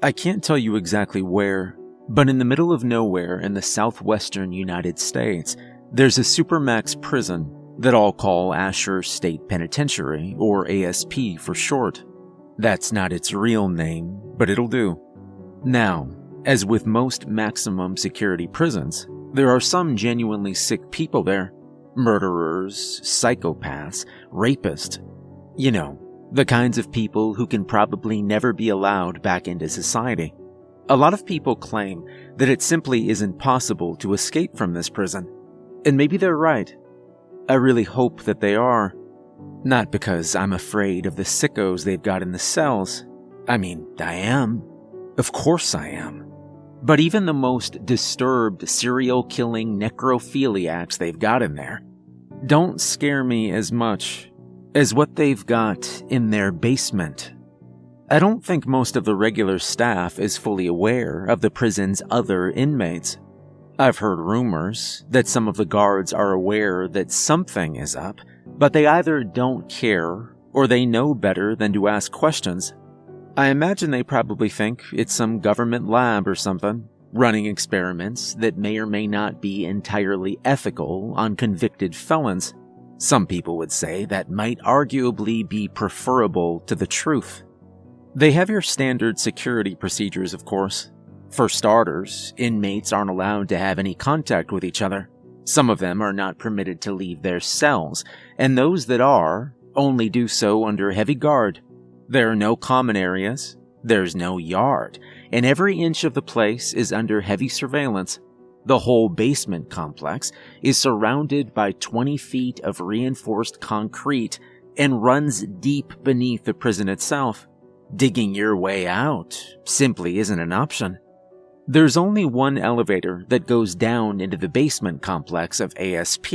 I can't tell you exactly where, but in the middle of nowhere in the southwestern United States, there's a supermax prison that I'll call Asher State Penitentiary, or ASP for short. That's not its real name, but it'll do. Now, as with most maximum security prisons, there are some genuinely sick people there. Murderers, psychopaths, rapists. You know, the kinds of people who can probably never be allowed back into society. A lot of people claim that it simply isn't possible to escape from this prison. And maybe they're right. I really hope that they are. Not because I'm afraid of the sickos they've got in the cells. I mean, I am. Of course I am. But even the most disturbed, serial-killing necrophiliacs they've got in there don't scare me as much as what they've got in their basement. I don't think most of the regular staff is fully aware of the prison's other inmates. I've heard rumors that some of the guards are aware that something is up, but they either don't care or they know better than to ask questions. I imagine they probably think it's some government lab or something, running experiments that may or may not be entirely ethical on convicted felons. Some people would say that might arguably be preferable to the truth. They have your standard security procedures, of course. For starters, inmates aren't allowed to have any contact with each other. Some of them are not permitted to leave their cells, and those that are only do so under heavy guard. There are no common areas, there's no yard, and every inch of the place is under heavy surveillance. The whole basement complex is surrounded by 20 feet of reinforced concrete and runs deep beneath the prison itself. Digging your way out simply isn't an option. There's only one elevator that goes down into the basement complex of ASP,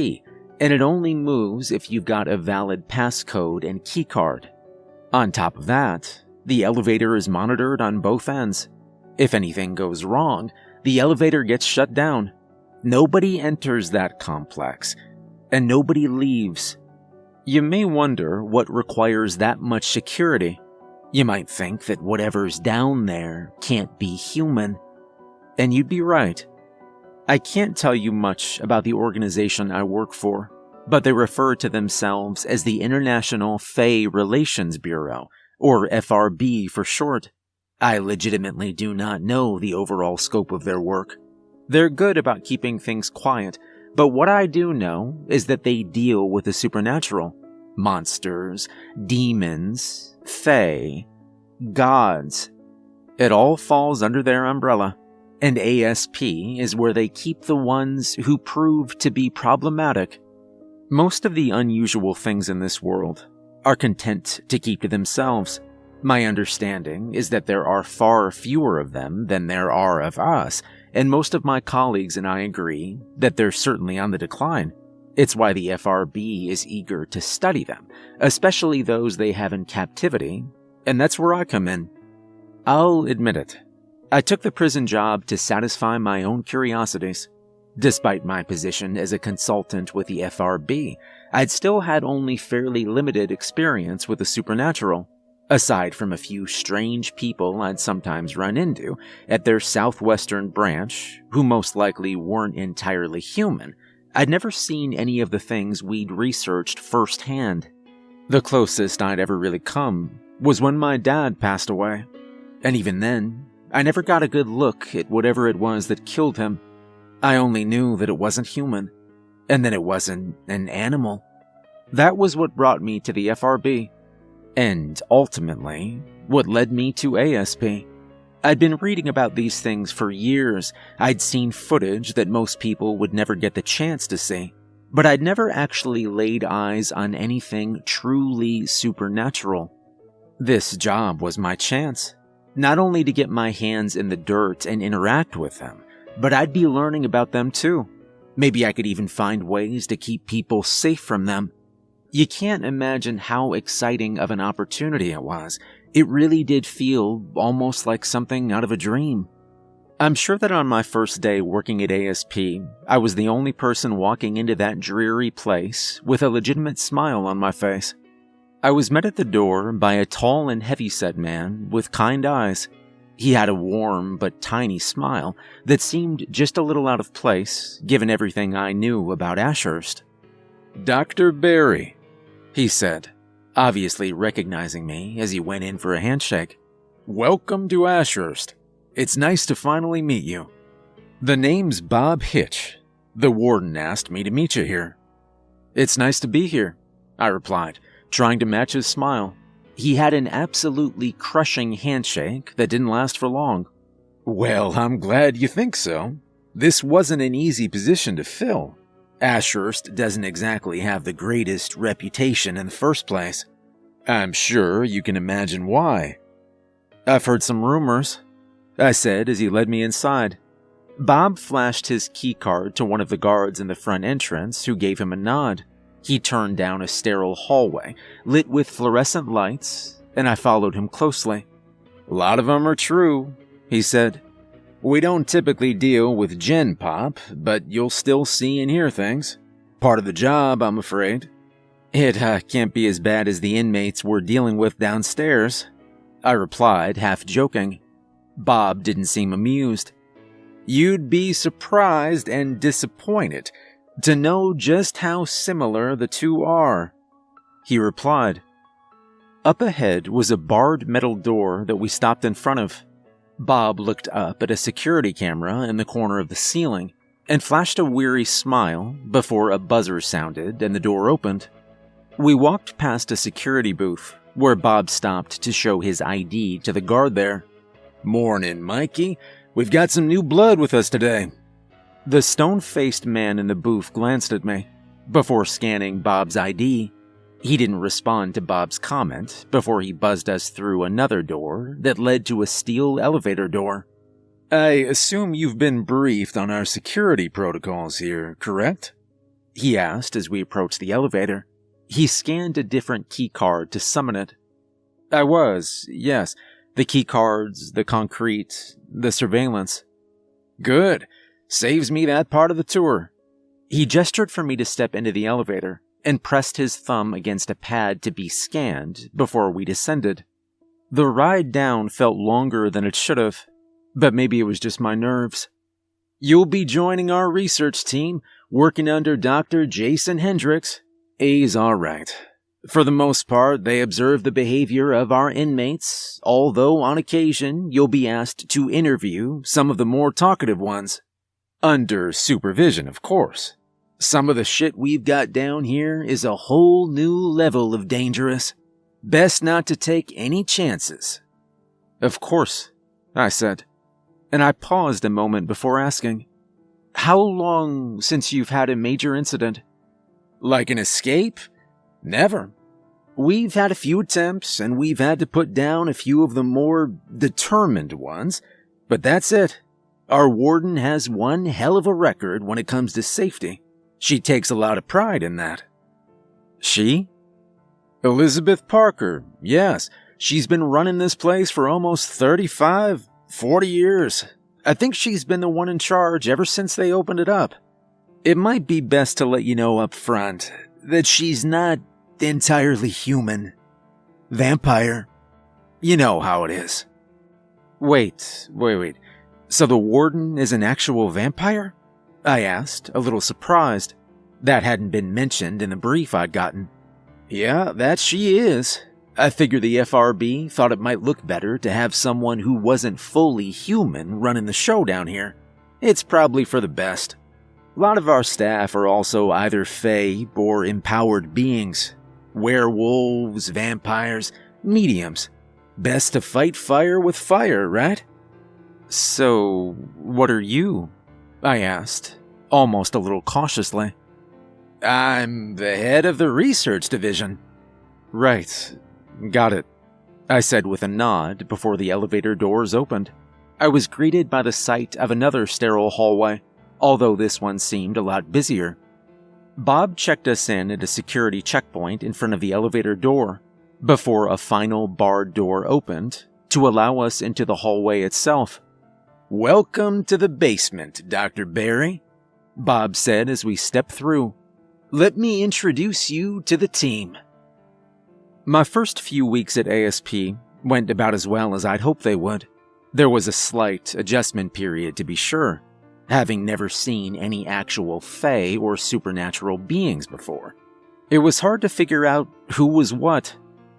and it only moves if you've got a valid passcode and keycard. On top of that, the elevator is monitored on both ends. If anything goes wrong, the elevator gets shut down. Nobody enters that complex, and nobody leaves. You may wonder what requires that much security. You might think that whatever's down there can't be human. And you'd be right. I can't tell you much about the organization I work for, but they refer to themselves as the International Fae Relations Bureau, or FRB for short. I legitimately do not know the overall scope of their work. They're good about keeping things quiet, but what I do know is that they deal with the supernatural. Monsters, demons, fae, gods. It all falls under their umbrella, and ASP is where they keep the ones who prove to be problematic. Most of the unusual things in this world are content to keep to themselves. My understanding is that there are far fewer of them than there are of us, and most of my colleagues and I agree that they're certainly on the decline. It's why the FRB is eager to study them, especially those they have in captivity, and that's where I come in. I'll admit it. I took the prison job to satisfy my own curiosities. Despite my position as a consultant with the FRB, I'd still had only fairly limited experience with the supernatural. Aside from a few strange people I'd sometimes run into at their southwestern branch, who most likely weren't entirely human, I'd never seen any of the things we'd researched firsthand. The closest I'd ever really come was when my dad passed away. And even then, I never got a good look at whatever it was that killed him. I only knew that it wasn't human, and that it wasn't an animal. That was what brought me to the FRB, and ultimately, what led me to ASP. I'd been reading about these things for years. I'd seen footage that most people would never get the chance to see, but I'd never actually laid eyes on anything truly supernatural. This job was my chance, not only to get my hands in the dirt and interact with them, but I'd be learning about them too. Maybe I could even find ways to keep people safe from them. You can't imagine how exciting of an opportunity it was. It really did feel almost like something out of a dream. I'm sure that on my first day working at ASP, I was the only person walking into that dreary place with a legitimate smile on my face. I was met at the door by a tall and heavy-set man with kind eyes. He had a warm but tiny smile that seemed just a little out of place given everything I knew about Ashurst. "Dr. Barry," he said, obviously recognizing me as he went in for a handshake. "Welcome to Ashurst. It's nice to finally meet you. The name's Bob Hitch. The warden asked me to meet you here." "It's nice to be here," I replied, trying to match his smile. He had an absolutely crushing handshake that didn't last for long. "Well, I'm glad you think so. This wasn't an easy position to fill. Ashurst doesn't exactly have the greatest reputation in the first place. I'm sure you can imagine why." "I've heard some rumors," I said as he led me inside. Bob flashed his keycard to one of the guards in the front entrance, who gave him a nod. He turned down a sterile hallway, lit with fluorescent lights, and I followed him closely. "A lot of them are true," he said. "We don't typically deal with gen pop, but you'll still see and hear things. Part of the job, I'm afraid." "It can't be as bad as the inmates we're dealing with downstairs," I replied, half joking. Bob didn't seem amused. "You'd be surprised and disappointed to know just how similar the two are," he replied. Up ahead was a barred metal door that we stopped in front of. Bob looked up at a security camera in the corner of the ceiling and flashed a weary smile before a buzzer sounded and the door opened. We walked past a security booth where Bob stopped to show his ID to the guard there. "Morning, Mikey. We've got some new blood with us today." The stone-faced man in the booth glanced at me before scanning Bob's ID. He didn't respond to Bob's comment before he buzzed us through another door that led to a steel elevator door. "I assume you've been briefed on our security protocols here, correct?" he asked as we approached the elevator. He scanned a different keycard to summon it. "I was, yes. The keycards, the concrete, the surveillance." "Good. Saves me that part of the tour." He gestured for me to step into the elevator and pressed his thumb against a pad to be scanned before we descended. The ride down felt longer than it should have, but maybe it was just my nerves. "You'll be joining our research team, working under Dr. Jason Hendricks. He's all right. For the most part, they observe the behavior of our inmates, although on occasion you'll be asked to interview some of the more talkative ones. Under supervision, of course. Some of the shit we've got down here is a whole new level of dangerous. Best not to take any chances." "Of course," I said, and I paused a moment before asking, "How long since you've had a major incident?" "Like an escape? Never. We've had a few attempts, and we've had to put down a few of the more determined ones, but that's it. Our warden has one hell of a record when it comes to safety. She takes a lot of pride in that." "She?" "Elizabeth Parker, yes. She's been running this place for almost 35, 40 years. I think she's been the one in charge ever since they opened it up. It might be best to let you know up front that she's not entirely human. Vampire. You know how it is." Wait. So the warden is an actual vampire?" I asked, a little surprised. That hadn't been mentioned in the brief I'd gotten. "Yeah, that she is. I figure the FRB thought it might look better to have someone who wasn't fully human running the show down here. It's probably for the best. A lot of our staff are also either fae or empowered beings. Werewolves, vampires, mediums. Best to fight fire with fire, right?" "So, what are you?" I asked, almost a little cautiously. "I'm the head of the research division." "Right. Got it," I said with a nod before the elevator doors opened. I was greeted by the sight of another sterile hallway, although this one seemed a lot busier. Bob checked us in at a security checkpoint in front of the elevator door, before a final barred door opened to allow us into the hallway itself. "Welcome to the basement, Dr. Barry," Bob said as we stepped through. "Let me introduce you to the team." My first few weeks at ASP went about as well as I'd hoped they would. There was a slight adjustment period, to be sure, having never seen any actual fae or supernatural beings before. It was hard to figure out who was what.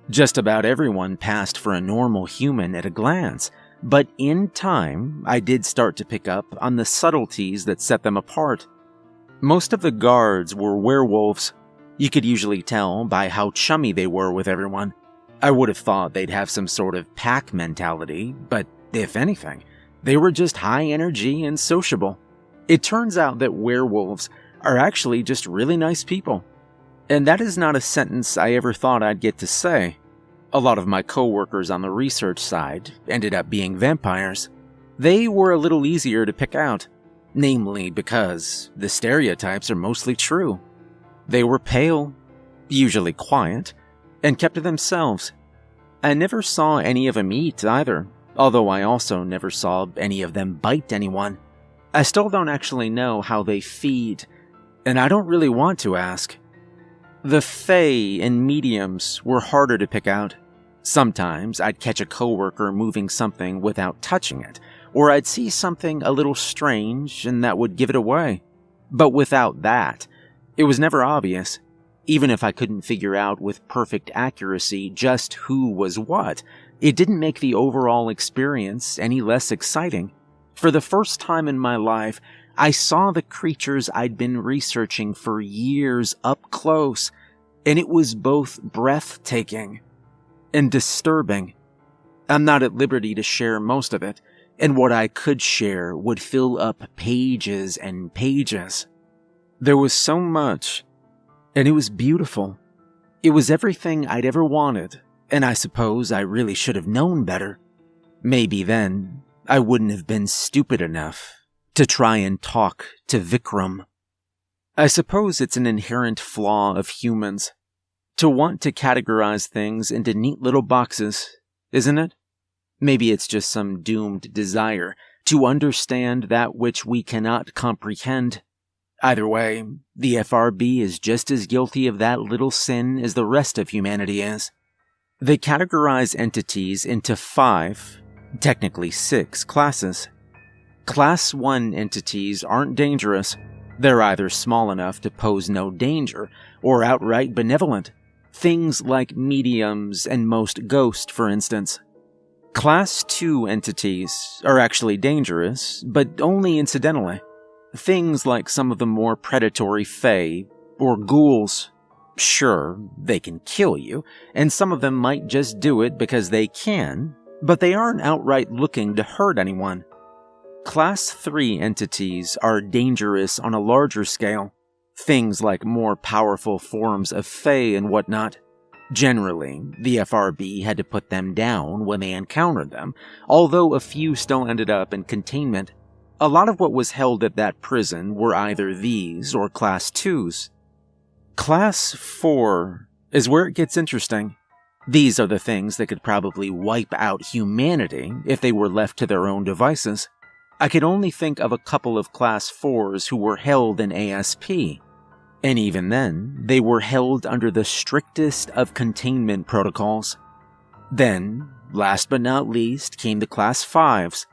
Just about everyone passed for a normal human at a glance, but in time, I did start to pick up on the subtleties that set them apart. Most of the guards were werewolves. You could usually tell by how chummy they were with everyone. I would have thought they'd have some sort of pack mentality, but if anything, they were just high energy and sociable. It turns out that werewolves are actually just really nice people. And that is not a sentence I ever thought I'd get to say. A lot of my coworkers on the research side ended up being vampires. They were a little easier to pick out, namely because the stereotypes are mostly true. They were pale, usually quiet, and kept to themselves. I never saw any of them eat either, although I also never saw any of them bite anyone. I still don't actually know how they feed, and I don't really want to ask. The fae and mediums were harder to pick out. Sometimes I'd catch a coworker moving something without touching it, or I'd see something a little strange and that would give it away. But without that, it was never obvious. Even if I couldn't figure out with perfect accuracy just who was what, it didn't make the overall experience any less exciting. For the first time in my life, I saw the creatures I'd been researching for years up close, and it was both breathtaking and disturbing. I'm not at liberty to share most of it, and what I could share would fill up pages and pages. There was so much, and it was beautiful. It was everything I'd ever wanted, and I suppose I really should have known better. Maybe then, I wouldn't have been stupid enough to try and talk to Vikram. I suppose it's an inherent flaw of humans to want to categorize things into neat little boxes, isn't it? Maybe it's just some doomed desire to understand that which we cannot comprehend. Either way, the FRB is just as guilty of that little sin as the rest of humanity is. They categorize entities into 5, technically 6, classes. Class 1 entities aren't dangerous. They're either small enough to pose no danger or outright benevolent. Things like mediums and most ghosts, for instance. Class 2 entities are actually dangerous, but only incidentally. Things like some of the more predatory fae or ghouls. Sure, they can kill you, and some of them might just do it because they can, but they aren't outright looking to hurt anyone. Class 3 entities are dangerous on a larger scale. Things like more powerful forms of fae and whatnot. Generally, the FRB had to put them down when they encountered them, although a few still ended up in containment. A lot of what was held at that prison were either these or Class 2s. Class 4 is where it gets interesting. These are the things that could probably wipe out humanity if they were left to their own devices. I could only think of a couple of Class 4s who were held in ASP. And even then, they were held under the strictest of containment protocols. Then, last but not least, came the Class 5s.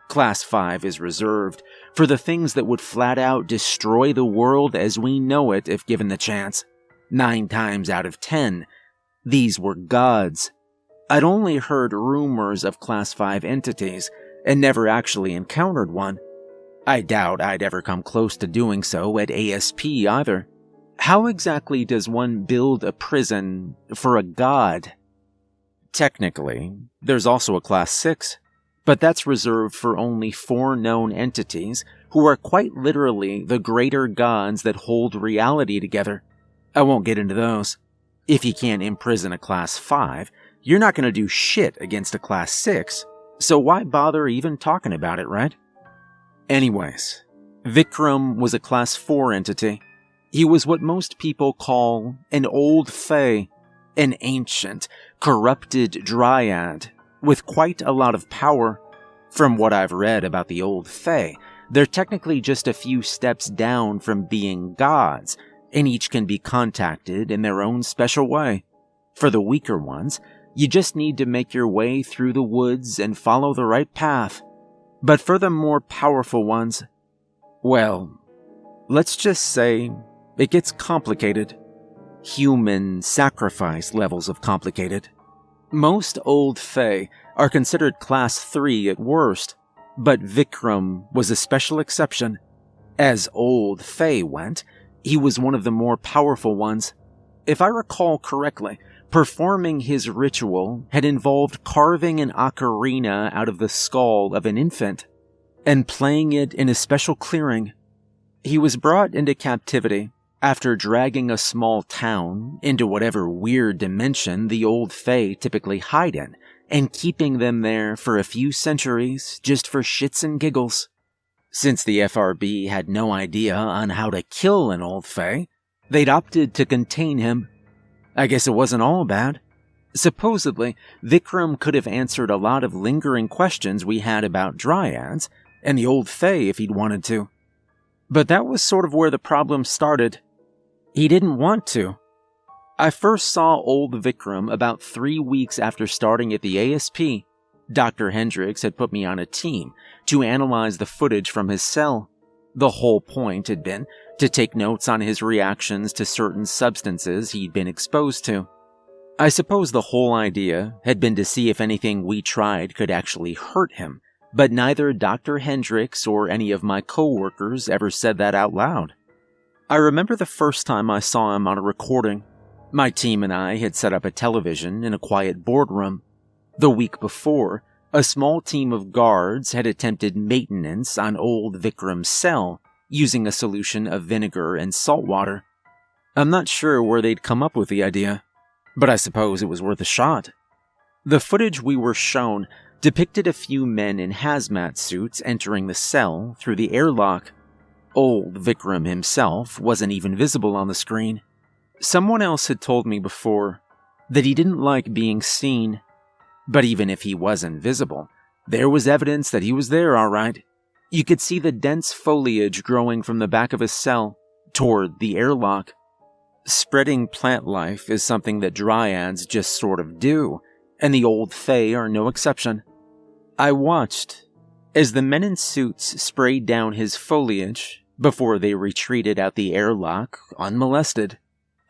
Class 5 is reserved for the things that would flat out destroy the world as we know it if given the chance. 9 times out of 10, these were gods. I'd only heard rumors of Class 5 entities and never actually encountered one. I doubt I'd ever come close to doing so at ASP either. How exactly does one build a prison for a god? Technically, there's also a Class 6, but that's reserved for only 4 known entities who are quite literally the greater gods that hold reality together. I won't get into those. If you can't imprison a Class 5, you're not going to do shit against a Class 6, so why bother even talking about it, right? Anyways, Vikram was a Class 4 entity. He was what most people call an old fae, an ancient, corrupted dryad with quite a lot of power. From what I've read about the old fae, they're technically just a few steps down from being gods, and each can be contacted in their own special way. For the weaker ones, You just need to make your way through the woods and follow the right path. But for the more powerful ones, well, let's just say it gets complicated. Human sacrifice levels of complicated. Most old Fae are considered class 3 at worst, but Vikram was a special exception. As old Fae went, he was one of the more powerful ones. If I recall correctly, performing his ritual had involved carving an ocarina out of the skull of an infant and playing it in a special clearing. He was brought into captivity after dragging a small town into whatever weird dimension the old Fae typically hide in, and keeping them there for a few centuries just for shits and giggles. Since the FRB had no idea on how to kill an old Fae, they'd opted to contain him. I guess it wasn't all bad. Supposedly, Vikram could have answered a lot of lingering questions we had about dryads and the old Fae if he'd wanted to. But that was sort of where the problem started. He didn't want to. I first saw old Vikram about 3 weeks after starting at the ASP. Dr. Hendricks had put me on a team to analyze the footage from his cell. The whole point had been to take notes on his reactions to certain substances he'd been exposed to. I suppose the whole idea had been to see if anything we tried could actually hurt him, but neither Dr. Hendricks or any of my coworkers ever said that out loud. I remember the first time I saw him on a recording. My team and I had set up a television in a quiet boardroom. The week before, a small team of guards had attempted maintenance on old Vikram's cell using a solution of vinegar and salt water. I'm not sure where they'd come up with the idea, but I suppose it was worth a shot. The footage we were shown depicted a few men in hazmat suits entering the cell through the airlock. Old Vikram himself wasn't even visible on the screen. Someone else had told me before that he didn't like being seen. But even if he wasn't visible, there was evidence that he was there all right. You could see the dense foliage growing from the back of his cell toward the airlock. Spreading plant life is something that dryads just sort of do, and the old Fae are no exception. I watched as the men in suits sprayed down his foliage before they retreated out the airlock unmolested.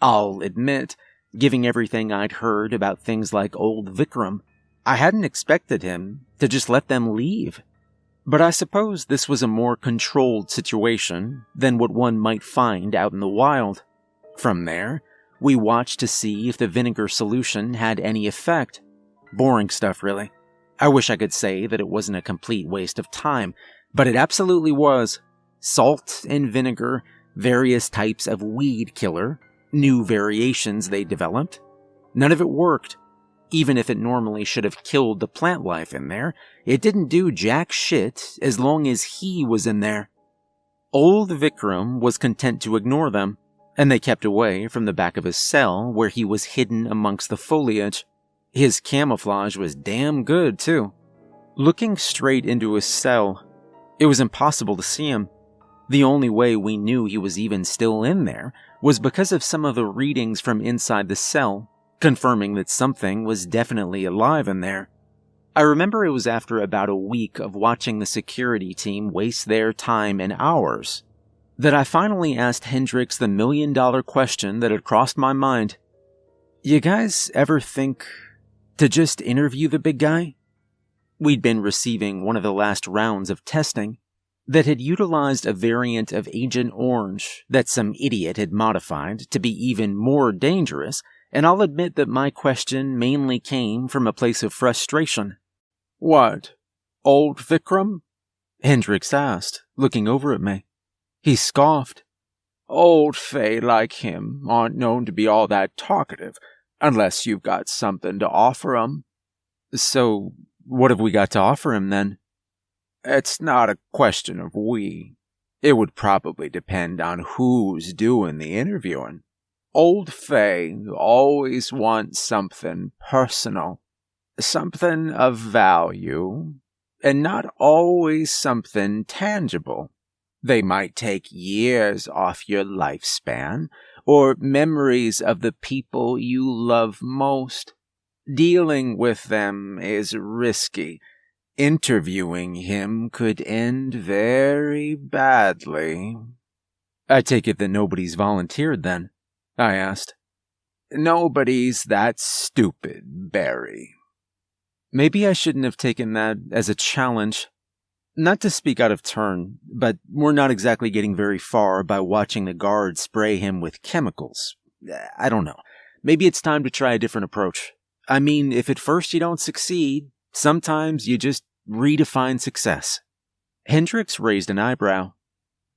I'll admit, giving everything I'd heard about things like old Vikram, I hadn't expected him to just let them leave. But I suppose this was a more controlled situation than what one might find out in the wild. From there, we watched to see if the vinegar solution had any effect. Boring stuff, really. I wish I could say that it wasn't a complete waste of time, but it absolutely was. Salt and vinegar, various types of weed killer, new variations they developed. None of it worked. Even if it normally should have killed the plant life in there, it didn't do jack shit as long as he was in there. Old Vikram was content to ignore them, and they kept away from the back of his cell where he was hidden amongst the foliage. His camouflage was damn good, too. Looking straight into his cell, it was impossible to see him. The only way we knew he was even still in there was because of some of the readings from inside the cell, confirming that something was definitely alive in there. I remember it was after about a week of watching the security team waste their time and hours that I finally asked Hendricks the $1 million question that had crossed my mind. You guys ever think to just interview the big guy? We'd been receiving one of the last rounds of testing that had utilized a variant of Agent Orange that some idiot had modified to be even more dangerous, and I'll admit that my question mainly came from a place of frustration. "What? Old Vikram?" Hendricks asked, looking over at me. He scoffed. "Old Fae like him aren't known to be all that talkative, unless you've got something to offer 'em." "So, what have we got to offer him, then?" "It's not a question of we. It would probably depend on who's doing the interviewing. Old Fae always want something personal, something of value, and not always something tangible. They might take years off your lifespan, or memories of the people you love most. Dealing with them is risky. Interviewing him could end very badly." "I take it that nobody's volunteered then?" I asked. "Nobody's that stupid, Barry." Maybe I shouldn't have taken that as a challenge. Not to speak out of turn, but we're not exactly getting very far by watching the guards spray him with chemicals. I don't know. Maybe it's time to try a different approach. I mean, if at first you don't succeed, sometimes you just redefine success. Hendricks raised an eyebrow.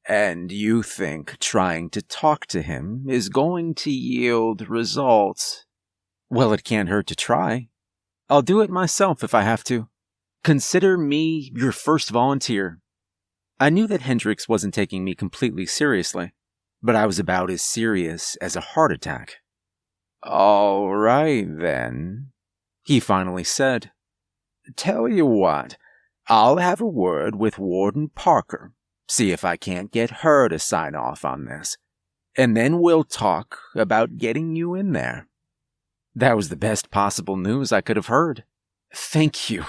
"And you think trying to talk to him is going to yield results?" "Well, it can't hurt to try. I'll do it myself if I have to. Consider me your first volunteer." I knew that Hendricks wasn't taking me completely seriously, but I was about as serious as a heart attack. "All right, then," he finally said. "Tell you what, I'll have a word with Warden Parker, see if I can't get her to sign off on this, and then we'll talk about getting you in there." That was the best possible news I could have heard. Thank you.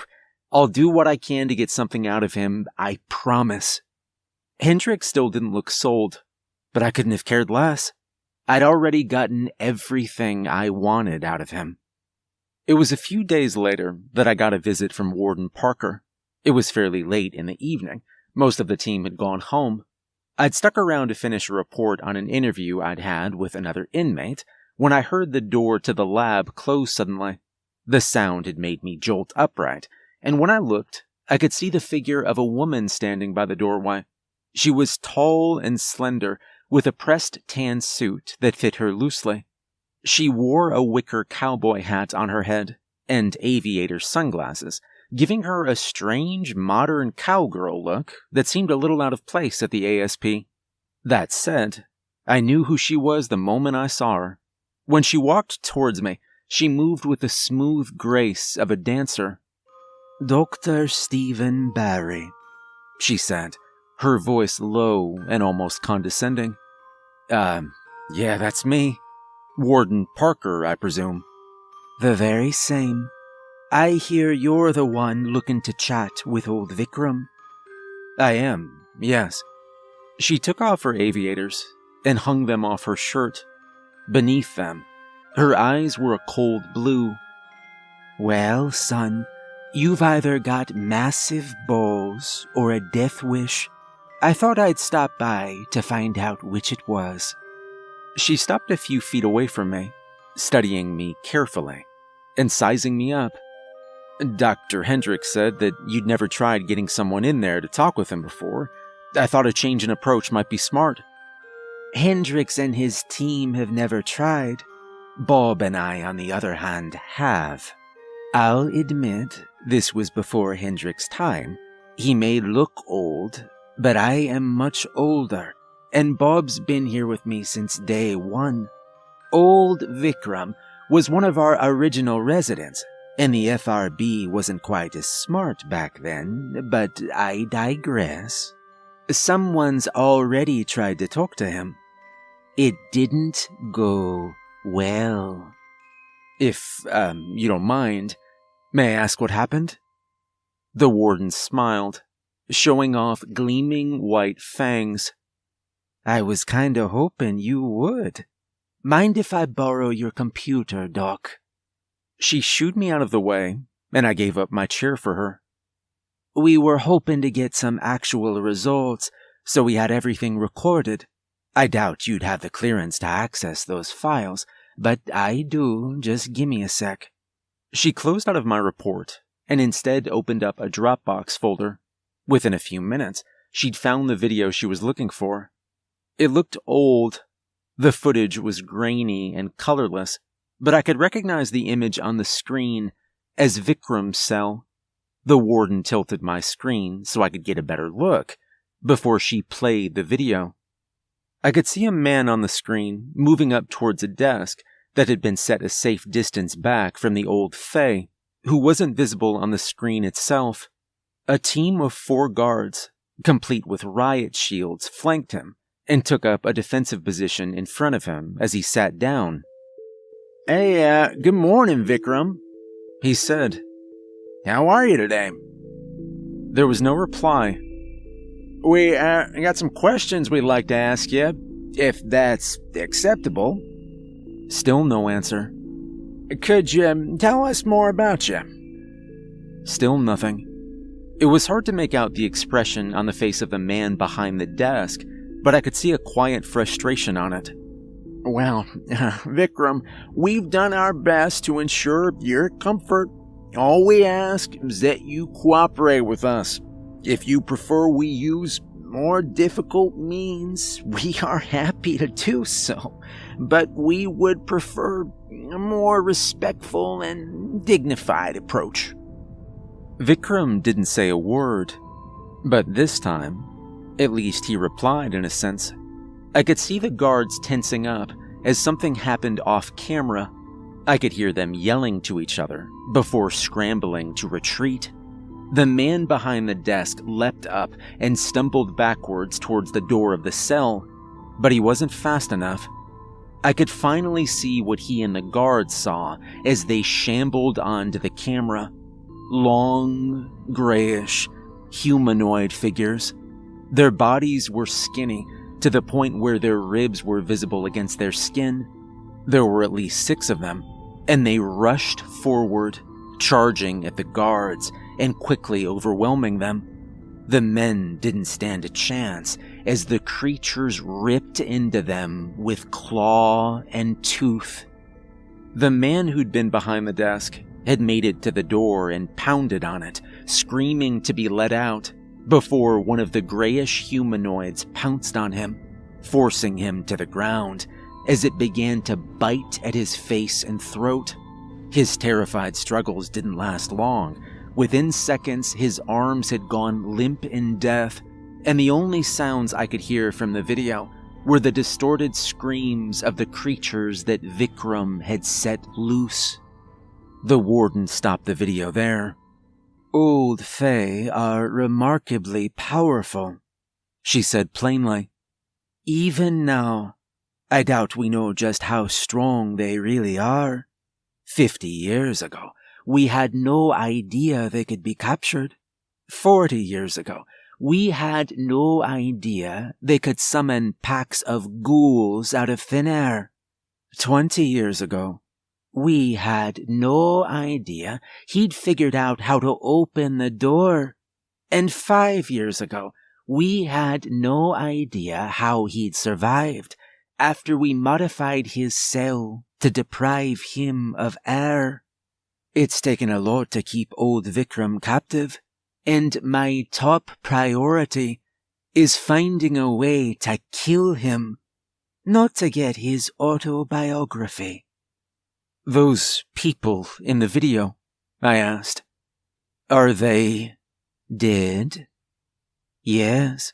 I'll do what I can to get something out of him, I promise. Hendricks still didn't look sold, but I couldn't have cared less. I'd already gotten everything I wanted out of him. It was a few days later that I got a visit from Warden Parker. It was fairly late in the evening. Most of the team had gone home. I'd stuck around to finish a report on an interview I'd had with another inmate when I heard the door to the lab close suddenly. The sound had made me jolt upright, and when I looked, I could see the figure of a woman standing by the doorway. She was tall and slender, with a pressed tan suit that fit her loosely. She wore a wicker cowboy hat on her head and aviator sunglasses, giving her a strange modern cowgirl look that seemed a little out of place at the ASP. That said, I knew who she was the moment I saw her. When she walked towards me, she moved with the smooth grace of a dancer. "Dr. Stephen Barry," she said, her voice low and almost condescending. Yeah, that's me. Warden Parker, I presume." "The very same. I hear you're the one looking to chat with old Vikram." "I am, yes." She took off her aviators and hung them off her shirt. Beneath them, her eyes were a cold blue. "Well, son, you've either got massive balls or a death wish. I thought I'd stop by to find out which it was." She stopped a few feet away from me, studying me carefully and sizing me up. "Dr. Hendricks said that you'd never tried getting someone in there to talk with him before. I thought a change in approach might be smart." "Hendricks and his team have never tried. Bob and I, on the other hand, have. I'll admit, this was before Hendricks' time. He may look old, but I am much older, and Bob's been here with me since day one. Old Vikram was one of our original residents, and the FRB wasn't quite as smart back then, but I digress. Someone's already tried to talk to him. It didn't go well." If you don't mind, may I ask what happened?" The warden smiled, showing off gleaming white fangs. "I was kinda hoping you would. Mind if I borrow your computer, Doc?" She shooed me out of the way, and I gave up my chair for her. "We were hoping to get some actual results, so we had everything recorded. I doubt you'd have the clearance to access those files, but I do. Just gimme a sec." She closed out of my report, and instead opened up a Dropbox folder. Within a few minutes, she'd found the video she was looking for. It looked old. The footage was grainy and colorless, but I could recognize the image on the screen as Vikram's cell. The warden tilted my screen so I could get a better look before she played the video. I could see a man on the screen moving up towards a desk that had been set a safe distance back from the old Fae, who wasn't visible on the screen itself. A team of 4 guards, complete with riot shields, flanked him and took up a defensive position in front of him as he sat down. "Hey, good morning, Vikram," He said, "How are you today?" There was no reply. "We got some questions we'd like to ask you, if that's acceptable." Still no answer. "Could you tell us more about you?" Still nothing. It was hard to make out the expression on the face of the man behind the desk, but I could see a quiet frustration on it. "Well, Vikram, we've done our best to ensure your comfort. All we ask is that you cooperate with us. If you prefer we use more difficult means, we are happy to do so, but we would prefer a more respectful and dignified approach." Vikram didn't say a word, but this time, at least he replied in a sense. I could see the guards tensing up as something happened off camera. I could hear them yelling to each other before scrambling to retreat. The man behind the desk leapt up and stumbled backwards towards the door of the cell, but he wasn't fast enough. I could finally see what he and the guards saw as they shambled onto the camera. Long, grayish, humanoid figures. Their bodies were skinny to the point where their ribs were visible against their skin. There were at least 6 of them, and they rushed forward, charging at the guards and quickly overwhelming them. The men didn't stand a chance as the creatures ripped into them with claw and tooth. The man who'd been behind the desk had made it to the door and pounded on it, screaming to be let out, before one of the grayish humanoids pounced on him, forcing him to the ground as it began to bite at his face and throat. His terrified struggles didn't last long. Within seconds, his arms had gone limp in death, and the only sounds I could hear from the video were the distorted screams of the creatures that Vikram had set loose. The warden stopped the video there. "Old Fae are remarkably powerful," she said plainly. "Even now, I doubt we know just how strong they really are. 50 years ago, we had no idea they could be captured. 40 years ago, we had no idea they could summon packs of ghouls out of thin air. 20 years ago, we had no idea he'd figured out how to open the door. And 5 years ago, we had no idea how he'd survived after we modified his cell to deprive him of air. It's taken a lot to keep old Vikram captive, and my top priority is finding a way to kill him, not to get his autobiography." "Those people in the video," I asked, "are they dead?" "Yes.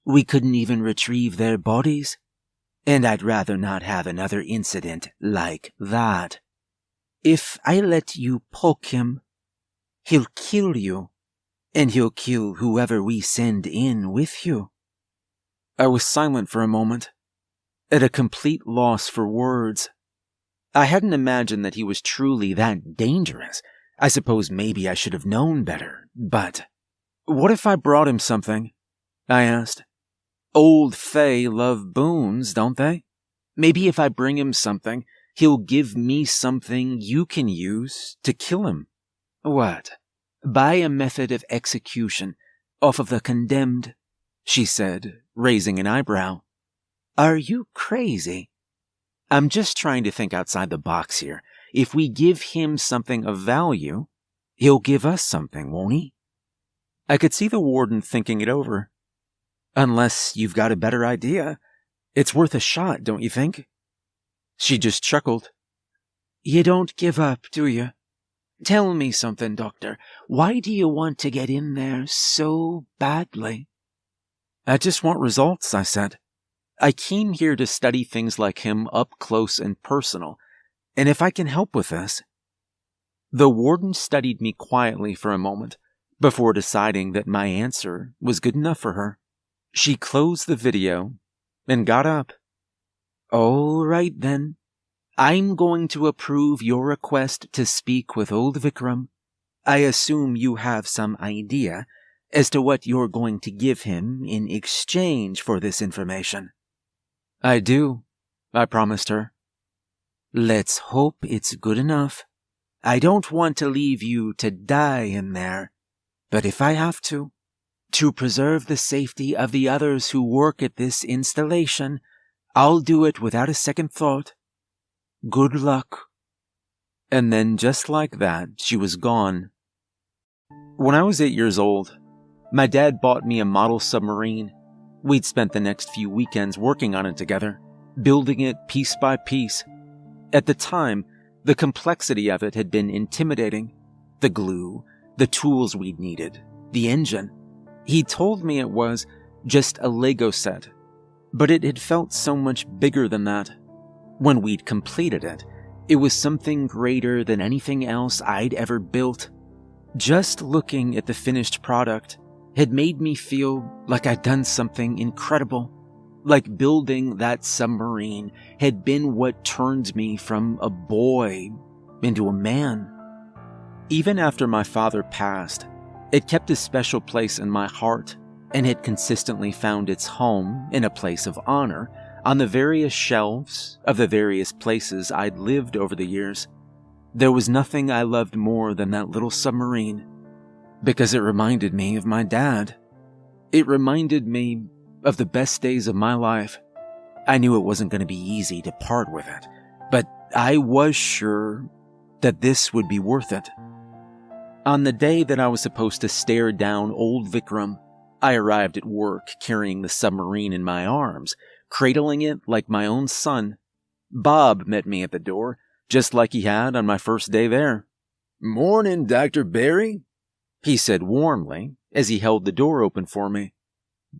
We couldn't even retrieve their bodies, and I'd rather not have another incident like that. If I let you poke him, he'll kill you, and he'll kill whoever we send in with you." I was silent for a moment, at a complete loss for words. I hadn't imagined that he was truly that dangerous. I suppose maybe I should have known better, but... "What if I brought him something?" I asked. "Old Fae love boons, don't they? Maybe if I bring him something, he'll give me something you can use to kill him." "What? By a method of execution off of the condemned?" she said, raising an eyebrow. "Are you crazy?" "I'm just trying to think outside the box here. If we give him something of value, he'll give us something, won't he?" I could see the warden thinking it over. "Unless you've got a better idea, it's worth a shot, don't you think?" She just chuckled. "You don't give up, do you? Tell me something, Doctor. Why do you want to get in there so badly?" "I just want results," I said. "I came here to study things like him up close and personal, and if I can help with this..." The warden studied me quietly for a moment before deciding that my answer was good enough for her. She closed the video and got up. "All right then. I'm going to approve your request to speak with old Vikram. I assume you have some idea as to what you're going to give him in exchange for this information." "I do," I promised her. "Let's hope it's good enough. I don't want to leave you to die in there, but if I have to preserve the safety of the others who work at this installation, I'll do it without a second thought. Good luck." And then just like that, she was gone. When I was 8 years old, my dad bought me a model submarine. We'd spent the next few weekends working on it together, building it piece by piece. At the time, the complexity of it had been intimidating. The glue, the tools we'd needed, the engine. He told me it was just a Lego set, but it had felt so much bigger than that. When we'd completed it, it was something greater than anything else I'd ever built. Just looking at the finished product had made me feel like I'd done something incredible. Like building that submarine had been what turned me from a boy into a man. Even after my father passed, it kept a special place in my heart and had consistently found its home in a place of honor on the various shelves of the various places I'd lived over the years. There was nothing I loved more than that little submarine, because it reminded me of my dad. It reminded me of the best days of my life. I knew it wasn't going to be easy to part with it, but I was sure that this would be worth it. On the day that I was supposed to stare down old Vikram, I arrived at work carrying the submarine in my arms, cradling it like my own son. Bob met me at the door, just like he had on my first day there. "Morning, Dr. Barry," he said warmly as he held the door open for me.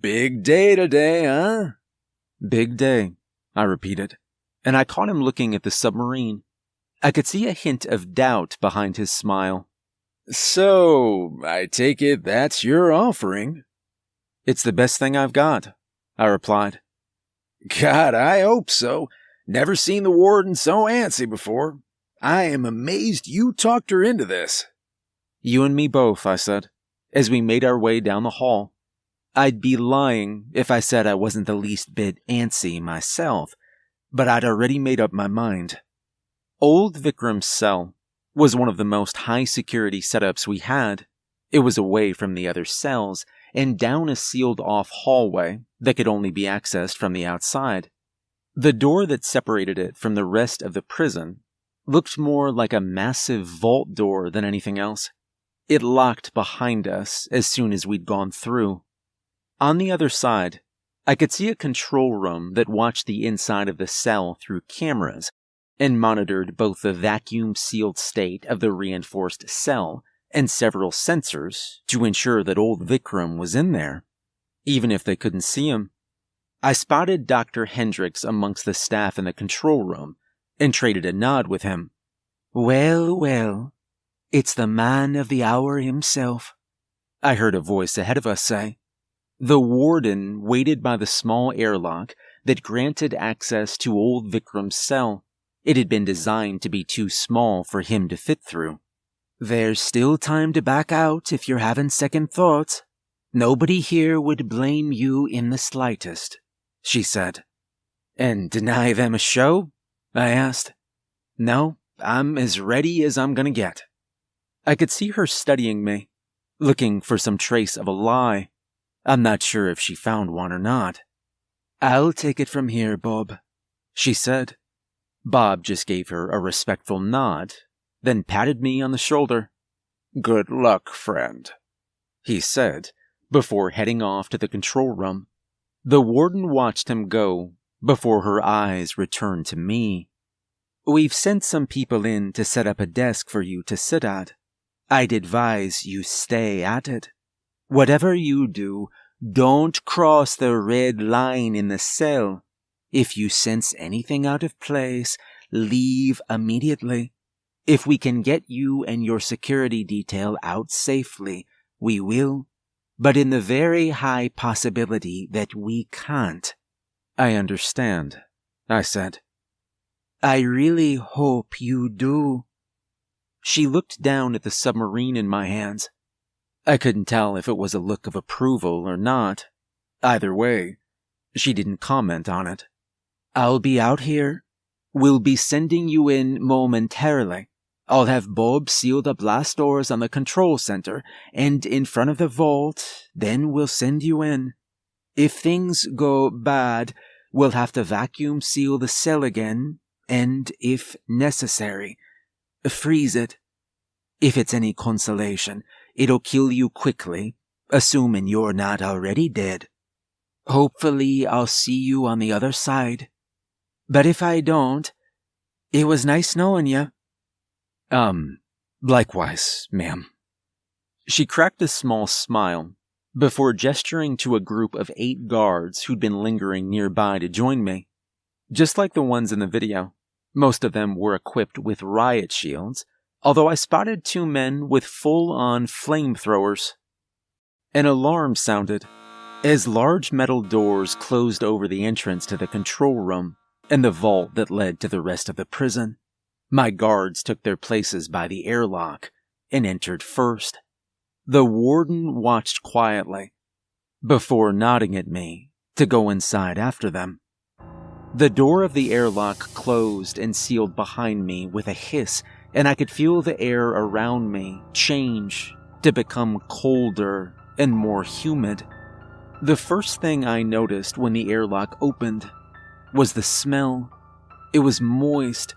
"Big day today, huh?" "Big day," I repeated, and I caught him looking at the submarine. I could see a hint of doubt behind his smile. "So, I take it that's your offering?" "It's the best thing I've got," I replied. "God, I hope so. Never seen the warden so antsy before. I am amazed you talked her into this." "You and me both," I said, as we made our way down the hall. I'd be lying if I said I wasn't the least bit antsy myself, but I'd already made up my mind. Old Vikram's cell was one of the most high-security setups we had. It was away from the other cells and down a sealed-off hallway that could only be accessed from the outside. The door that separated it from the rest of the prison looked more like a massive vault door than anything else. It locked behind us as soon as we'd gone through. On the other side, I could see a control room that watched the inside of the cell through cameras and monitored both the vacuum-sealed state of the reinforced cell and several sensors to ensure that old Vikram was in there, even if they couldn't see him. I spotted Dr. Hendricks amongst the staff in the control room and traded a nod with him. "Well, well, it's the man of the hour himself," I heard a voice ahead of us say. The warden waited by the small airlock that granted access to old Vikram's cell. It had been designed to be too small for him to fit through. "There's still time to back out if you're having second thoughts. Nobody here would blame you in the slightest," she said. "And deny them a show?" I asked. "No, I'm as ready as I'm gonna get." I could see her studying me, looking for some trace of a lie. I'm not sure if she found one or not. "I'll take it from here, Bob," she said. Bob just gave her a respectful nod, then patted me on the shoulder. "Good luck, friend," he said, before heading off to the control room. The warden watched him go before her eyes returned to me. "We've sent some people in to set up a desk for you to sit at. I'd advise you stay at it. Whatever you do, don't cross the red line in the cell. If you sense anything out of place, leave immediately. If we can get you and your security detail out safely, we will. But in the very high possibility that we can't." "I understand," I said. I really hope you do." She looked down at the submarine in my hands. I couldn't tell if it was a look of approval or not. Either way, she didn't comment on it. "I'll be out here. We'll be sending you in momentarily. I'll have Bob seal the blast doors on the control center and in front of the vault, then we'll send you in. If things go bad, we'll have to vacuum seal the cell again, and if necessary, freeze it. If it's any consolation, it'll kill you quickly, assuming you're not already dead. Hopefully I'll see you on the other side. But if I don't, it was nice knowing you." Likewise, ma'am." She cracked a small smile before gesturing to a group of 8 guards who'd been lingering nearby to join me. Just like the ones in the video, most of them were equipped with riot shields, although I spotted 2 men with full-on flamethrowers. An alarm sounded as large metal doors closed over the entrance to the control room and the vault that led to the rest of the prison. My guards took their places by the airlock and entered first. The warden watched quietly before nodding at me to go inside after them. The door of the airlock closed and sealed behind me with a hiss, and I could feel the air around me change to become colder and more humid. The first thing I noticed when the airlock opened was the smell. It was moist,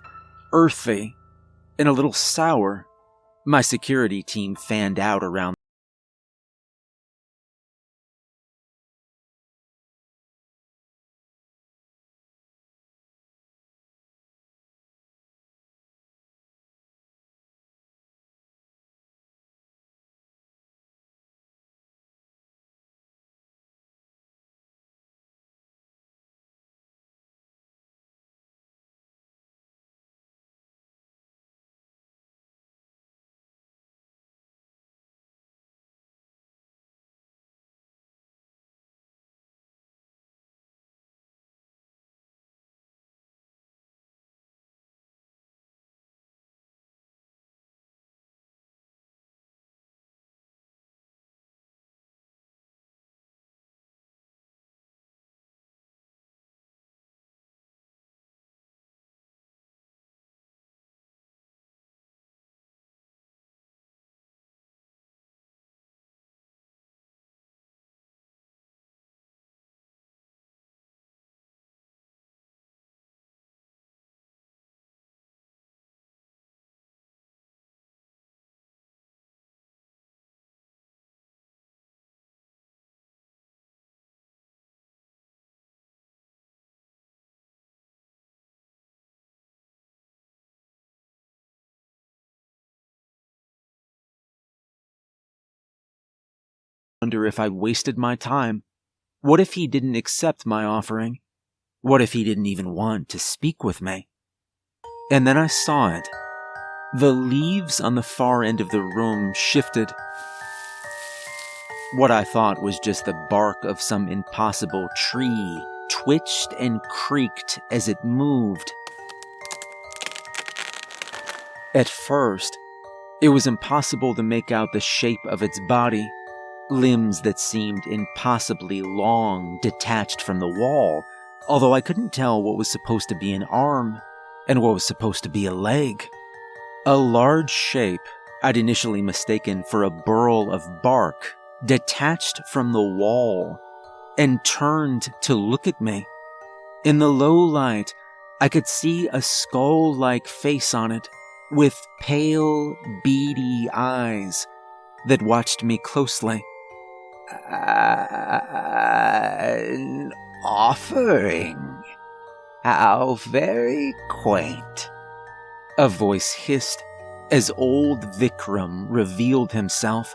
earthy, and a little sour. My security team fanned out around wonder if I wasted my time. What if he didn't accept my offering? What if he didn't even want to speak with me? And then I saw it. The leaves on the far end of the room shifted. What I thought was just the bark of some impossible tree twitched and creaked as it moved. At first, it was impossible to make out the shape of its body. Limbs that seemed impossibly long detached from the wall, although I couldn't tell what was supposed to be an arm and what was supposed to be a leg. A large shape I'd initially mistaken for a burl of bark detached from the wall and turned to look at me. In the low light, I could see a skull-like face on it with pale, beady eyes that watched me closely. "An offering? How very quaint," a voice hissed as old Vikram revealed himself.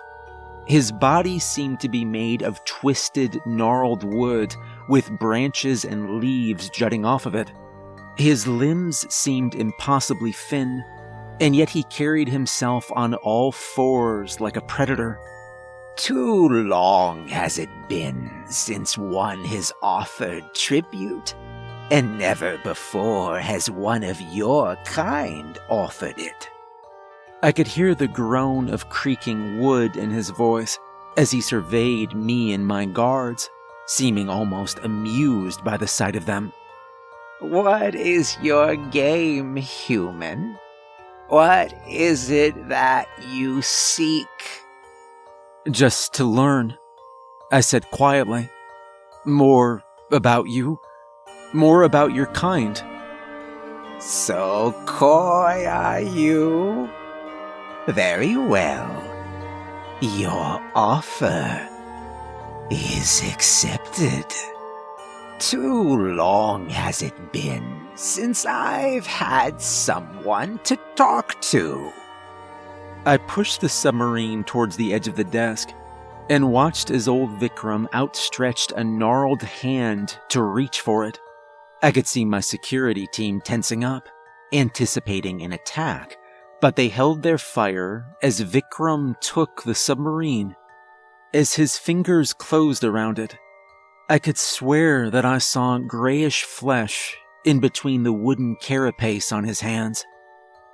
His body seemed to be made of twisted, gnarled wood with branches and leaves jutting off of it. His limbs seemed impossibly thin, and yet he carried himself on all fours like a predator. "Too long has it been since one has offered tribute? and never before has one of your kind offered it." I could hear the groan of creaking wood in his voice as he surveyed me and my guards, seeming almost amused by the sight of them. "What is your game, human? What is it that you seek?" "Just to learn," I said quietly. "More about you. More about your kind." "So coy are you? Very well. Your offer is accepted. Too long has it been since I've had someone to talk to." I pushed the submarine towards the edge of the desk and watched as old Vikram outstretched a gnarled hand to reach for it. I could see my security team tensing up, anticipating an attack, but they held their fire as Vikram took the submarine. As his fingers closed around it, I could swear that I saw grayish flesh in between the wooden carapace on his hands.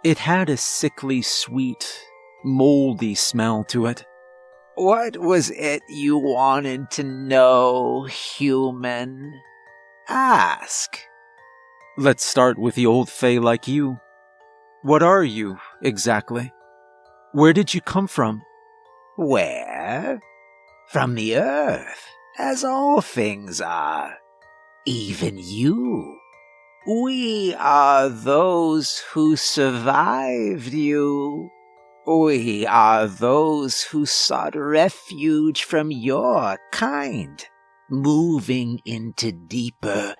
It had a sickly sweet, moldy smell to it. "What was it you wanted to know, human? Ask." "Let's start with the old fae like you. What are you, exactly? Where did you come from?" "Where? From the earth, as all things are. Even you. We are those who survived you. We are those who sought refuge from your kind, moving into deeper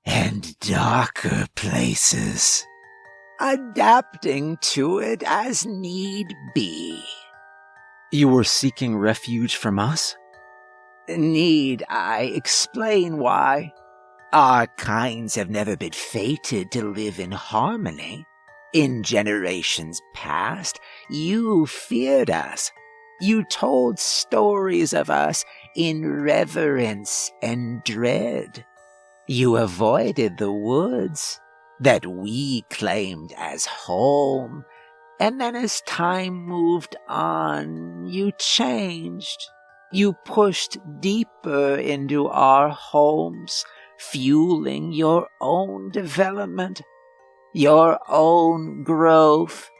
and darker places, adapting to it as need be." "You were seeking refuge from us?" "Need I explain why? Our kinds have never been fated to live in harmony. In generations past, you feared us. You told stories of us in reverence and dread. You avoided the woods that we claimed as home, and then as time moved on, you changed. You pushed deeper into our homes, fueling your own development, your own growth.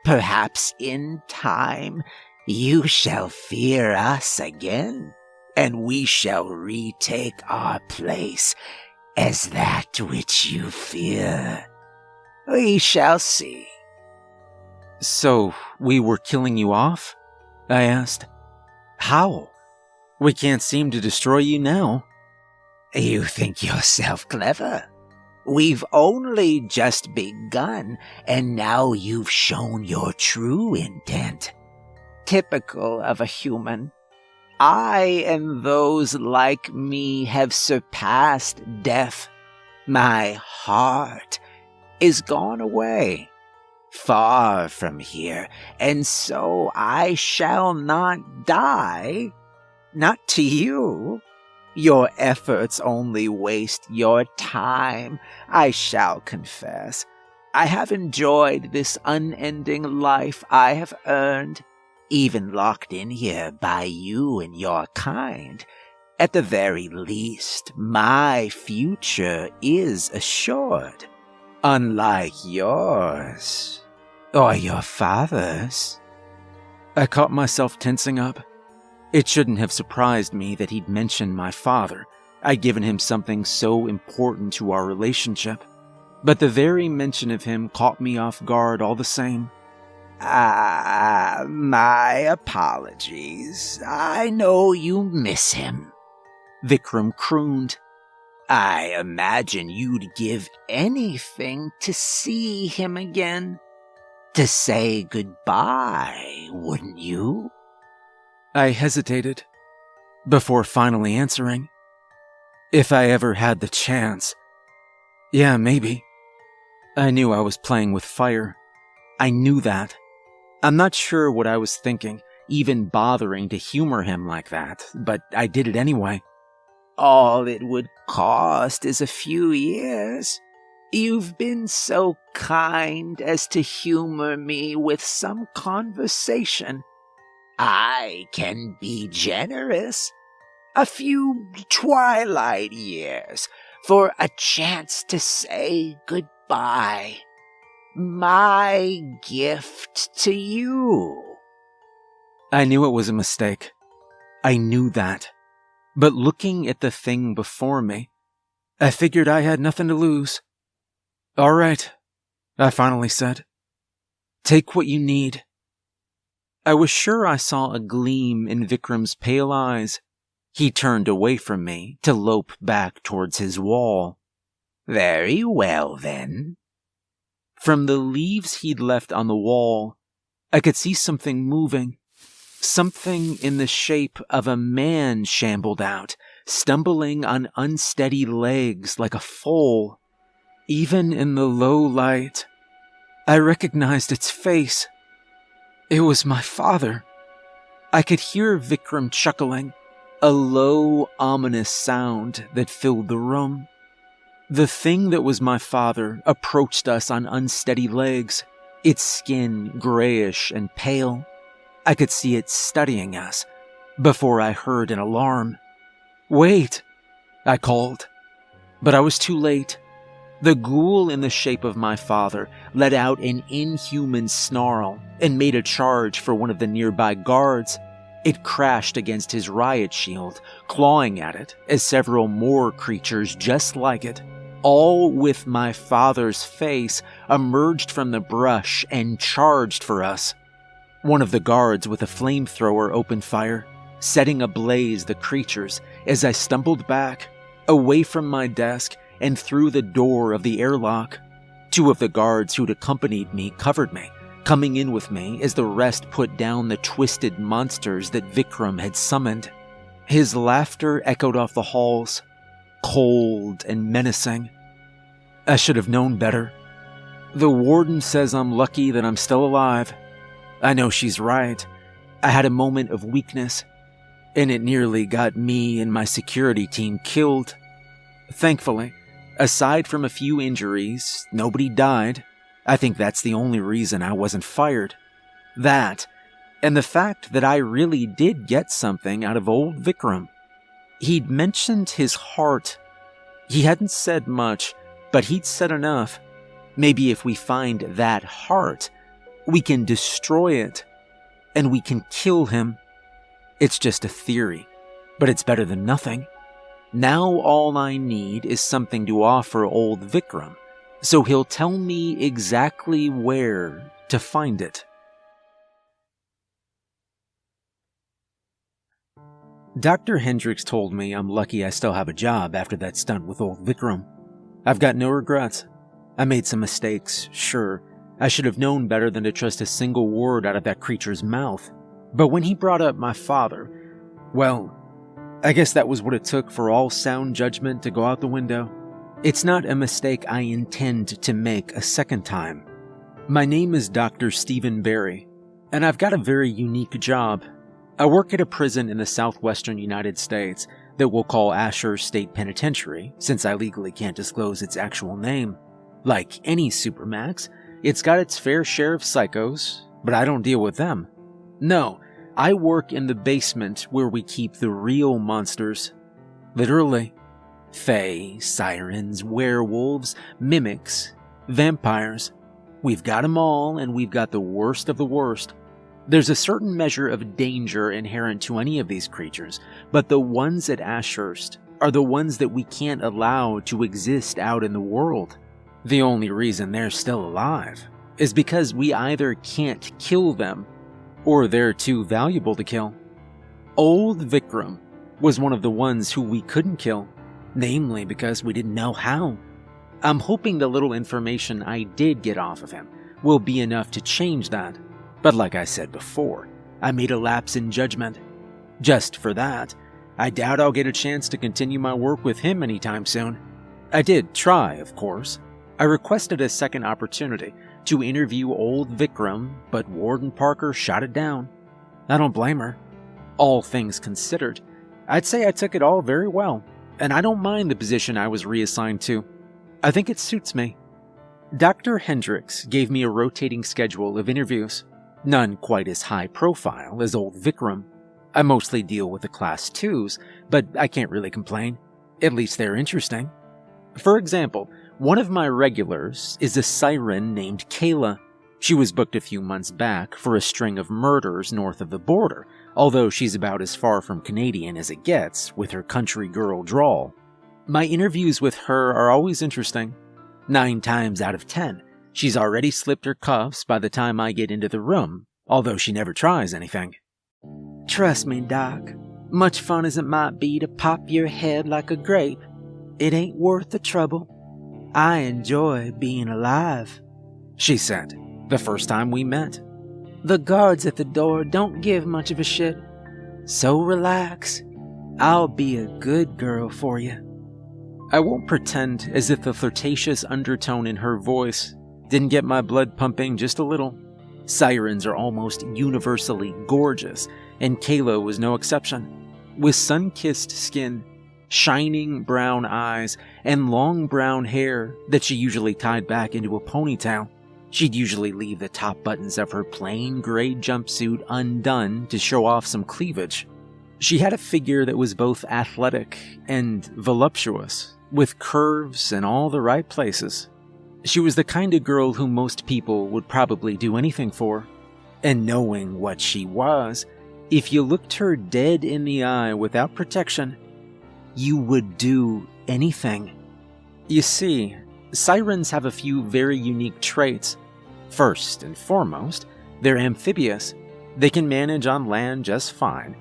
Perhaps in time you shall fear us again, and we shall retake our place as that which you fear. We shall see." "So, we were killing you off?" I asked. "How? We can't seem to destroy you now." "You think yourself clever? We've only just begun, and now you've shown your true intent. Typical of a human. I and those like me have surpassed death. My heart is gone away, far from here, and so I shall not die. Not to you. Your efforts only waste your time, I shall confess. I have enjoyed this unending life I have earned, even locked in here by you and your kind. At the very least, my future is assured, unlike yours, or your father's." I caught myself tensing up. It shouldn't have surprised me that he'd mentioned my father. I'd given him something so important to our relationship. But the very mention of him caught me off guard all the same. My apologies. I know you miss him," Vikram crooned. "I imagine you'd give anything to see him again. To say goodbye, wouldn't you?" I hesitated, before finally answering. "If I ever had the chance. Yeah, maybe." I knew I was playing with fire. I knew that. I'm not sure what I was thinking, even bothering to humor him like that, but I did it anyway. All it would cost is a few years. You've been so kind as to humor me with some conversation. I can be generous. A few twilight years for a chance to say goodbye. My gift to you. I knew it was a mistake. I knew that. But looking at the thing before me, I figured I had nothing to lose. All right, I finally said. Take what you need. I was sure I saw a gleam in Vikram's pale eyes. He turned away from me to lope back towards his wall. Very well, then. From the leaves he'd left on the wall, I could see something moving. Something in the shape of a man shambled out, stumbling on unsteady legs like a foal. Even in the low light, I recognized its face. It was my father. I could hear Vikram chuckling, a low, ominous sound that filled the room. The thing that was my father approached us on unsteady legs, its skin grayish and pale. I could see it studying us before I heard an alarm. "Wait," I called. But I was too late. The ghoul in the shape of my father let out an inhuman snarl and made a charge for one of the nearby guards. It crashed against his riot shield, clawing at it as several more creatures just like it, all with my father's face, emerged from the brush and charged for us. One of the guards with a flamethrower opened fire, setting ablaze the creatures as I stumbled back, away from my desk and through the door of the airlock. Two of the guards who'd accompanied me covered me, coming in with me as the rest put down the twisted monsters that Vikram had summoned. His laughter echoed off the halls, cold and menacing. I should have known better. The warden says I'm lucky that I'm still alive. I know she's right. I had a moment of weakness, and it nearly got me and my security team killed. Thankfully, aside from a few injuries, nobody died. I think that's the only reason I wasn't fired. That, and the fact that I really did get something out of old Vikram. He'd mentioned his heart. He hadn't said much, but he'd said enough. Maybe if we find that heart, we can destroy it, and we can kill him. It's just a theory, but it's better than nothing. Now all I need is something to offer old Vikram, so he'll tell me exactly where to find it. Dr. Hendricks told me I'm lucky I still have a job after that stunt with old Vikram. I've got no regrets. I made some mistakes, sure. I should have known better than to trust a single word out of that creature's mouth. But when he brought up my father, well, I guess that was what it took for all sound judgment to go out the window. It's not a mistake I intend to make a second time. My name is Dr. Stephen Barry, and I've got a very unique job. I work at a prison in the southwestern United States that we'll call Asher State Penitentiary, since I legally can't disclose its actual name. Like any supermax, it's got its fair share of psychos, but I don't deal with them. No, I work in the basement where we keep the real monsters. Literally. Fae, sirens, werewolves, mimics, vampires. We've got them all, and we've got the worst of the worst. There's a certain measure of danger inherent to any of these creatures, but the ones at Ashurst are the ones that we can't allow to exist out in the world. The only reason they're still alive is because we either can't kill them, or they're too valuable to kill. Old Vikram was one of the ones who we couldn't kill, namely because we didn't know how. I'm hoping the little information I did get off of him will be enough to change that, but like I said before, I made a lapse in judgment. Just for that, I doubt I'll get a chance to continue my work with him anytime soon. I did try, of course. I requested a second opportunity to interview old Vikram, but Warden Parker shot it down. I don't blame her. All things considered, I'd say I took it all very well. and I don't mind the position I was reassigned to. I think it suits me. Dr. Hendricks gave me a rotating schedule of interviews, none quite as high profile as old Vikram. I mostly deal with the Class 2s, but I can't really complain. At least they're interesting. For example, one of my regulars is a siren named Kayla. She was booked a few months back for a string of murders north of the border, although she's about as far from Canadian as it gets with her country girl drawl. My interviews with her are always interesting. 9 times out of 10, she's already slipped her cuffs by the time I get into the room, although she never tries anything. Trust me, Doc. Much fun as it might be to pop your head like a grape, it ain't worth the trouble. I enjoy being alive, she said, the first time we met. The guards at the door don't give much of a shit. So relax. I'll be a good girl for you. I won't pretend as if the flirtatious undertone in her voice didn't get my blood pumping just a little. Sirens are almost universally gorgeous, and Kayla was no exception. With sun-kissed skin, shining brown eyes, and long brown hair that she usually tied back into a ponytail. She'd usually leave the top buttons of her plain gray jumpsuit undone to show off some cleavage. She had a figure that was both athletic and voluptuous, with curves in all the right places. She was the kind of girl who most people would probably do anything for. And knowing what she was, if you looked her dead in the eye without protection, you would do anything. You see, sirens have a few very unique traits. First and foremost, they're amphibious. They can manage on land just fine,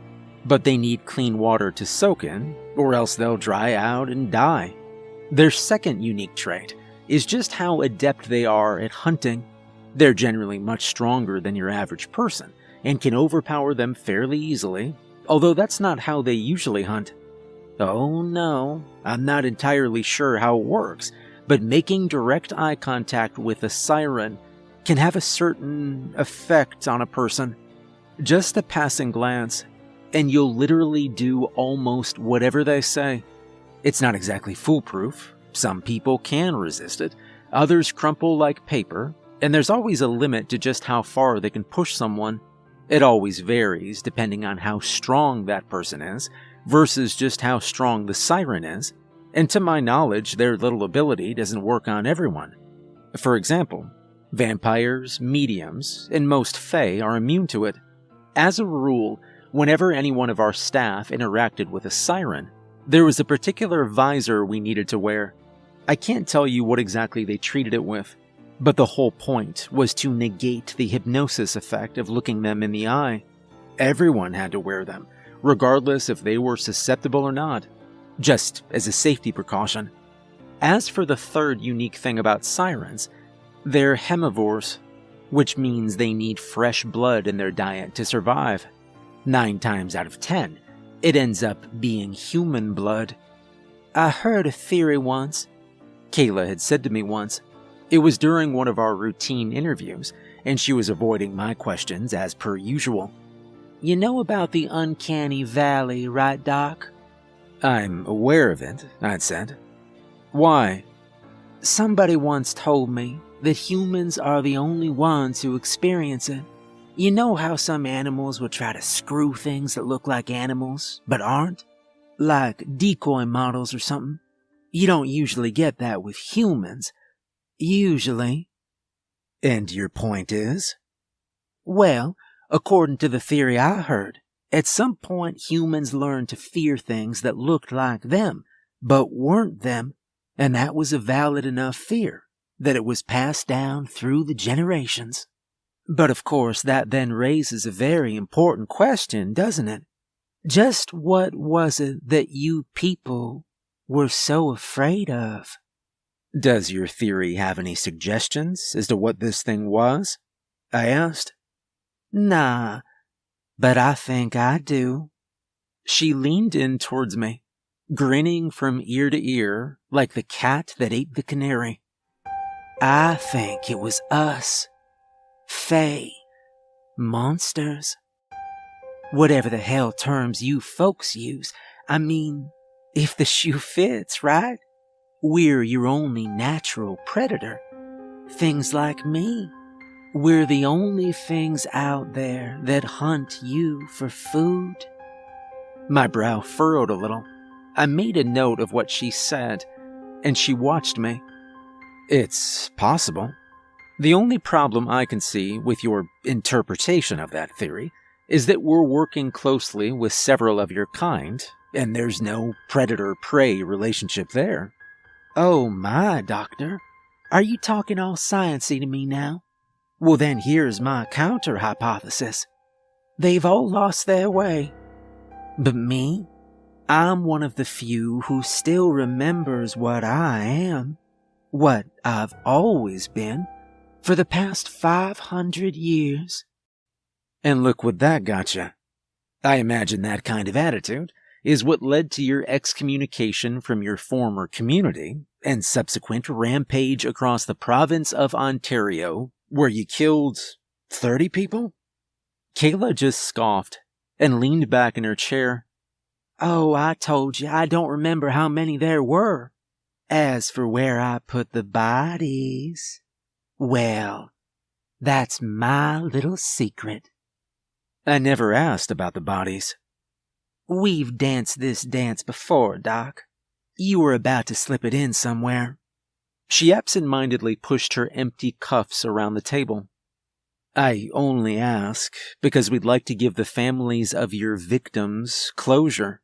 but they need clean water to soak in, or else they'll dry out and die. Their second unique trait is just how adept they are at hunting. They're generally much stronger than your average person, and can overpower them fairly easily, although that's not how they usually hunt. Oh no, I'm not entirely sure how it works, but making direct eye contact with a siren can have a certain effect on a person. Just a passing glance, and you'll literally do almost whatever they say. It's not exactly foolproof. Some people can resist it, others crumple like paper, and there's always a limit to just how far they can push someone. It always varies depending on how strong that person is, versus just how strong the siren is, and to my knowledge, their little ability doesn't work on everyone. For example, vampires, mediums, and most fae are immune to it. As a rule, whenever any one of our staff interacted with a siren, there was a particular visor we needed to wear. I can't tell you what exactly they treated it with, but the whole point was to negate the hypnosis effect of looking them in the eye. Everyone had to wear them, regardless if they were susceptible or not, just as a safety precaution. As for the third unique thing about sirens, they're hemivores, which means they need fresh blood in their diet to survive. 9 times out of 10, it ends up being human blood. I heard a theory once, Kayla had said to me once. It was during one of our routine interviews, and she was avoiding my questions as per usual. You know about the uncanny valley, right, Doc? I'm aware of it, I'd said. Why? Somebody once told me that humans are the only ones who experience it. You know how some animals will try to screw things that look like animals, but aren't? Like decoy models or something. You don't usually get that with humans. Usually. And your point is? Well, according to the theory I heard, at some point humans learned to fear things that looked like them, but weren't them, and that was a valid enough fear that it was passed down through the generations. But of course that then raises a very important question, doesn't it? Just what was it that you people were so afraid of? Does your theory have any suggestions as to what this thing was? I asked. Nah, but I think I do. She leaned in towards me, grinning from ear to ear like the cat that ate the canary. I think it was us. Fae. Monsters. Whatever the hell terms you folks use, I mean, If the shoe fits, right? We're your only natural predator. Things like me. We're the only things out there that hunt you for food. My brow furrowed a little. I made a note of what she said, and she watched me. It's possible. The only problem I can see with your interpretation of that theory is that we're working closely with several of your kind, and there's no predator-prey relationship there. Oh my, Doctor. Are you talking all sciencey to me now? Well then here's my counter-hypothesis. They've all lost their way. But me? I'm one of the few who still remembers what I am. What I've always been. For the past 500 years. And look what that got you. I imagine that kind of attitude is what led to your excommunication from your former community and subsequent rampage across the province of Ontario, where you killed 30 people? Kayla just scoffed and leaned back in her chair. Oh, I told you, I don't remember how many there were. As for where I put the bodies, well, that's my little secret. I never asked about the bodies. We've danced this dance before, Doc. You were about to slip it in somewhere. She absent-mindedly pushed her empty cuffs around the table. I only ask because we'd like to give the families of your victims closure.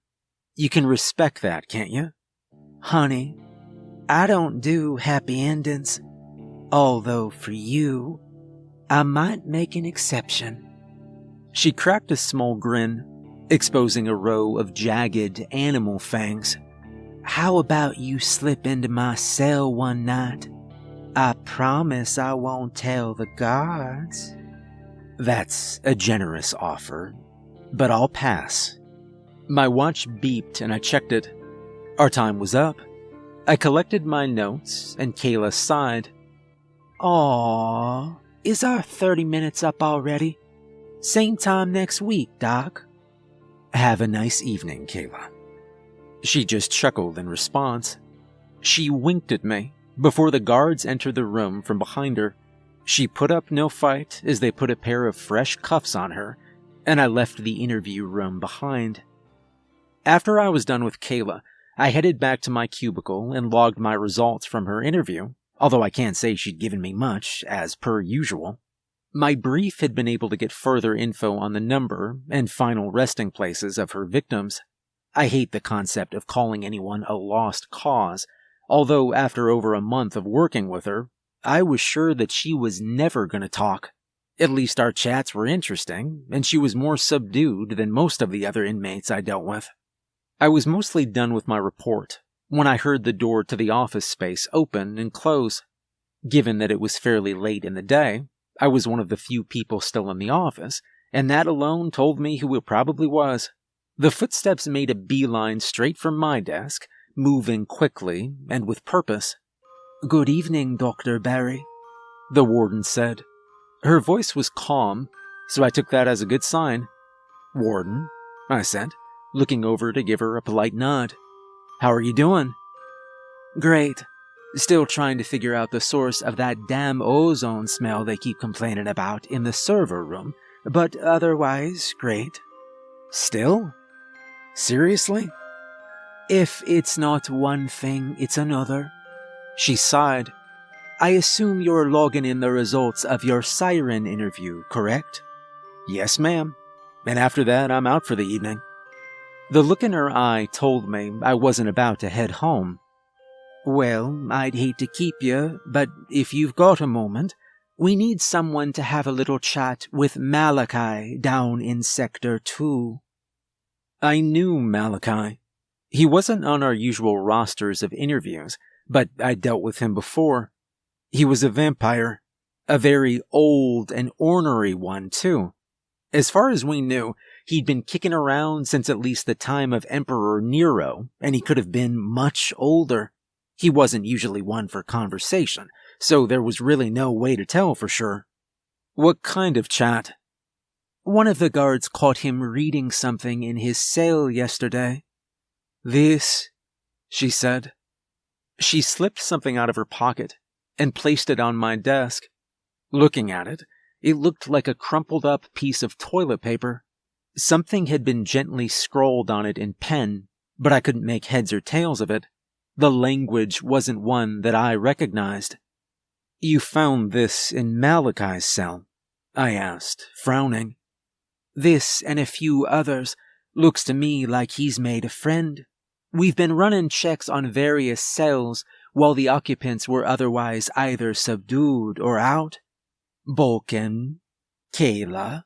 You can respect that, can't you? Honey, I don't do happy endings. Although for you, I might make an exception. She cracked a small grin, exposing a row of jagged animal fangs. How about you slip into my cell one night? I promise I won't tell the guards. That's a generous offer, but I'll pass. My watch beeped and I checked it. Our time was up. I collected my notes and Kayla sighed. Aww, is our 30 minutes up already? Same time next week, Doc. Have a nice evening, Kayla. She just chuckled in response. She winked at me before the guards entered the room from behind her. She put up no fight as they put a pair of fresh cuffs on her, and I left the interview room behind. After I was done with Kayla, I headed back to my cubicle and logged my results from her interview, although I can't say she'd given me much, as per usual. My brief had been able to get further info on the number and final resting places of her victims. I hate the concept of calling anyone a lost cause, although after over a month of working with her, I was sure that she was never going to talk. At least our chats were interesting, and she was more subdued than most of the other inmates I dealt with. I was mostly done with my report when I heard the door to the office space open and close. Given that it was fairly late in the day, I was one of the few people still in the office, and that alone told me who it probably was. The footsteps made a beeline straight from my desk, moving quickly and with purpose. Good evening, Dr. Barry, the warden said. Her voice was calm, so I took that as a good sign. Warden, I said, looking over to give her a polite nod. How are you doing? Great. Still trying to figure out the source of that damn ozone smell they keep complaining about in the server room, but otherwise great. Still? Seriously? If it's not one thing, it's another. She sighed. I assume you're logging in the results of your siren interview, correct? Yes, ma'am. And after that, I'm out for the evening. The look in her eye told me I wasn't about to head home. Well, I'd hate to keep you, but if you've got a moment, we need someone to have a little chat with Malachi down in Sector 2. I knew Malachi. He wasn't on our usual rosters of interviews, but I'd dealt with him before. He was a vampire, a very old and ornery one, too. As far as we knew, he'd been kicking around since at least the time of Emperor Nero, and he could have been much older. He wasn't usually one for conversation, so there was really no way to tell for sure. What kind of chat? One of the guards caught him reading something in his cell yesterday. This she said. She slipped something out of her pocket and placed it on my desk. Looking at it, it looked like a crumpled up piece of toilet paper. Something had been gently scrawled on it in pen, but I couldn't make heads or tails of it. The language wasn't one that I recognized. "You found this in Malachi's cell?" I asked, frowning. "This and a few others. Looks to me like he's made a friend. We've been running checks on various cells while the occupants were otherwise either subdued or out. Balkan, Kayla,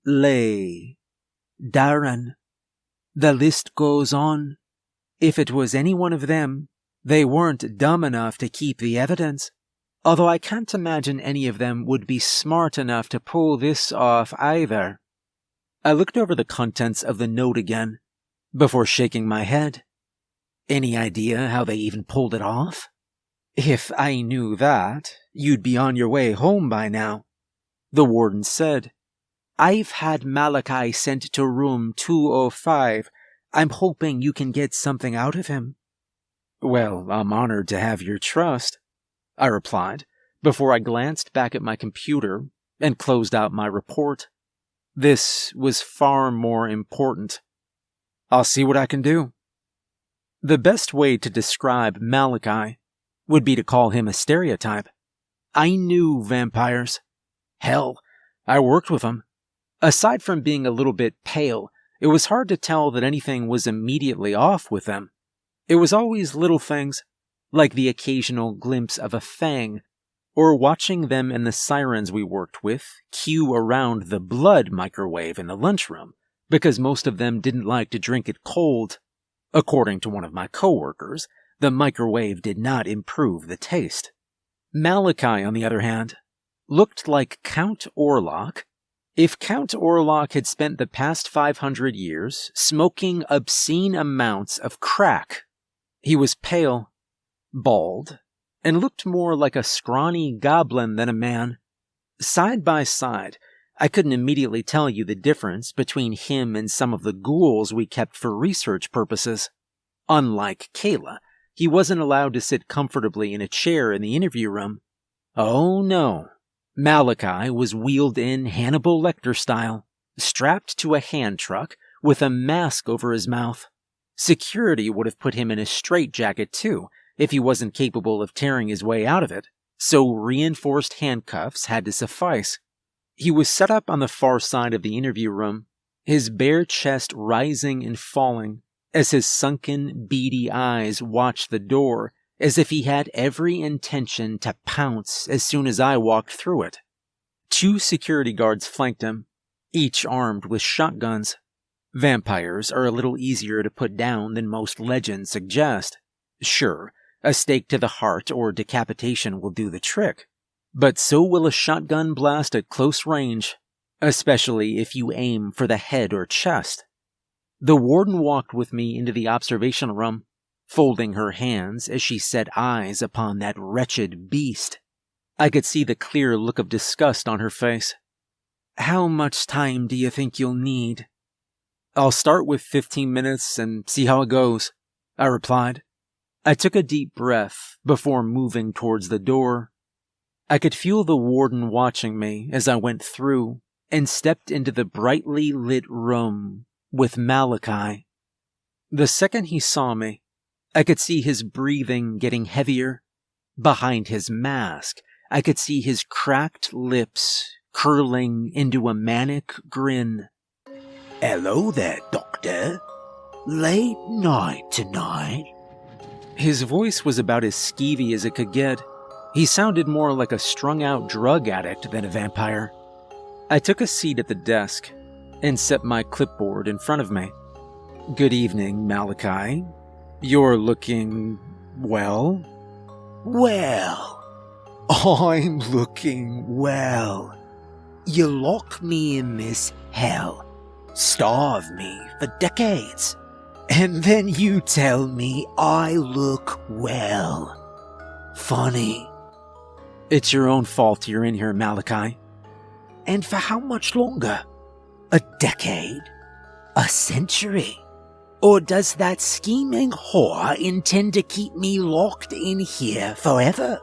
Lay, Darren. The list goes on. If it was any one of them, they weren't dumb enough to keep the evidence. Although I can't imagine any of them would be smart enough to pull this off either." I looked over the contents of the note again, before shaking my head. Any idea how they even pulled it off? "If I knew that, you'd be on your way home by now," the warden said. "I've had Malachi sent to room 205. I'm hoping you can get something out of him." "Well, I'm honored to have your trust," I replied, before I glanced back at my computer and closed out my report. This was far more important. I'll see what I can do. The best way to describe Malachi would be to call him a stereotype. I knew vampires. Hell, I worked with them. Aside from being a little bit pale, it was hard to tell that anything was immediately off with them. It was always little things, like the occasional glimpse of a fang, or watching them and the sirens we worked with queue around the blood microwave in the lunchroom, because most of them didn't like to drink it cold. According to one of my coworkers, the microwave did not improve the taste. Malachi, on the other hand, looked like Count Orlok if Count Orlok had spent the past 500 years smoking obscene amounts of crack. He was pale, bald, and looked more like a scrawny goblin than a man. Side by side, I couldn't immediately tell you the difference between him and some of the ghouls we kept for research purposes. Unlike Kayla, he wasn't allowed to sit comfortably in a chair in the interview room. Oh no, Malachi was wheeled in Hannibal Lecter style, strapped to a hand truck with a mask over his mouth. Security would have put him in a straitjacket too, if he wasn't capable of tearing his way out of it, so reinforced handcuffs had to suffice. He was set up on the far side of the interview room, his bare chest rising and falling as his sunken, beady eyes watched the door as if he had every intention to pounce as soon as I walked through it. 2 security guards flanked him, each armed with shotguns. Vampires are a little easier to put down than most legends suggest. Sure, a stake to the heart or decapitation will do the trick, but so will a shotgun blast at close range, especially if you aim for the head or chest. The warden walked with me into the observation room, folding her hands as she set eyes upon that wretched beast. I could see the clear look of disgust on her face. "How much time do you think you'll need?" "I'll start with 15 minutes and see how it goes," I replied. I took a deep breath before moving towards the door. I could feel the warden watching me as I went through and stepped into the brightly lit room with Malachi. The second he saw me, I could see his breathing getting heavier. Behind his mask, I could see his cracked lips curling into a manic grin. "Hello there, Doctor. Late night tonight?" His voice was about as skeevy as it could get. He sounded more like a strung-out drug addict than a vampire. I took a seat at the desk and set my clipboard in front of me. "Good evening, Malachi. You're looking, well?" "Well, I'm looking well. You lock me in this hell, starve me for decades, and then you tell me I look well. Funny." "It's your own fault you're in here, Malachi." "And for how much longer? A decade? A century? Or does that scheming whore intend to keep me locked in here forever,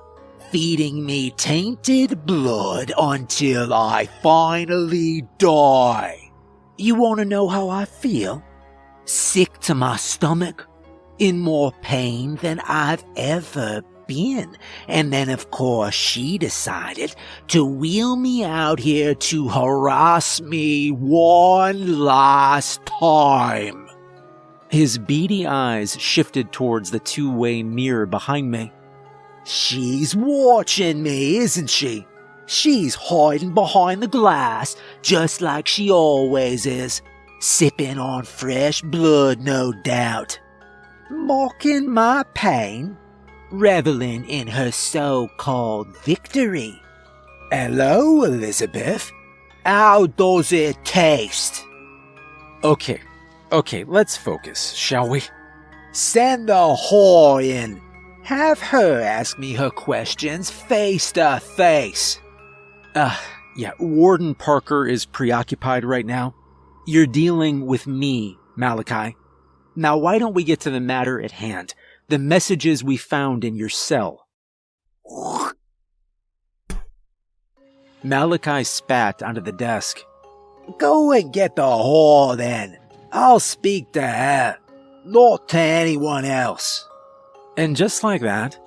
feeding me tainted blood until I finally die? You want to know how I feel? Sick to my stomach, in more pain than I've ever been. And then, of course, she decided to wheel me out here to harass me one last time. His beady eyes shifted towards the two-way mirror behind me. She's watching me, isn't she? She's hiding behind the glass, just like she always is, sipping on fresh blood, no doubt. Mocking my pain, reveling in her so-called victory. Hello, Elizabeth. How does it taste? Okay, let's focus, shall we? Send the whore in. Have her ask me her questions face to face. Yeah, Warden Parker is preoccupied right now. You're dealing with me, Malachi. Now why don't we get to the matter at hand? The messages we found in your cell. Malachi spat onto the desk. Go and get the whore then. I'll speak to her, not to anyone else. And just like that,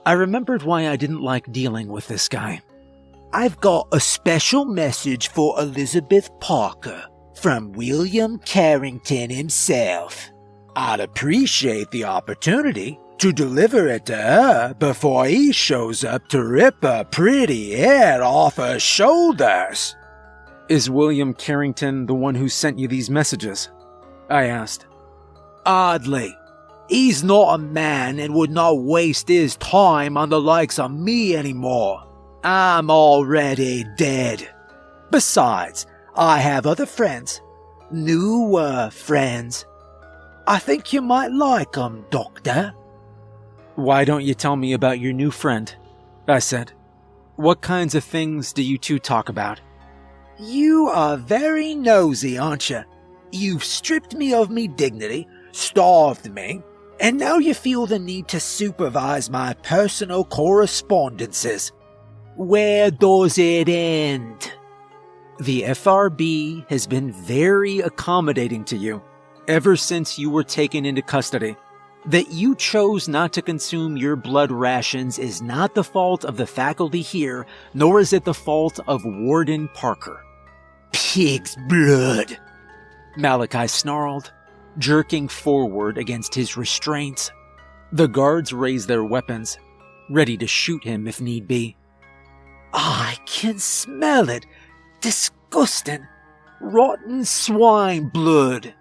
I remembered why I didn't like dealing with this guy. I've got a special message for Elizabeth Parker from William Carrington himself. I'd appreciate the opportunity to deliver it to her before he shows up to rip her pretty head off her shoulders. Is William Carrington the one who sent you these messages? I asked. Oddly, he's not a man and would not waste his time on the likes of me anymore. I'm already dead. Besides, I have other friends. Newer friends. I think you might like them, Doctor. Why don't you tell me about your new friend? I said. What kinds of things do you two talk about? You are very nosy, aren't you? You've stripped me of me dignity, starved me, and now you feel the need to supervise my personal correspondences. Where does it end? The FRB has been very accommodating to you ever since you were taken into custody. That you chose not to consume your blood rations is not the fault of the faculty here, nor is it the fault of Warden Parker. Pig's blood, Malachi snarled, jerking forward against his restraints. The guards raised their weapons, ready to shoot him if need be. I can smell it. Disgusting. Rotten swine blood.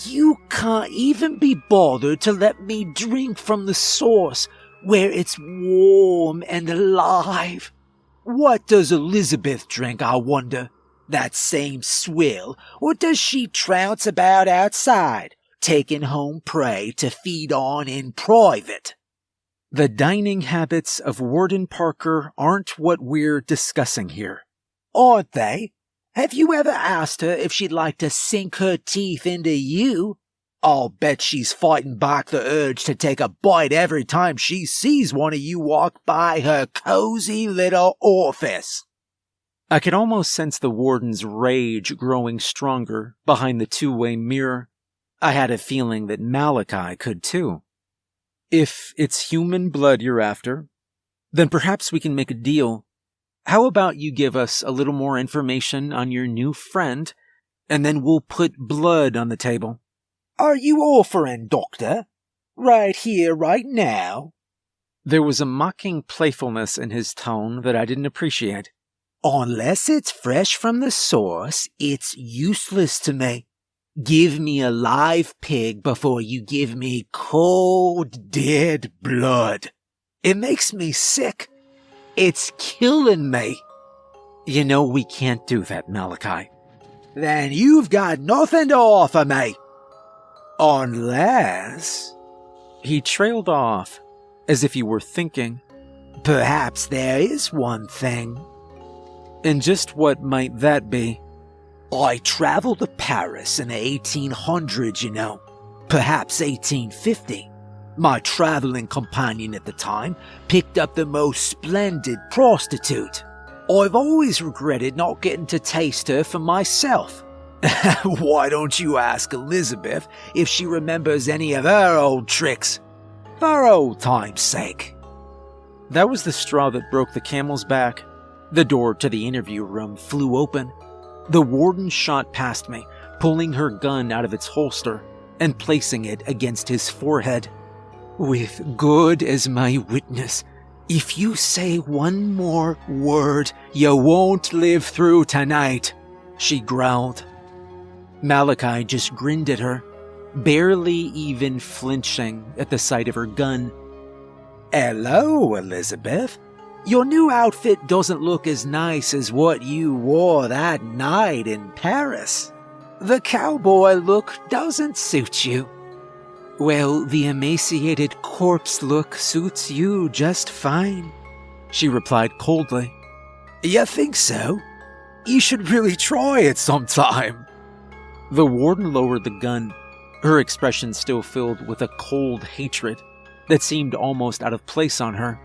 You can't even be bothered to let me drink from the source where it's warm and alive. What does Elizabeth drink, I wonder? That same swill, or does she trounce about outside, taking home prey to feed on in private? The dining habits of Warden Parker aren't what we're discussing here. Aren't they? Have you ever asked her if she'd like to sink her teeth into you? I'll bet she's fighting back the urge to take a bite every time she sees one of you walk by her cozy little orifice. I could almost sense the warden's rage growing stronger behind the two-way mirror. I had a feeling that Malachi could too. If it's human blood you're after, then perhaps we can make a deal. How about you give us a little more information on your new friend, and then we'll put blood on the table. Are you offering, Doctor? Right here, right now? There was a mocking playfulness in his tone that I didn't appreciate. Unless it's fresh from the source, it's useless to me. Give me a live pig before you give me cold, dead blood. It makes me sick. It's killing me. You know we can't do that, Malachi. Then you've got nothing to offer me. Unless... He trailed off, as if he were thinking. Perhaps there is one thing. And just what might that be? I traveled to Paris in the 1800s, you know. Perhaps 1850. My traveling companion at the time picked up the most splendid prostitute. I've always regretted not getting to taste her for myself. Why don't you ask Elizabeth if she remembers any of her old tricks? For old time's sake. That was the straw that broke the camel's back. The door to the interview room flew open. The warden shot past me, pulling her gun out of its holster and placing it against his forehead. With God as my witness, if you say one more word, you won't live through tonight, she growled. Malachi just grinned at her, barely even flinching at the sight of her gun. Hello, Elizabeth. Your new outfit doesn't look as nice as what you wore that night in Paris. The cowboy look doesn't suit you. Well, the emaciated corpse look suits you just fine, she replied coldly. You think so? You should really try it sometime. The warden lowered the gun, her expression still filled with a cold hatred that seemed almost out of place on her.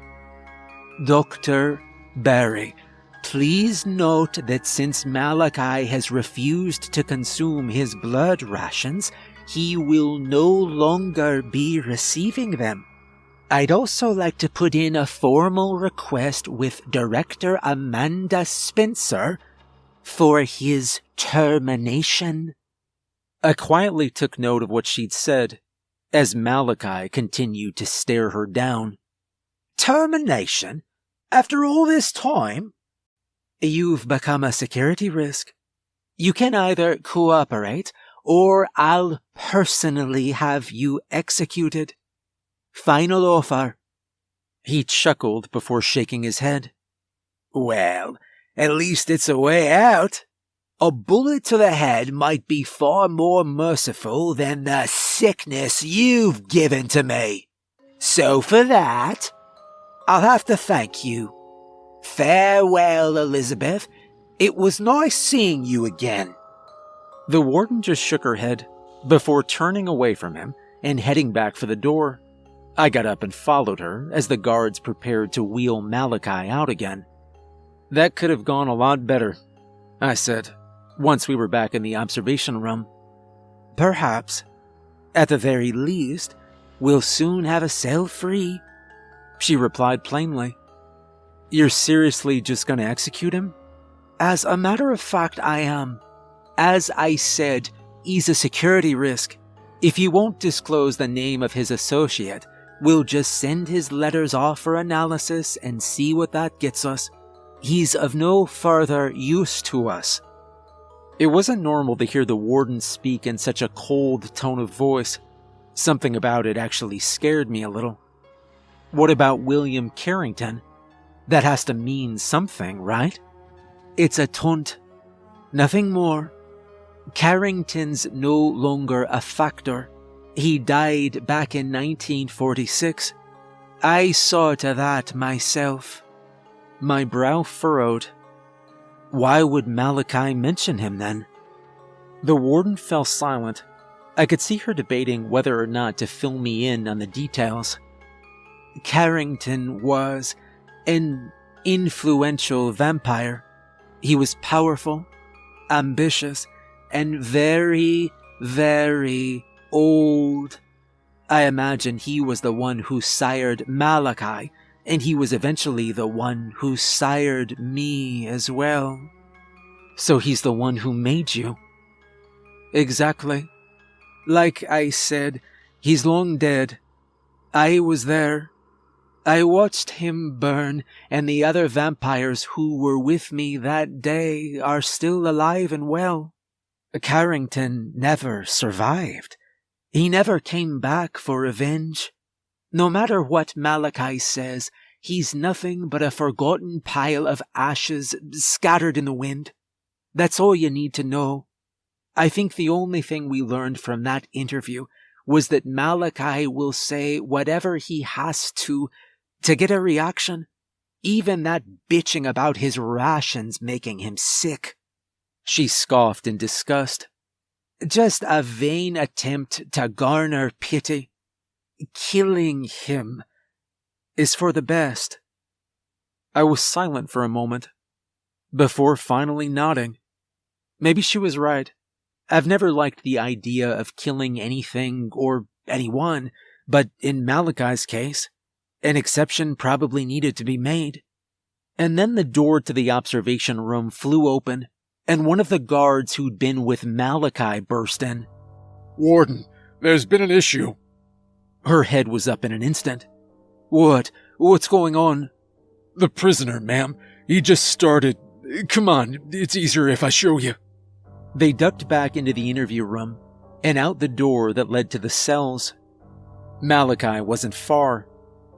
Dr. Barry, please note that since Malachi has refused to consume his blood rations, he will no longer be receiving them. I'd also like to put in a formal request with Director Amanda Spencer for his termination. I quietly took note of what she'd said as Malachi continued to stare her down. Termination? After all this time? You've become a security risk. You can either cooperate or I'll personally have you executed. Final offer. He chuckled before shaking his head. Well, at least it's a way out. A bullet to the head might be far more merciful than the sickness you've given to me. So for that, I'll have to thank you. Farewell, Elizabeth. It was nice seeing you again. The warden just shook her head before turning away from him and heading back for the door. I got up and followed her as the guards prepared to wheel Malachi out again. That could have gone a lot better, I said, once we were back in the observation room. Perhaps, at the very least, we'll soon have a cell free, she replied plainly. You're seriously just going to execute him? As a matter of fact, I am. As I said, he's a security risk. If he won't disclose the name of his associate, we'll just send his letters off for analysis and see what that gets us. He's of no further use to us. It wasn't normal to hear the warden speak in such a cold tone of voice. Something about it actually scared me a little. What about William Carrington? That has to mean something, right? It's a tunt. Nothing more. Carrington's no longer a factor. He died back in 1946. I saw to that myself. My brow furrowed. Why would Malachi mention him then? The warden fell silent. I could see her debating whether or not to fill me in on the details. Carrington was an influential vampire. He was powerful, ambitious, and very, very old. I imagine he was the one who sired Malachi, and he was eventually the one who sired me as well. So he's the one who made you. Exactly. Like I said, he's long dead. I was there. I watched him burn, and the other vampires who were with me that day are still alive and well. Carrington never survived. He never came back for revenge. No matter what Malachi says, he's nothing but a forgotten pile of ashes scattered in the wind. That's all you need to know. I think the only thing we learned from that interview was that Malachi will say whatever he has to get a reaction, even that bitching about his rations making him sick. She scoffed in disgust. Just a vain attempt to garner pity. Killing him is for the best. I was silent for a moment, before finally nodding. Maybe she was right. I've never liked the idea of killing anything or anyone, but in Malachi's case, an exception probably needed to be made. And then the door to the observation room flew open, and one of the guards who'd been with Malachi burst in. "Warden, there's been an issue." Her head was up in an instant. What's going on? "The prisoner, ma'am. He just started. Come on, it's easier if I show you." They ducked back into the interview room and out the door that led to the cells. Malachi wasn't far.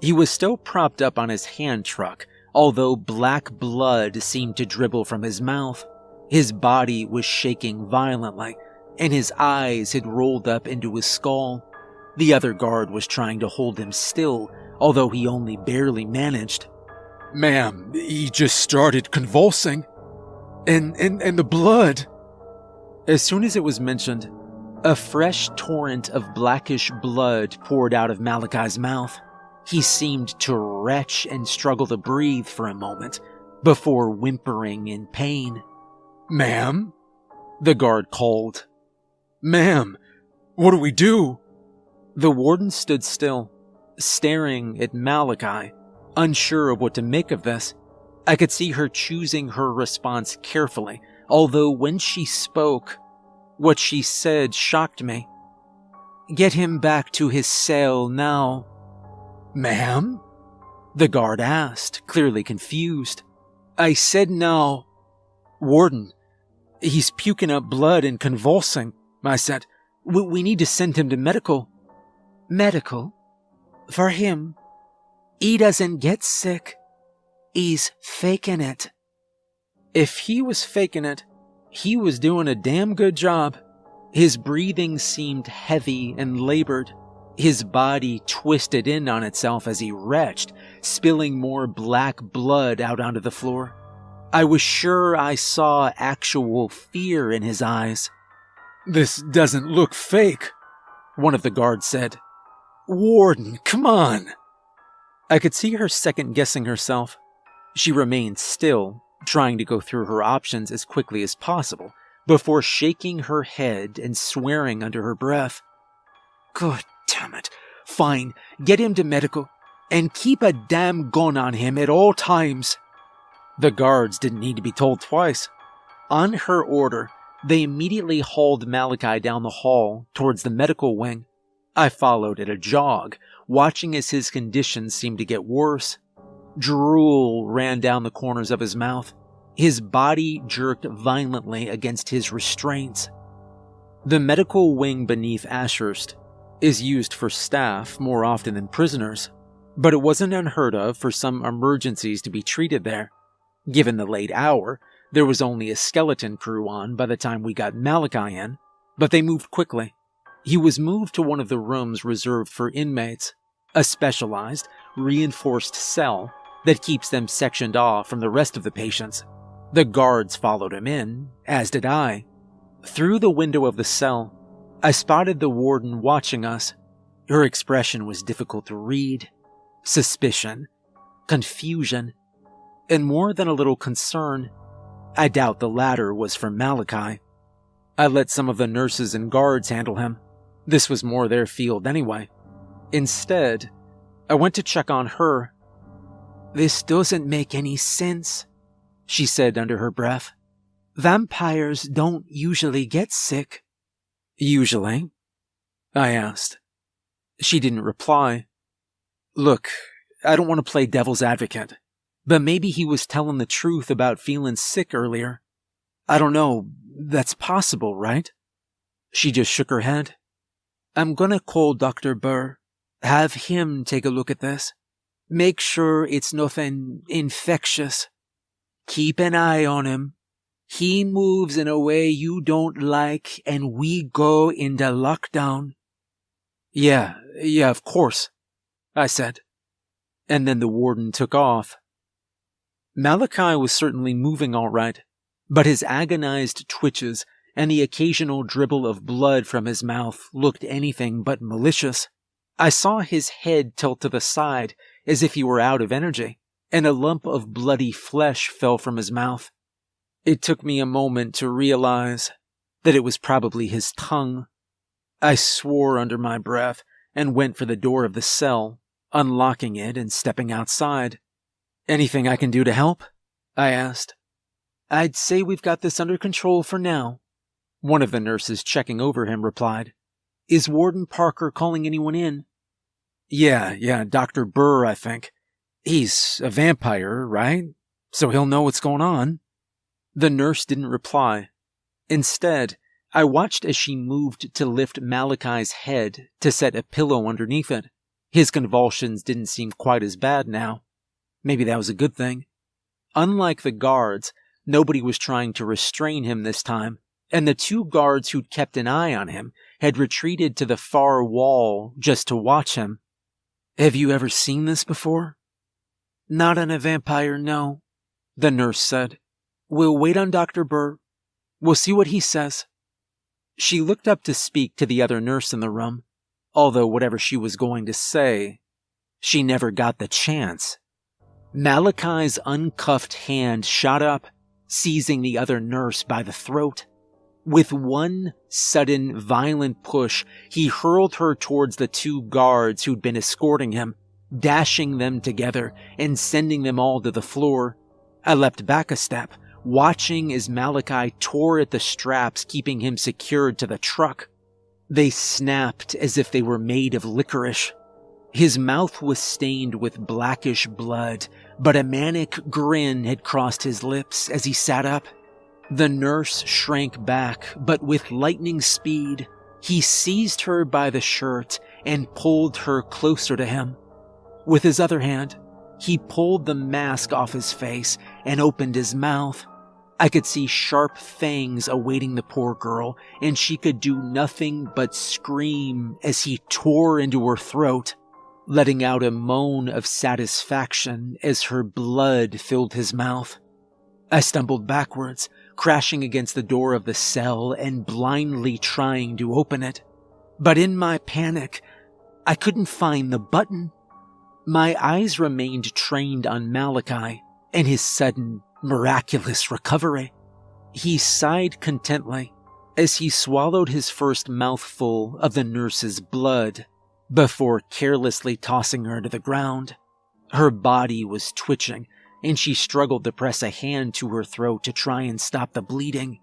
He was still propped up on his hand truck, although black blood seemed to dribble from his mouth. His body was shaking violently, and his eyes had rolled up into his skull. The other guard was trying to hold him still, although he only barely managed. "Ma'am, he just started convulsing. And the blood." As soon as it was mentioned, a fresh torrent of blackish blood poured out of Malachi's mouth. He seemed to retch and struggle to breathe for a moment, before whimpering in pain. "Ma'am?" the guard called. "Ma'am, what do we do?" The warden stood still, staring at Malachi, unsure of what to make of this. I could see her choosing her response carefully, although when she spoke, what she said shocked me. "Get him back to his cell now." "Ma'am?" the guard asked, clearly confused. "I said now." "Warden, he's puking up blood and convulsing," I said. We need to send him to medical." "Medical? For him? He doesn't get sick. He's faking it." If he was faking it, he was doing a damn good job. His breathing seemed heavy and labored. His body twisted in on itself as he retched, spilling more black blood out onto the floor. I was sure I saw actual fear in his eyes. "This doesn't look fake," one of the guards said. "Warden, come on." I could see her second-guessing herself. She remained still, trying to go through her options as quickly as possible, before shaking her head and swearing under her breath. "God damn it. Fine, get him to medical, and keep a damn gun on him at all times." The guards didn't need to be told twice. On her order, they immediately hauled Malachi down the hall towards the medical wing. I followed at a jog, watching as his condition seemed to get worse. Drool ran down the corners of his mouth. His body jerked violently against his restraints. The medical wing beneath Ashurst is used for staff more often than prisoners, but it wasn't unheard of for some emergencies to be treated there. Given the late hour, there was only a skeleton crew on by the time we got Malachi in, but they moved quickly. He was moved to one of the rooms reserved for inmates, a specialized, reinforced cell that keeps them sectioned off from the rest of the patients. The guards followed him in, as did I. Through the window of the cell, I spotted the warden watching us. Her expression was difficult to read. Suspicion, confusion, and more than a little concern. I doubt the latter was from Malachi. I let some of the nurses and guards handle him. This was more their field anyway. Instead, I went to check on her. "This doesn't make any sense," she said under her breath. "Vampires don't usually get sick." "Usually?" I asked. She didn't reply. Look, I don't want to play devil's advocate, but maybe he was telling the truth about feeling sick earlier. I don't know, that's possible, right? She just shook her head. "I'm gonna call Dr. Burr. Have him take a look at this. Make sure it's nothing infectious. Keep an eye on him. He moves in a way you don't like, and we go into lockdown." Yeah, of course," I said. And then the warden took off. Malachi was certainly moving all right, but his agonized twitches and the occasional dribble of blood from his mouth looked anything but malicious. I saw his head tilt to the side as if he were out of energy, and a lump of bloody flesh fell from his mouth. It took me a moment to realize that it was probably his tongue. I swore under my breath and went for the door of the cell, unlocking it and stepping outside. "Anything I can do to help?" I asked. "I'd say we've got this under control for now," one of the nurses checking over him replied. "Is Warden Parker calling anyone in?" Yeah, Dr. Burr, I think. He's a vampire, right? So he'll know what's going on." The nurse didn't reply. Instead, I watched as she moved to lift Malachi's head to set a pillow underneath it. His convulsions didn't seem quite as bad now. Maybe that was a good thing. Unlike the guards, nobody was trying to restrain him this time, and the two guards who'd kept an eye on him had retreated to the far wall just to watch him. "Have you ever seen this before?" "Not on a vampire, no," the nurse said. "We'll wait on Dr. Burr. We'll see what he says." She looked up to speak to the other nurse in the room, although whatever she was going to say, she never got the chance. Malachi's uncuffed hand shot up, seizing the other nurse by the throat. With one sudden, violent push, he hurled her towards the two guards who'd been escorting him, dashing them together and sending them all to the floor. I leapt back a step, watching as Malachi tore at the straps keeping him secured to the truck. They snapped as if they were made of licorice. His mouth was stained with blackish blood, but a manic grin had crossed his lips as he sat up. The nurse shrank back, but with lightning speed, he seized her by the shirt and pulled her closer to him. With his other hand, he pulled the mask off his face and opened his mouth. I could see sharp fangs awaiting the poor girl, and she could do nothing but scream as he tore into her throat, letting out a moan of satisfaction as her blood filled his mouth. I stumbled backwards, crashing against the door of the cell and blindly trying to open it. But in my panic, I couldn't find the button. My eyes remained trained on Malachi and his sudden, miraculous recovery. He sighed contently as he swallowed his first mouthful of the nurse's blood before carelessly tossing her to the ground. Her body was twitching, and she struggled to press a hand to her throat to try and stop the bleeding.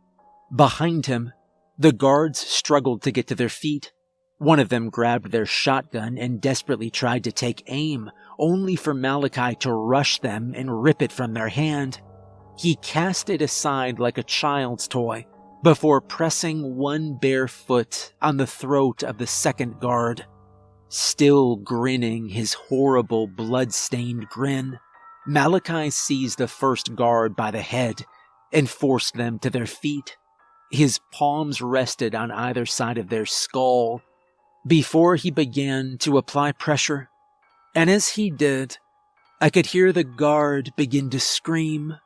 Behind him, the guards struggled to get to their feet. One of them grabbed their shotgun and desperately tried to take aim, only for Malachi to rush them and rip it from their hand. He cast it aside like a child's toy, before pressing one bare foot on the throat of the second guard. Still grinning his horrible blood-stained grin, Malachi seized the first guard by the head and forced them to their feet. His palms rested on either side of their skull before he began to apply pressure. And as he did, I could hear the guard begin to scream.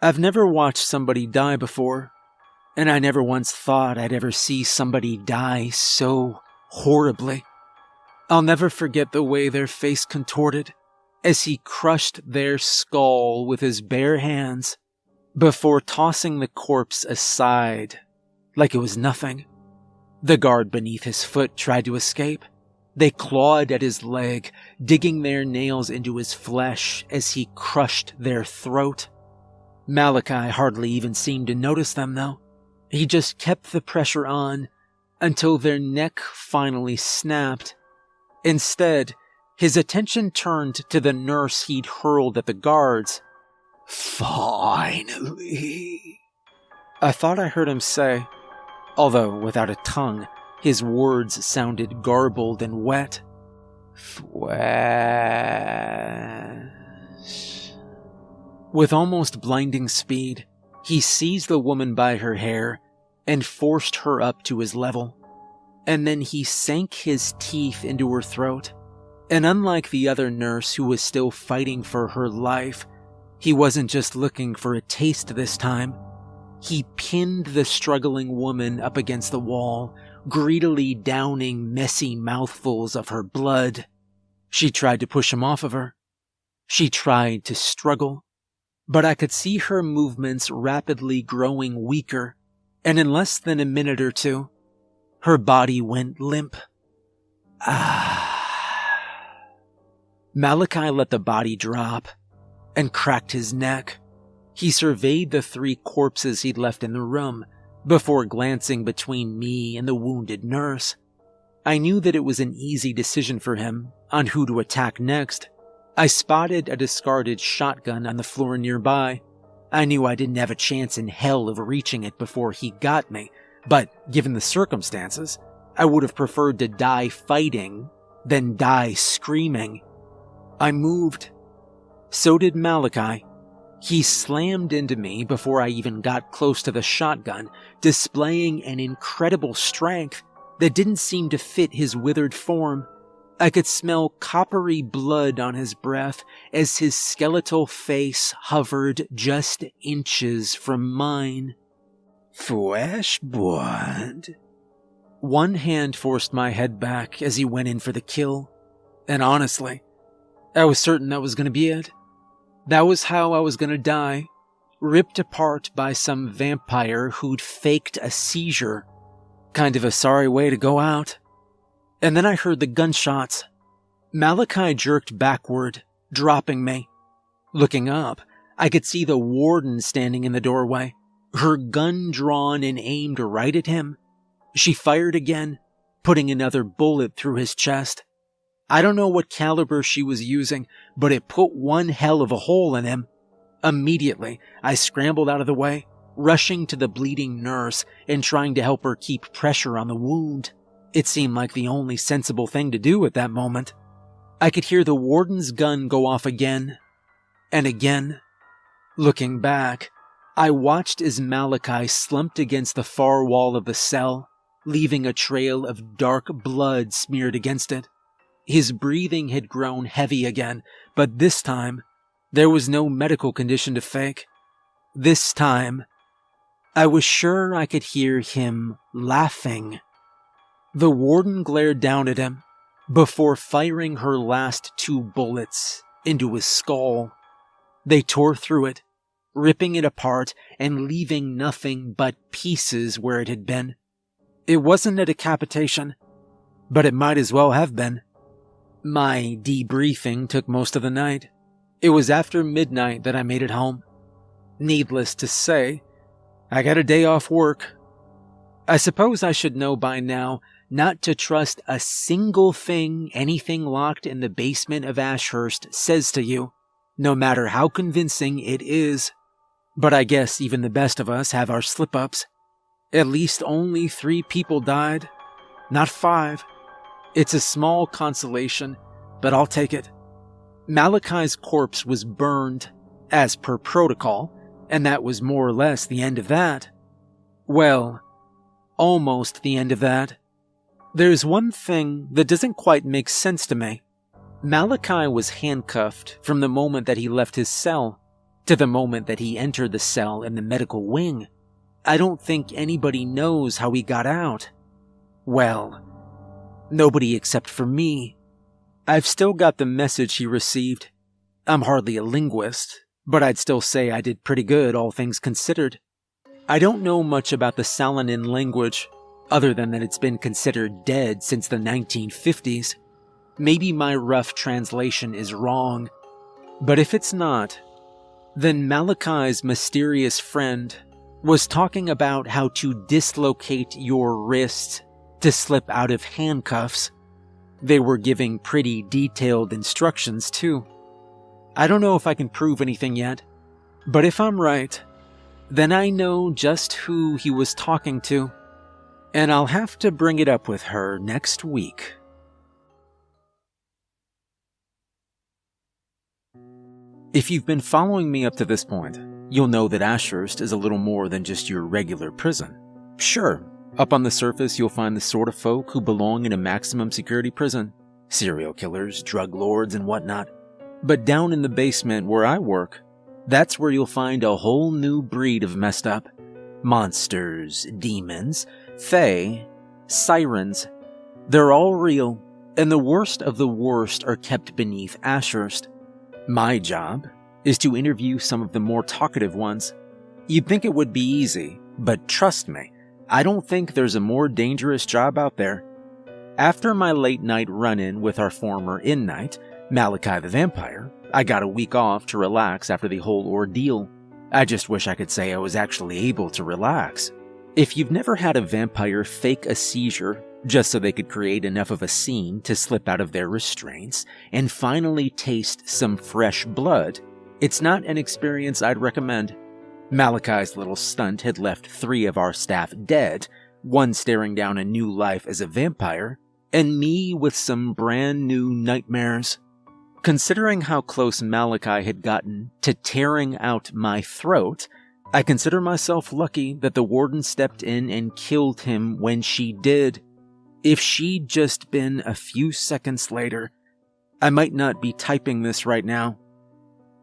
I've never watched somebody die before, and I never once thought I'd ever see somebody die so horribly. I'll never forget the way their face contorted as he crushed their skull with his bare hands before tossing the corpse aside like it was nothing. The guard beneath his foot tried to escape. They clawed at his leg, digging their nails into his flesh as he crushed their throat. Malachi hardly even seemed to notice them, though. He just kept the pressure on until their neck finally snapped. Instead, his attention turned to the nurse he'd hurled at the guards. "Finally," I thought I heard him say, although without a tongue, his words sounded garbled and wet. "Thwesh." With almost blinding speed, he seized the woman by her hair and forced her up to his level. And then he sank his teeth into her throat. And unlike the other nurse who was still fighting for her life, he wasn't just looking for a taste this time. He pinned the struggling woman up against the wall, greedily downing messy mouthfuls of her blood. She tried to push him off of her. She tried to struggle, but I could see her movements rapidly growing weaker, and in less than a minute or two, her body went limp. Malachi let the body drop and cracked his neck. He surveyed the 3 corpses he'd left in the room before glancing between me and the wounded nurse. I knew that it was an easy decision for him on who to attack next. I spotted a discarded shotgun on the floor nearby. I knew I didn't have a chance in hell of reaching it before he got me, but given the circumstances, I would have preferred to die fighting than die screaming. I moved. So did Malachi. He slammed into me before I even got close to the shotgun, displaying an incredible strength that didn't seem to fit his withered form. I could smell coppery blood on his breath as his skeletal face hovered just inches from mine. Fresh blood. One hand forced my head back as he went in for the kill, and honestly, I was certain that was going to be it. That was how I was going to die, ripped apart by some vampire who'd faked a seizure. Kind of a sorry way to go out. And then I heard the gunshots. Malachi jerked backward, dropping me. Looking up, I could see the warden standing in the doorway, her gun drawn and aimed right at him. She fired again, putting another bullet through his chest. I don't know what caliber she was using, but it put one hell of a hole in him. Immediately, I scrambled out of the way, rushing to the bleeding nurse and trying to help her keep pressure on the wound. It seemed like the only sensible thing to do at that moment. I could hear the warden's gun go off again and again. Looking back, I watched as Malachi slumped against the far wall of the cell, leaving a trail of dark blood smeared against it. His breathing had grown heavy again, but this time, there was no medical condition to fake. This time, I was sure I could hear him laughing. The warden glared down at him before firing her last 2 bullets into his skull. They tore through it, ripping it apart and leaving nothing but pieces where it had been. It wasn't a decapitation, but it might as well have been. My debriefing took most of the night. It was after midnight that I made it home. Needless to say, I got a day off work. I suppose I should know by now not to trust a single thing anything locked in the basement of Ashurst says to you, no matter how convincing it is. But I guess even the best of us have our slip-ups. At least only 3 people died, not 5. It's a small consolation, but I'll take it. Malachi's corpse was burned, as per protocol, and that was more or less the end of that. Well, almost the end of that. There's one thing that doesn't quite make sense to me. Malachi was handcuffed from the moment that he left his cell to the moment that he entered the cell in the medical wing. I don't think anybody knows how he got out. Well, nobody except for me. I've still got the message he received. I'm hardly a linguist, but I'd still say I did pretty good, all things considered. I don't know much about the Salonin language, other than that it's been considered dead since the 1950s. Maybe my rough translation is wrong, but if it's not, then Malachi's mysterious friend was talking about how to dislocate your wrist to slip out of handcuffs. They were giving pretty detailed instructions too. I don't know if I can prove anything yet, but if I'm right, then I know just who he was talking to, and I'll have to bring it up with her next week. If you've been following me up to this point, you'll know that Ashurst is a little more than just your regular prison. Sure, up on the surface you'll find the sort of folk who belong in a maximum security prison, serial killers, drug lords, and whatnot. But down in the basement where I work, that's where you'll find a whole new breed of messed up. Monsters, demons, fae, sirens. They're all real, and the worst of the worst are kept beneath Ashurst. My job is to interview some of the more talkative ones. You'd think it would be easy, but trust me, I don't think there's a more dangerous job out there. After my late-night run-in with our former inmate, Malachi the Vampire, I got a week off to relax after the whole ordeal. I just wish I could say I was actually able to relax. If you've never had a vampire fake a seizure just so they could create enough of a scene to slip out of their restraints and finally taste some fresh blood, it's not an experience I'd recommend. Malachi's little stunt had left 3 of our staff dead, one staring down a new life as a vampire, and me with some brand new nightmares. Considering how close Malachi had gotten to tearing out my throat, I consider myself lucky that the warden stepped in and killed him when she did. If she'd just been a few seconds later, I might not be typing this right now.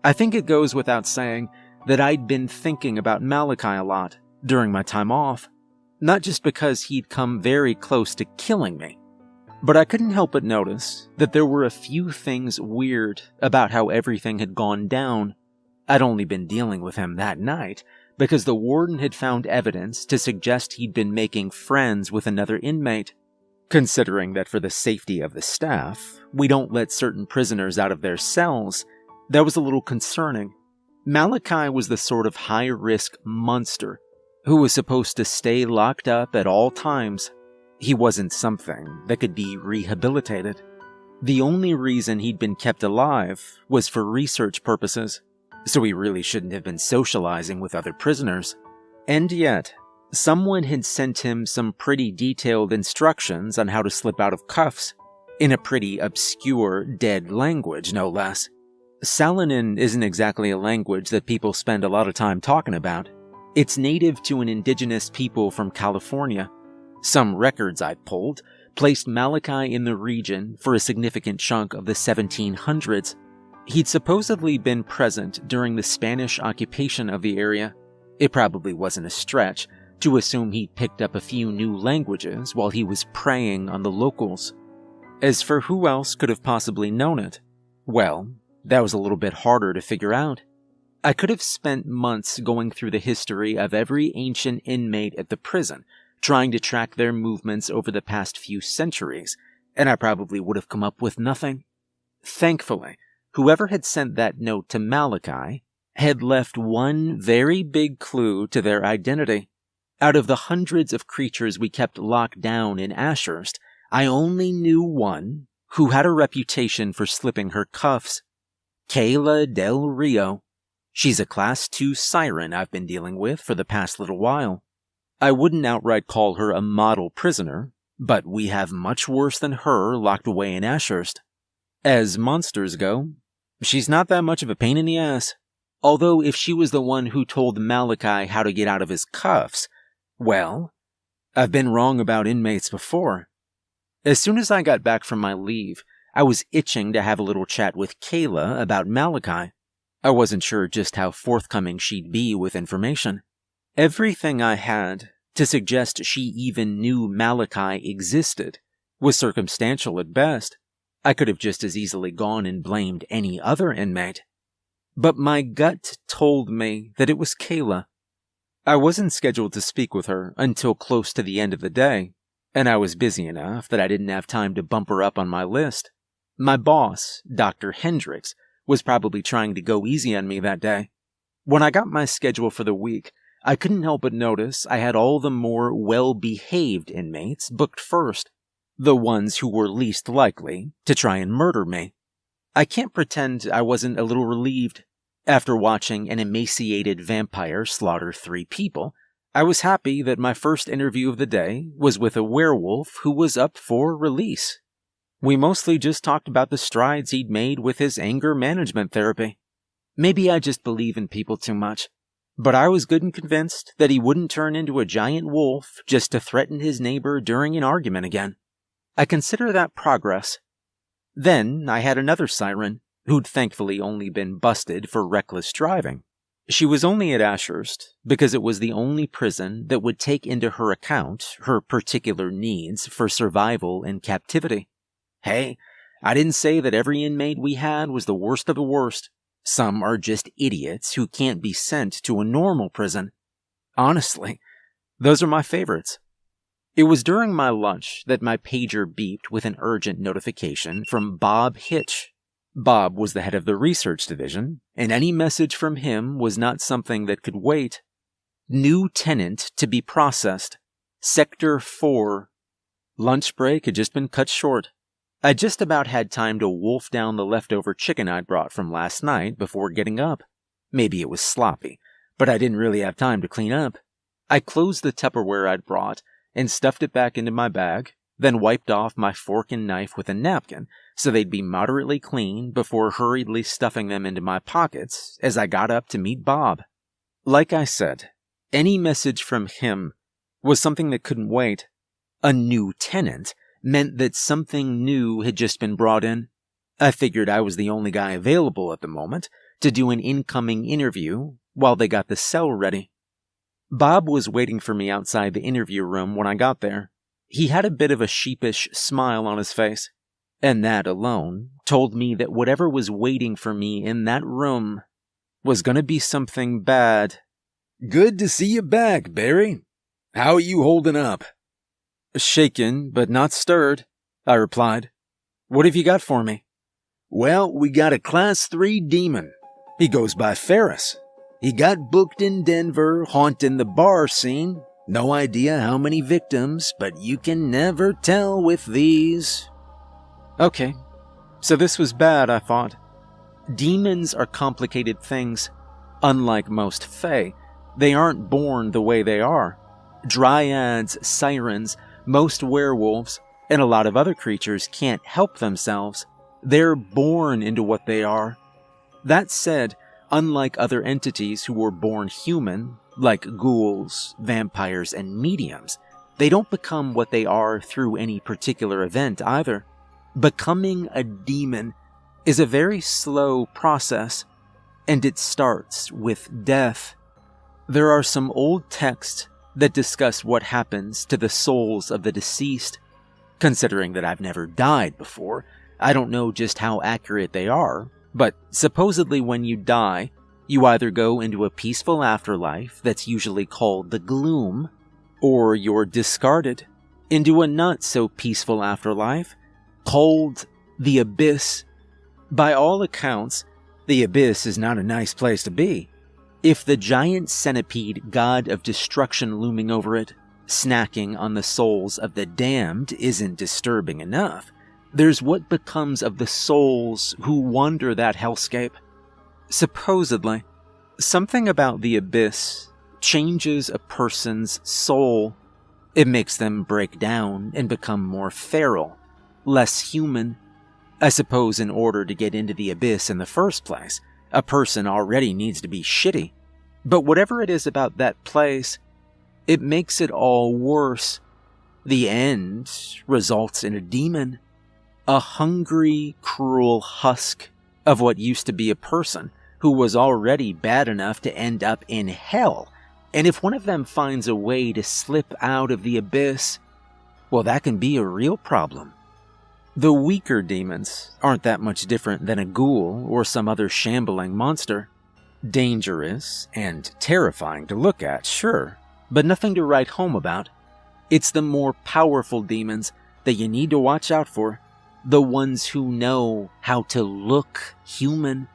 I think it goes without saying that I'd been thinking about Malachi a lot during my time off, not just because he'd come very close to killing me, but I couldn't help but notice that there were a few things weird about how everything had gone down. I'd only been dealing with him that night because the warden had found evidence to suggest he'd been making friends with another inmate. Considering that for the safety of the staff, we don't let certain prisoners out of their cells, that was a little concerning. Malachi was the sort of high-risk monster who was supposed to stay locked up at all times. He wasn't something that could be rehabilitated. The only reason he'd been kept alive was for research purposes, so he really shouldn't have been socializing with other prisoners. And yet, someone had sent him some pretty detailed instructions on how to slip out of cuffs, in a pretty obscure, dead language, no less. Salonin isn't exactly a language that people spend a lot of time talking about. It's native to an indigenous people from California. Some records I pulled placed Malachi in the region for a significant chunk of the 1700s. He'd supposedly been present during the Spanish occupation of the area. It probably wasn't a stretch to assume he'd picked up a few new languages while he was preying on the locals. As for who else could have possibly known it, well, that was a little bit harder to figure out. I could have spent months going through the history of every ancient inmate at the prison, trying to track their movements over the past few centuries, and I probably would have come up with nothing. Thankfully, whoever had sent that note to Malachi had left one very big clue to their identity. Out of the hundreds of creatures we kept locked down in Ashurst, I only knew one who had a reputation for slipping her cuffs. Kayla Del Rio. She's a Class 2 siren I've been dealing with for the past little while. I wouldn't outright call her a model prisoner, but we have much worse than her locked away in Ashurst. As monsters go, she's not that much of a pain in the ass. Although if she was the one who told Malachi how to get out of his cuffs, well, I've been wrong about inmates before. As soon as I got back from my leave, I was itching to have a little chat with Kayla about Malachi. I wasn't sure just how forthcoming she'd be with information. Everything I had to suggest she even knew Malachi existed was circumstantial at best. I could have just as easily gone and blamed any other inmate. But my gut told me that it was Kayla. I wasn't scheduled to speak with her until close to the end of the day, and I was busy enough that I didn't have time to bump her up on my list. My boss, Dr. Hendricks, was probably trying to go easy on me that day. When I got my schedule for the week, I couldn't help but notice I had all the more well-behaved inmates booked first, the ones who were least likely to try and murder me. I can't pretend I wasn't a little relieved. After watching an emaciated vampire slaughter 3 people, I was happy that my first interview of the day was with a werewolf who was up for release. We mostly just talked about the strides he'd made with his anger management therapy. Maybe I just believe in people too much, but I was good and convinced that he wouldn't turn into a giant wolf just to threaten his neighbor during an argument again. I consider that progress. Then I had another siren, who'd thankfully only been busted for reckless driving. She was only at Ashurst because it was the only prison that would take into her account her particular needs for survival in captivity. Hey, I didn't say that every inmate we had was the worst of the worst. Some are just idiots who can't be sent to a normal prison. Honestly, those are my favorites. It was during my lunch that my pager beeped with an urgent notification from Bob Hitch. Bob was the head of the research division, and any message from him was not something that could wait. New tenant to be processed. Sector 4. Lunch break had just been cut short. I just about had time to wolf down the leftover chicken I'd brought from last night before getting up. Maybe it was sloppy, but I didn't really have time to clean up. I closed the Tupperware I'd brought and stuffed it back into my bag, then wiped off my fork and knife with a napkin so they'd be moderately clean before hurriedly stuffing them into my pockets as I got up to meet Bob. Like I said, any message from him was something that couldn't wait. A new tenant meant that something new had just been brought in. I figured I was the only guy available at the moment to do an incoming interview while they got the cell ready. Bob was waiting for me outside the interview room when I got there. He had a bit of a sheepish smile on his face, and that alone told me that whatever was waiting for me in that room was going to be something bad. Good to see you back, Barry. How are you holding up? Shaken, but not stirred, I replied. What have you got for me? Well, we got a Class 3 demon. He goes by Ferris. He got booked in Denver, haunting the bar scene. No idea how many victims, but you can never tell with these. Okay, so this was bad, I thought. Demons are complicated things. Unlike most fae, they aren't born the way they are. Dryads, sirens, most werewolves, and a lot of other creatures can't help themselves. They're born into what they are. That said, unlike other entities who were born human, like ghouls, vampires, and mediums, they don't become what they are through any particular event either. Becoming a demon is a very slow process, and it starts with death. There are some old texts that discuss what happens to the souls of the deceased. Considering that I've never died before, I don't know just how accurate they are, but supposedly when you die, you either go into a peaceful afterlife that's usually called the gloom, or you're discarded into a not-so-peaceful afterlife called the abyss. By all accounts, the abyss is not a nice place to be. If the giant centipede god of destruction looming over it, snacking on the souls of the damned, isn't disturbing enough, there's what becomes of the souls who wander that hellscape. Supposedly, something about the abyss changes a person's soul. It makes them break down and become more feral, less human. I suppose in order to get into the abyss in the first place, a person already needs to be shitty. But whatever it is about that place, it makes it all worse. The end results in a demon. A hungry, cruel husk of what used to be a person who was already bad enough to end up in hell. And if one of them finds a way to slip out of the abyss, well, that can be a real problem. The weaker demons aren't that much different than a ghoul or some other shambling monster. Dangerous and terrifying to look at, sure, but nothing to write home about. It's the more powerful demons that you need to watch out for. The ones who know how to look human.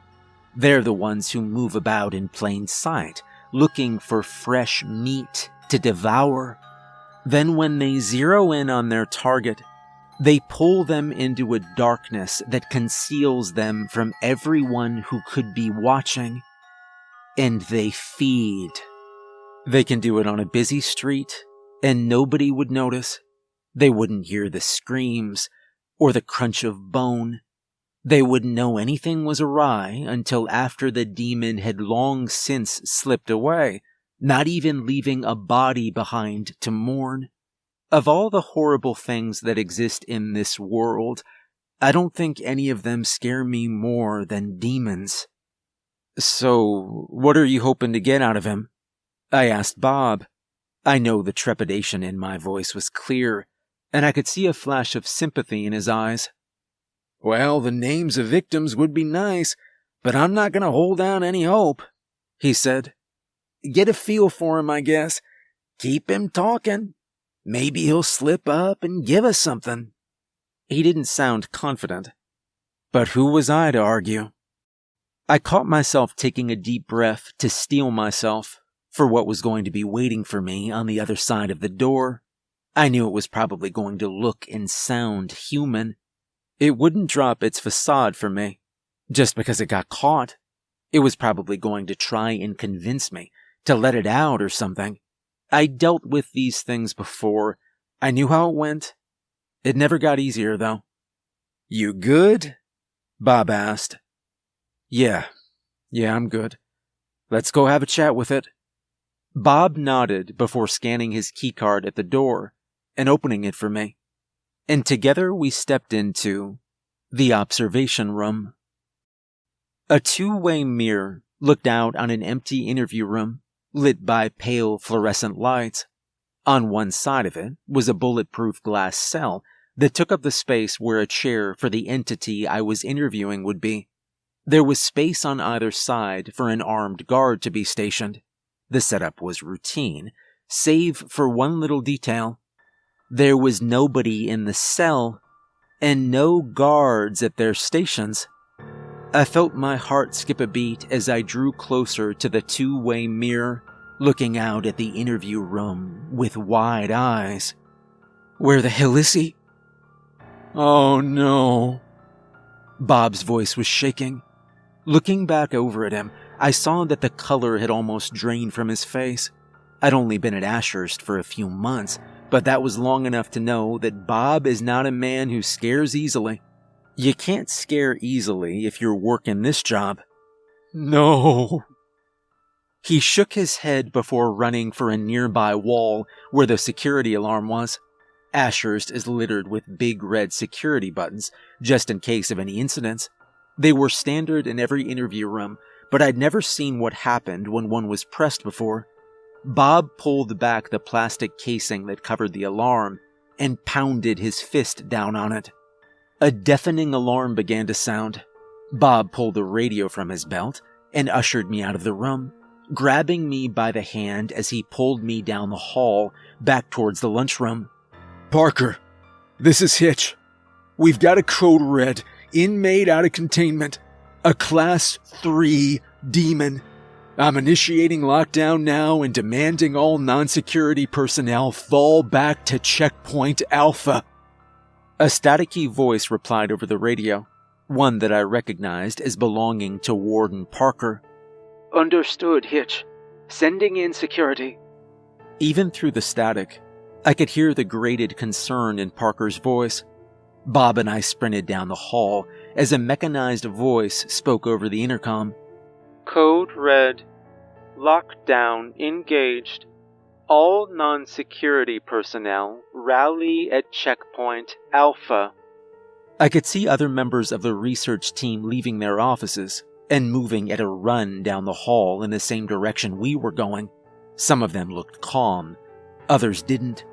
They're the ones who move about in plain sight, looking for fresh meat to devour. Then when they zero in on their target, they pull them into a darkness that conceals them from everyone who could be watching. And they feed. They can do it on a busy street, and nobody would notice. They wouldn't hear the screams or the crunch of bone. They wouldn't know anything was awry until after the demon had long since slipped away, not even leaving a body behind to mourn. Of all the horrible things that exist in this world, I don't think any of them scare me more than demons. So, what are you hoping to get out of him? I asked Bob. I know the trepidation in my voice was clear, and I could see a flash of sympathy in his eyes. Well, the names of victims would be nice, but I'm not going to hold out any hope, he said. Get a feel for him, I guess. Keep him talking. Maybe he'll slip up and give us something. He didn't sound confident. But who was I to argue? I caught myself taking a deep breath to steel myself for what was going to be waiting for me on the other side of the door. I knew it was probably going to look and sound human. It wouldn't drop its facade for me just because it got caught. It was probably going to try and convince me to let it out or something. I dealt with these things before. I knew how it went. It never got easier, though. You good? Bob asked. Yeah, I'm good. Let's go have a chat with it. Bob nodded before scanning his keycard at the door and opening it for me. And together we stepped into the observation room. A two-way mirror looked out on an empty interview room lit by pale fluorescent lights. On one side of it was a bulletproof glass cell that took up the space where a chair for the entity I was interviewing would be. There was space on either side for an armed guard to be stationed. The setup was routine, save for one little detail. There was nobody in the cell, and no guards at their stations. I felt my heart skip a beat as I drew closer to the two-way mirror, looking out at the interview room with wide eyes. Where the hell is he? Oh no. Bob's voice was shaking. Looking back over at him, I saw that the color had almost drained from his face. I'd only been at Ashurst for a few months, but that was long enough to know that Bob is not a man who scares easily. You can't scare easily if you're working this job. No. He shook his head before running for a nearby wall where the security alarm was. Ashurst is littered with big red security buttons, just in case of any incidents. They were standard in every interview room, but I'd never seen what happened when one was pressed before. Bob pulled back the plastic casing that covered the alarm and pounded his fist down on it. A deafening alarm began to sound. Bob pulled the radio from his belt and ushered me out of the room, grabbing me by the hand as he pulled me down the hall back towards the lunchroom. Parker, this is Hitch. We've got a code red, inmate out of containment, a class 3 demon. I'm initiating lockdown now and demanding all non-security personnel fall back to checkpoint Alpha. A staticky voice replied over the radio, one that I recognized as belonging to Warden Parker. Understood, Hitch. Sending in security. Even through the static, I could hear the grated concern in Parker's voice. Bob and I sprinted down the hall as a mechanized voice spoke over the intercom. Code red. Lockdown engaged. All non-security personnel rally at checkpoint Alpha. I could see other members of the research team leaving their offices and moving at a run down the hall in the same direction we were going. Some of them looked calm, others didn't.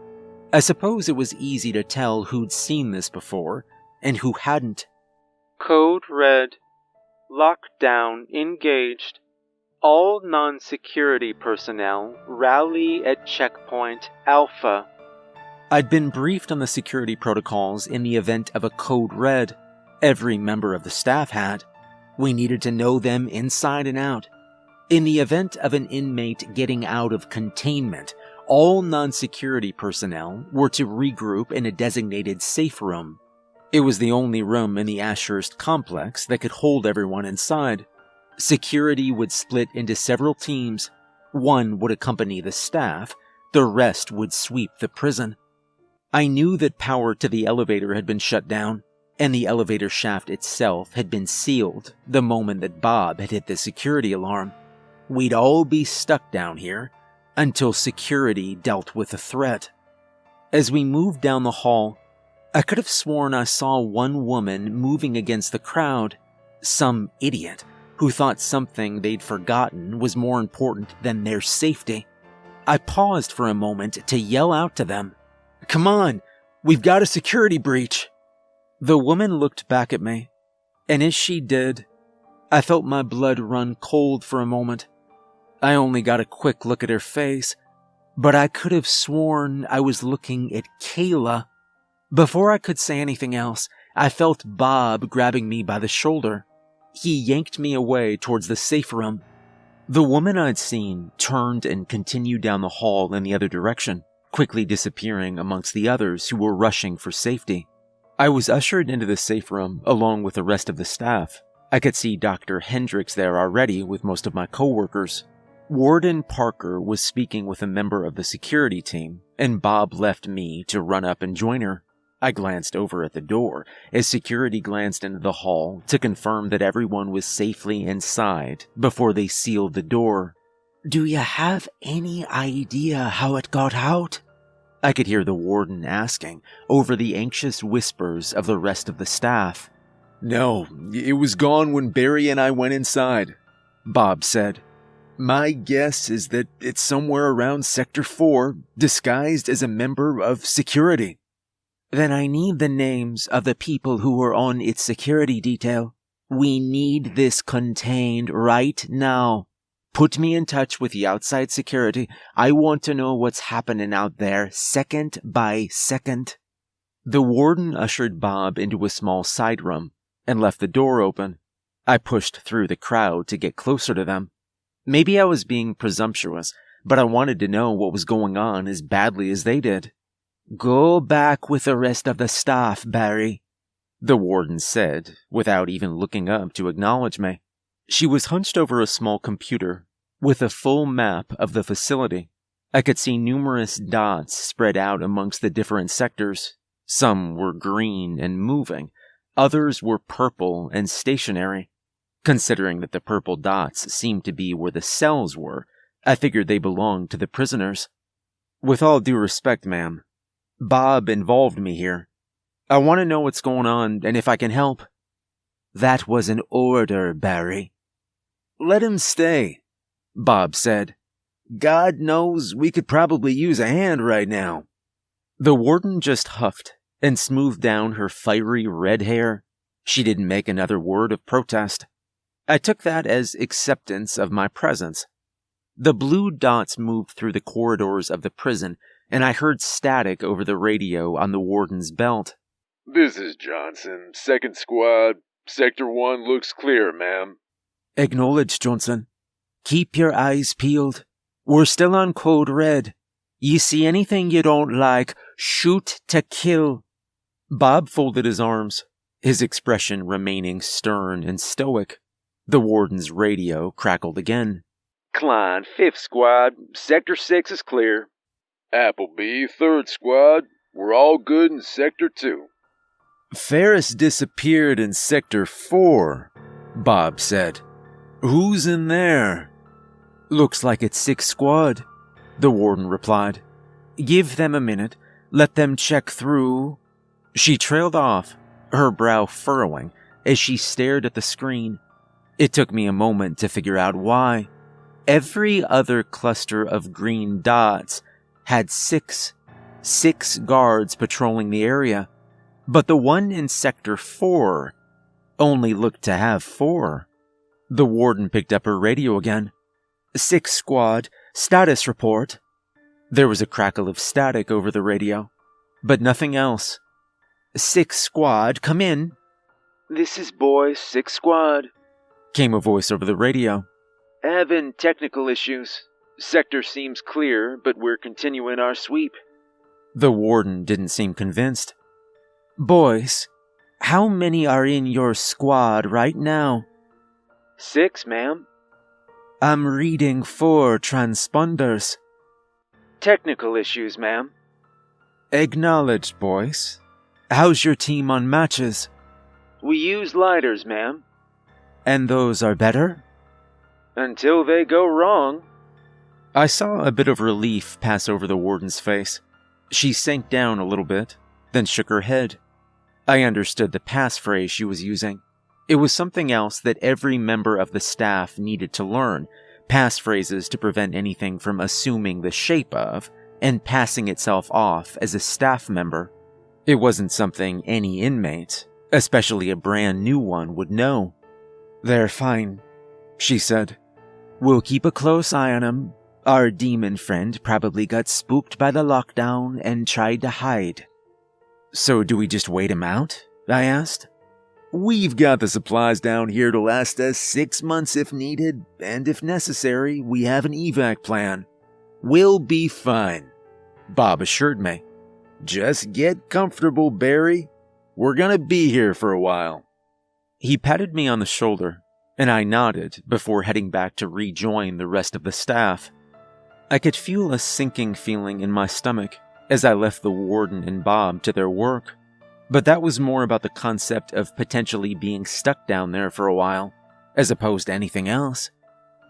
I suppose it was easy to tell who'd seen this before and who hadn't. Code red. Lockdown engaged. All non-security personnel rally at checkpoint Alpha. I'd been briefed on the security protocols in the event of a code red. Every member of the staff had. We needed to know them inside and out. In the event of an inmate getting out of containment, all non-security personnel were to regroup in a designated safe room. It was the only room in the Ashurst complex that could hold everyone inside. Security would split into several teams. One would accompany the staff, the rest would sweep the prison. I knew that power to the elevator had been shut down, and the elevator shaft itself had been sealed the moment that Bob had hit the security alarm. We'd all be stuck down here until security dealt with the threat. As we moved down the hall, I could have sworn I saw one woman moving against the crowd, some idiot who thought something they'd forgotten was more important than their safety. I paused for a moment to yell out to them, "Come on, we've got a security breach." The woman looked back at me, and as she did, I felt my blood run cold for a moment. I only got a quick look at her face, but I could have sworn I was looking at Kayla. Before I could say anything else, I felt Bob grabbing me by the shoulder. He yanked me away towards the safe room. The woman I'd seen turned and continued down the hall in the other direction, quickly disappearing amongst the others who were rushing for safety. I was ushered into the safe room along with the rest of the staff. I could see Dr. Hendricks there already with most of my coworkers. Warden Parker was speaking with a member of the security team, and Bob left me to run up and join her. I glanced over at the door as security glanced into the hall to confirm that everyone was safely inside before they sealed the door. "Do you have any idea how it got out?" I could hear the warden asking over the anxious whispers of the rest of the staff. "No, it was gone when Barry and I went inside," Bob said. "My guess is that it's somewhere around Sector 4, disguised as a member of security." "Then I need the names of the people who were on its security detail. We need this contained right now. Put me in touch with the outside security. I want to know what's happening out there, second by second." The warden ushered Bob into a small side room and left the door open. I pushed through the crowd to get closer to them. Maybe I was being presumptuous, but I wanted to know what was going on as badly as they did. "Go back with the rest of the staff, Barry," the warden said, without even looking up to acknowledge me. She was hunched over a small computer with a full map of the facility. I could see numerous dots spread out amongst the different sectors. Some were green and moving, others were purple and stationary. Considering that the purple dots seemed to be where the cells were, I figured they belonged to the prisoners. "With all due respect, ma'am, Bob involved me here. I want to know what's going on and if I can help." "That was an order, Barry." "Let him stay," Bob said. "God knows we could probably use a hand right now." The warden just huffed and smoothed down her fiery red hair. She didn't make another word of protest. I took that as acceptance of my presence. The blue dots moved through the corridors of the prison, and I heard static over the radio on the warden's belt. "This is Johnson, 2nd Squad. Sector 1 looks clear, ma'am." "Acknowledged, Johnson. Keep your eyes peeled. We're still on code red. You see anything you don't like, shoot to kill." Bob folded his arms, his expression remaining stern and stoic. The warden's radio crackled again. "Klein, 5th Squad. Sector 6 is clear." "Appleby, 3rd Squad. We're all good in Sector 2. "Ferris disappeared in Sector 4, Bob said. "Who's in there?" "Looks like it's 6th Squad," the warden replied. "Give them a minute. Let them check through." She trailed off, her brow furrowing as she stared at the screen. It took me a moment to figure out why. Every other cluster of green dots had six guards patrolling the area, but the one in Sector 4 only looked to have 4. The warden picked up her radio again. 6th Squad, status report." There was a crackle of static over the radio, but nothing else. 6th Squad, come in." "This is Boy, 6th Squad." Came a voice over the radio. "Having technical issues. Sector seems clear, but we're continuing our sweep." The warden didn't seem convinced. "Boys, how many are in your squad right now?" 6, ma'am." "I'm reading 4 transponders." "Technical issues, ma'am." "Acknowledged, boys. How's your team on matches?" "We use lighters, ma'am." "And those are better?" "Until they go wrong." I saw a bit of relief pass over the warden's face. She sank down a little bit, then shook her head. I understood the passphrase she was using. It was something else that every member of the staff needed to learn, passphrases to prevent anything from assuming the shape of and passing itself off as a staff member. It wasn't something any inmate, especially a brand new one, would know. "They're fine," she said. "We'll keep a close eye on 'em. Our demon friend probably got spooked by the lockdown and tried to hide." "So do we just wait him out?" I asked. "We've got the supplies down here to last us 6 months if needed, and if necessary, we have an evac plan. We'll be fine," Bob assured me. "Just get comfortable, Barry. We're gonna be here for a while." He patted me on the shoulder, and I nodded before heading back to rejoin the rest of the staff. I could feel a sinking feeling in my stomach as I left the warden and Bob to their work, but that was more about the concept of potentially being stuck down there for a while, as opposed to anything else.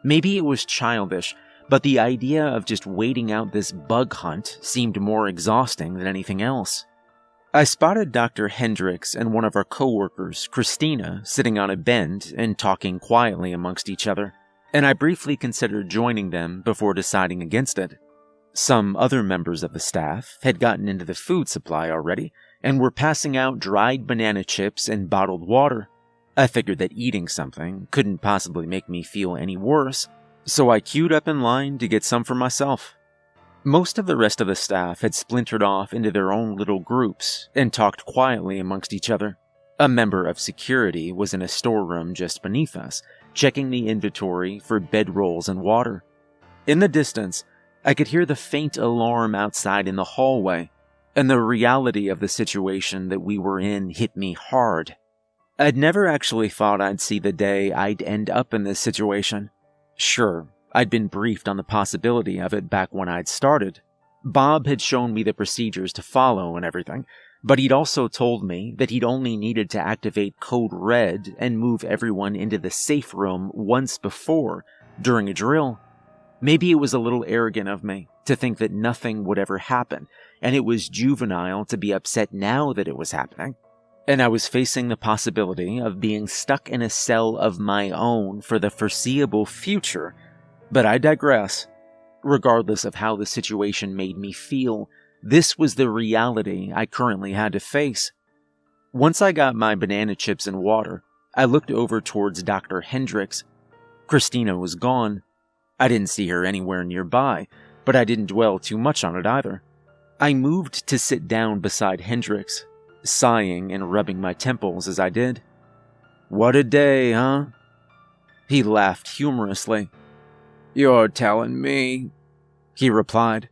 Maybe it was childish, but the idea of just waiting out this bug hunt seemed more exhausting than anything else. I spotted Dr. Hendricks and one of our coworkers, Christina, sitting on a bend and talking quietly amongst each other, and I briefly considered joining them before deciding against it. Some other members of the staff had gotten into the food supply already and were passing out dried banana chips and bottled water. I figured that eating something couldn't possibly make me feel any worse, so I queued up in line to get some for myself. Most of the rest of the staff had splintered off into their own little groups and talked quietly amongst each other. A member of security was in a storeroom just beneath us, checking the inventory for bedrolls and water. In the distance, I could hear the faint alarm outside in the hallway, and the reality of the situation that we were in hit me hard. I'd never actually thought I'd see the day I'd end up in this situation. Sure, I'd been briefed on the possibility of it back when I'd started. Bob had shown me the procedures to follow and everything, but he'd also told me that he'd only needed to activate Code Red and move everyone into the safe room once before, during a drill. Maybe it was a little arrogant of me to think that nothing would ever happen, and it was juvenile to be upset now that it was happening. And I was facing the possibility of being stuck in a cell of my own for the foreseeable future. But I digress. Regardless of how the situation made me feel, this was the reality I currently had to face. Once I got my banana chips and water, I looked over towards Dr. Hendricks. Christina was gone. I didn't see her anywhere nearby, but I didn't dwell too much on it either. I moved to sit down beside Hendricks, sighing and rubbing my temples as I did. "What a day, huh?" He laughed humorously. "You're telling me," he replied.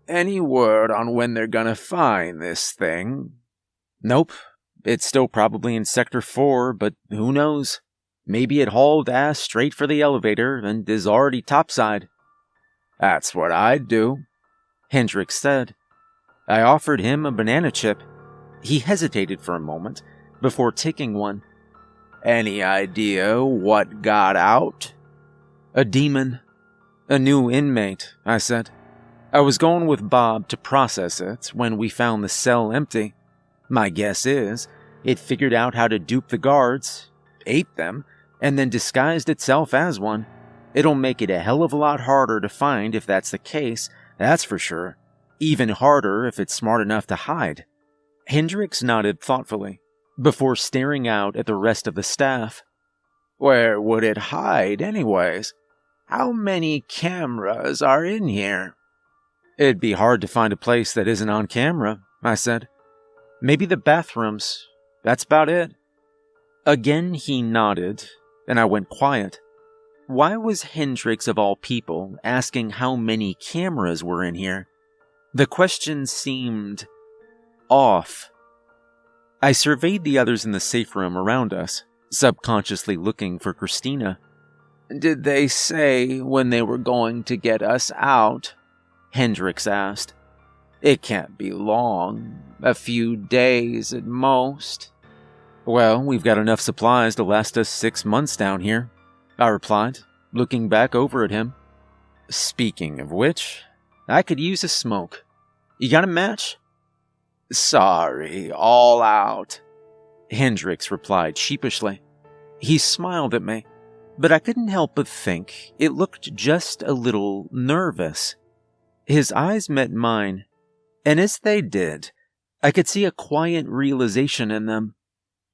"Any word on when they're gonna find this thing?" "Nope. It's still probably in Sector 4, but who knows? Maybe it hauled ass straight for the elevator and is already topside." "That's what I'd do," Hendricks said. I offered him a banana chip. He hesitated for a moment before taking one. "Any idea what got out?" "A demon. A new inmate," I said. "I was going with Bob to process it when we found the cell empty. My guess is it figured out how to dupe the guards, ate them, and then disguised itself as one. It'll make it a hell of a lot harder to find if that's the case, that's for sure. Even harder if it's smart enough to hide." Hendricks nodded thoughtfully, before staring out at the rest of the staff. "Where would it hide, anyways? How many cameras are in here?" "It'd be hard to find a place that isn't on camera," I said. "Maybe the bathrooms. That's about it." Again he nodded, and I went quiet. Why was Hendricks of all people asking how many cameras were in here? The question seemed off. I surveyed the others in the safe room around us, subconsciously looking for Christina. "Did they say when they were going to get us out?" Hendricks asked. "It can't be long. A few days at most." "Well, we've got enough supplies to last us 6 months down here," I replied, looking back over at him. "Speaking of which, I could use a smoke. You got a match?" "Sorry, all out," Hendricks replied sheepishly. He smiled at me, but I couldn't help but think it looked just a little nervous. His eyes met mine, and as they did, I could see a quiet realization in them.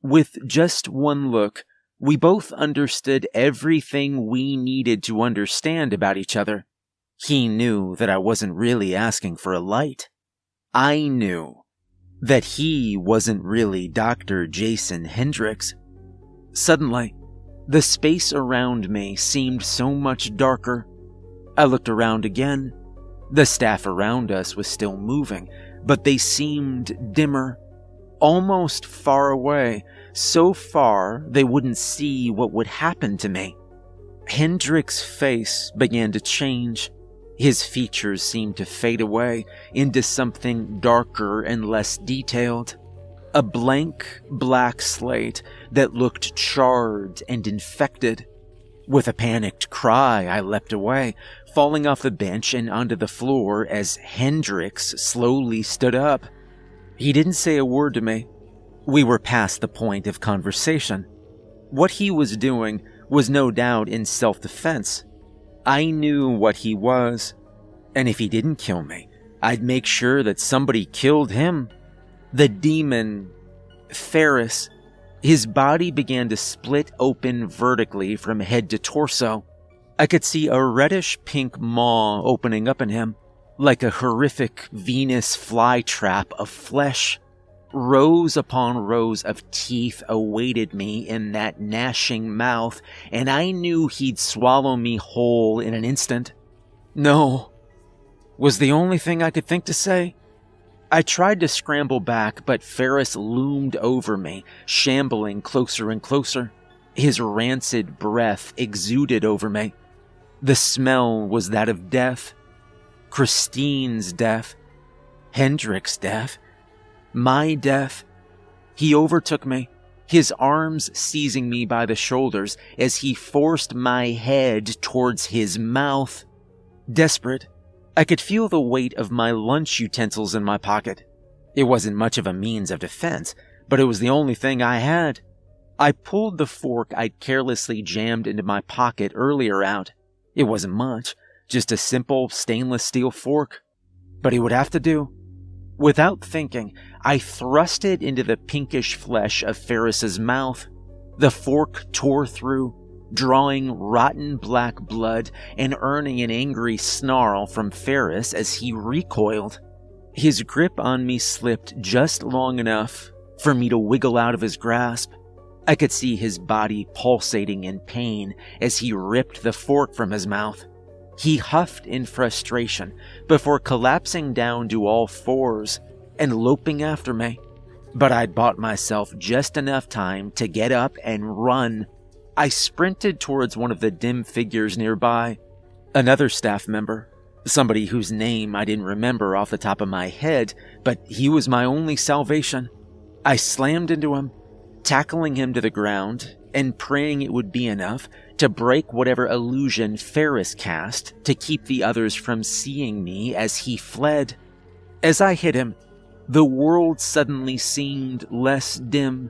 With just one look, we both understood everything we needed to understand about each other. He knew that I wasn't really asking for a light. I knew that he wasn't really Dr. Jason Hendricks. Suddenly, the space around me seemed so much darker. I looked around again. The staff around us was still moving, but they seemed dimmer, almost far away, so far they wouldn't see what would happen to me. Hendricks' face began to change. His features seemed to fade away into something darker and less detailed. A blank, black slate that looked charred and infected. With a panicked cry, I leapt away, falling off the bench and onto the floor as Hendricks slowly stood up. He didn't say a word to me. We were past the point of conversation. What he was doing was no doubt in self-defense. I knew what he was, and if he didn't kill me, I'd make sure that somebody killed him. The demon, Ferris, his body began to split open vertically from head to torso. I could see a reddish-pink maw opening up in him, like a horrific Venus flytrap of flesh. Rows upon rows of teeth awaited me in that gnashing mouth, and I knew he'd swallow me whole in an instant. No, was the only thing I could think to say. I tried to scramble back, but Ferris loomed over me, shambling closer and closer. His rancid breath exuded over me. The smell was that of death. Christine's death. Hendricks' death. My death. He overtook me, his arms seizing me by the shoulders as he forced my head towards his mouth. Desperate, I could feel the weight of my lunch utensils in my pocket. It wasn't much of a means of defense, but it was the only thing I had. I pulled the fork I'd carelessly jammed into my pocket earlier out. It wasn't much, just a simple stainless steel fork. But it would have to do. Without thinking, I thrust it into the pinkish flesh of Ferris's mouth. The fork tore through, drawing rotten black blood and earning an angry snarl from Ferris as he recoiled. His grip on me slipped just long enough for me to wiggle out of his grasp. I could see his body pulsating in pain as he ripped the fork from his mouth. He huffed in frustration before collapsing down to all fours and loping after me. But I'd bought myself just enough time to get up and run. I sprinted towards one of the dim figures nearby. Another staff member, somebody whose name I didn't remember off the top of my head, but he was my only salvation. I slammed into him, tackling him to the ground and praying it would be enough to break whatever illusion Ferris cast to keep the others from seeing me as he fled. As I hit him, the world suddenly seemed less dim.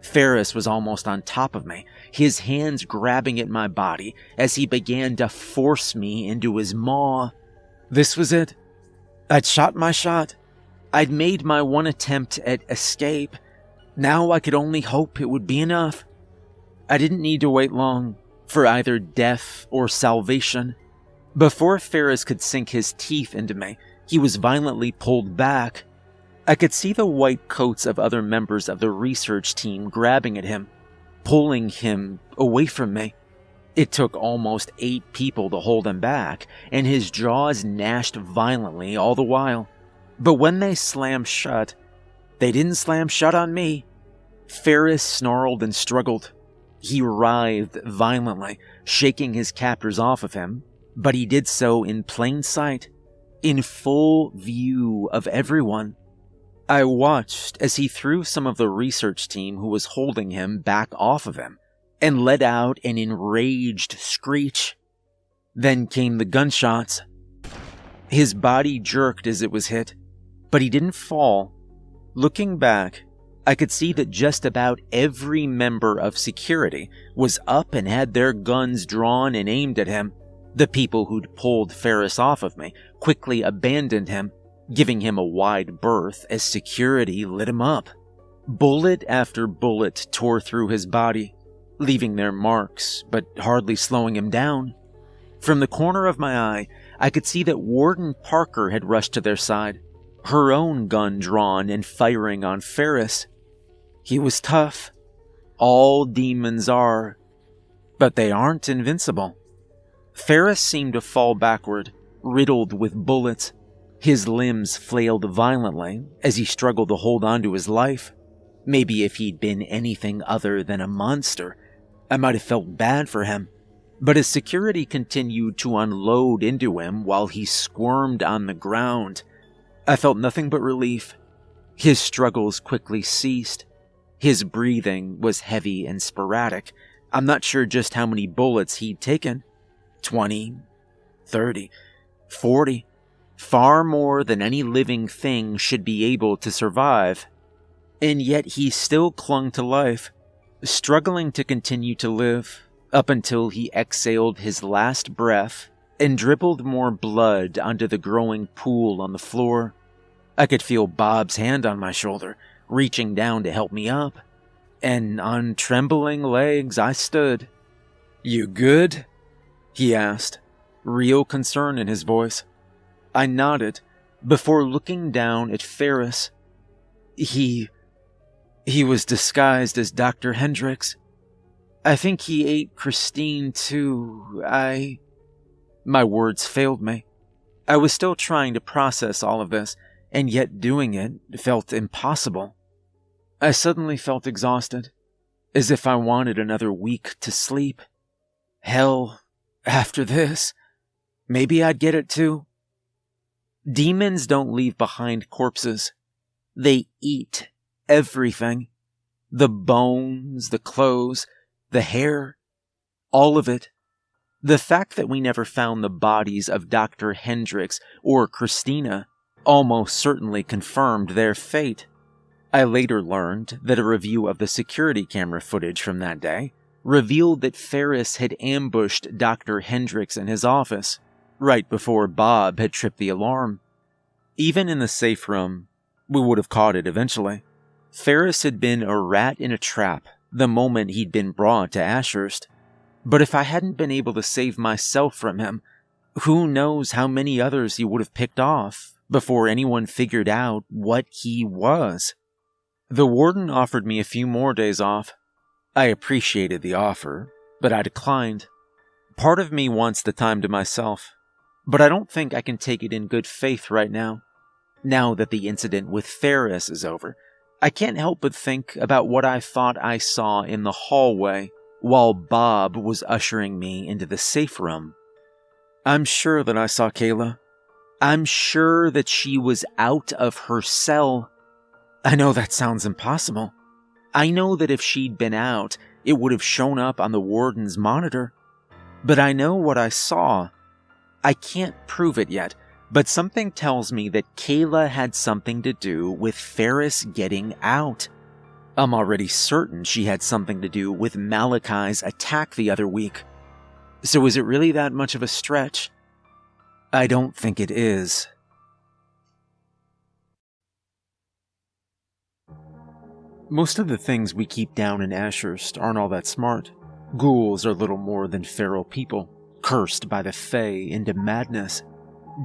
Ferris was almost on top of me, his hands grabbing at my body as he began to force me into his maw. This was it. I'd shot my shot. I'd made my one attempt at escape. Now I could only hope it would be enough. I didn't need to wait long for either death or salvation. Before Ferris could sink his teeth into me, he was violently pulled back. I could see the white coats of other members of the research team grabbing at him, pulling him away from me. It took almost 8 people to hold him back, and his jaws gnashed violently all the while. But when they slammed shut, they didn't slam shut on me. Ferris snarled and struggled. He writhed violently, shaking his captors off of him, but he did so in plain sight, in full view of everyone. I watched as he threw some of the research team who was holding him back off of him and let out an enraged screech. Then came the gunshots. His body jerked as it was hit, but he didn't fall. Looking back, I could see that just about every member of security was up and had their guns drawn and aimed at him. The people who'd pulled Ferris off of me quickly abandoned him, giving him a wide berth as security lit him up. Bullet after bullet tore through his body, leaving their marks, but hardly slowing him down. From the corner of my eye, I could see that Warden Parker had rushed to their side, her own gun drawn and firing on Ferris. He was tough. All demons are, but they aren't invincible. Ferris seemed to fall backward, riddled with bullets. His limbs flailed violently as he struggled to hold on to his life. Maybe if he'd been anything other than a monster, I might have felt bad for him. But as security continued to unload into him while he squirmed on the ground, I felt nothing but relief. His struggles quickly ceased. His breathing was heavy and sporadic. I'm not sure just how many bullets he'd taken. 20, 30, 40. Far more than any living thing should be able to survive. And yet he still clung to life, struggling to continue to live, up until he exhaled his last breath and dribbled more blood onto the growing pool on the floor. I could feel Bob's hand on my shoulder, reaching down to help me up, and on trembling legs I stood. "You good?" he asked, real concern in his voice. I nodded, before looking down at Ferris. He was disguised as Dr. Hendricks. I think he ate Christine too. My words failed me. I was still trying to process all of this, and yet doing it felt impossible. I suddenly felt exhausted, as if I wanted another week to sleep. Hell, after this, maybe I'd get it too. Demons don't leave behind corpses. They eat everything. The bones, the clothes, the hair, all of it. The fact that we never found the bodies of Dr. Hendricks or Christina almost certainly confirmed their fate. I later learned that a review of the security camera footage from that day revealed that Ferris had ambushed Dr. Hendricks in his office, right before Bob had tripped the alarm. Even in the safe room, we would have caught it eventually. Ferris had been a rat in a trap the moment he'd been brought to Ashurst. But if I hadn't been able to save myself from him, who knows how many others he would have picked off before anyone figured out what he was. The warden offered me a few more days off. I appreciated the offer, but I declined. Part of me wants the time to myself, but I don't think I can take it in good faith right now. Now that the incident with Ferris is over, I can't help but think about what I thought I saw in the hallway while Bob was ushering me into the safe room. I'm sure that I saw Kayla. I'm sure that she was out of her cell. I know that sounds impossible. I know that if she'd been out, it would have shown up on the warden's monitor. But I know what I saw. I can't prove it yet, but something tells me that Kayla had something to do with Ferris getting out. I'm already certain she had something to do with Malachi's attack the other week. So is it really that much of a stretch? I don't think it is. Most of the things we keep down in Ashurst aren't all that smart. Ghouls are little more than feral people, cursed by the Fae into madness.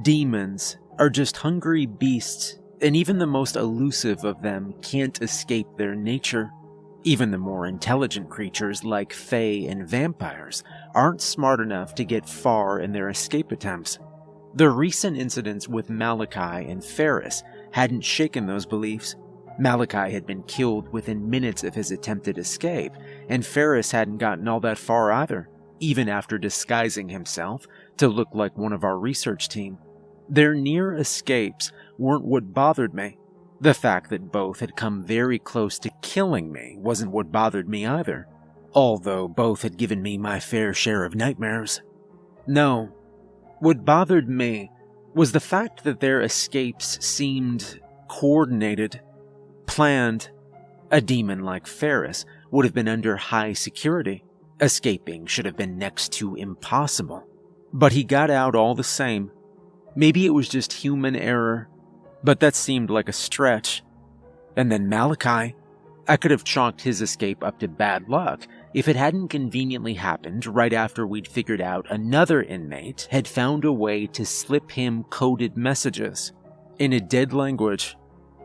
Demons are just hungry beasts, and even the most elusive of them can't escape their nature. Even the more intelligent creatures like Fae and vampires aren't smart enough to get far in their escape attempts. The recent incidents with Malachi and Ferris hadn't shaken those beliefs. Malachi had been killed within minutes of his attempted escape, and Ferris hadn't gotten all that far either, even after disguising himself to look like one of our research team. Their near escapes weren't what bothered me. The fact that both had come very close to killing me wasn't what bothered me either, although both had given me my fair share of nightmares. No, what bothered me was the fact that their escapes seemed coordinated, planned. A demon like Ferris would have been under high security. Escaping should have been next to impossible. But he got out all the same. Maybe it was just human error, but that seemed like a stretch. And then Malachi. I could have chalked his escape up to bad luck if it hadn't conveniently happened right after we'd figured out another inmate had found a way to slip him coded messages. In a dead language,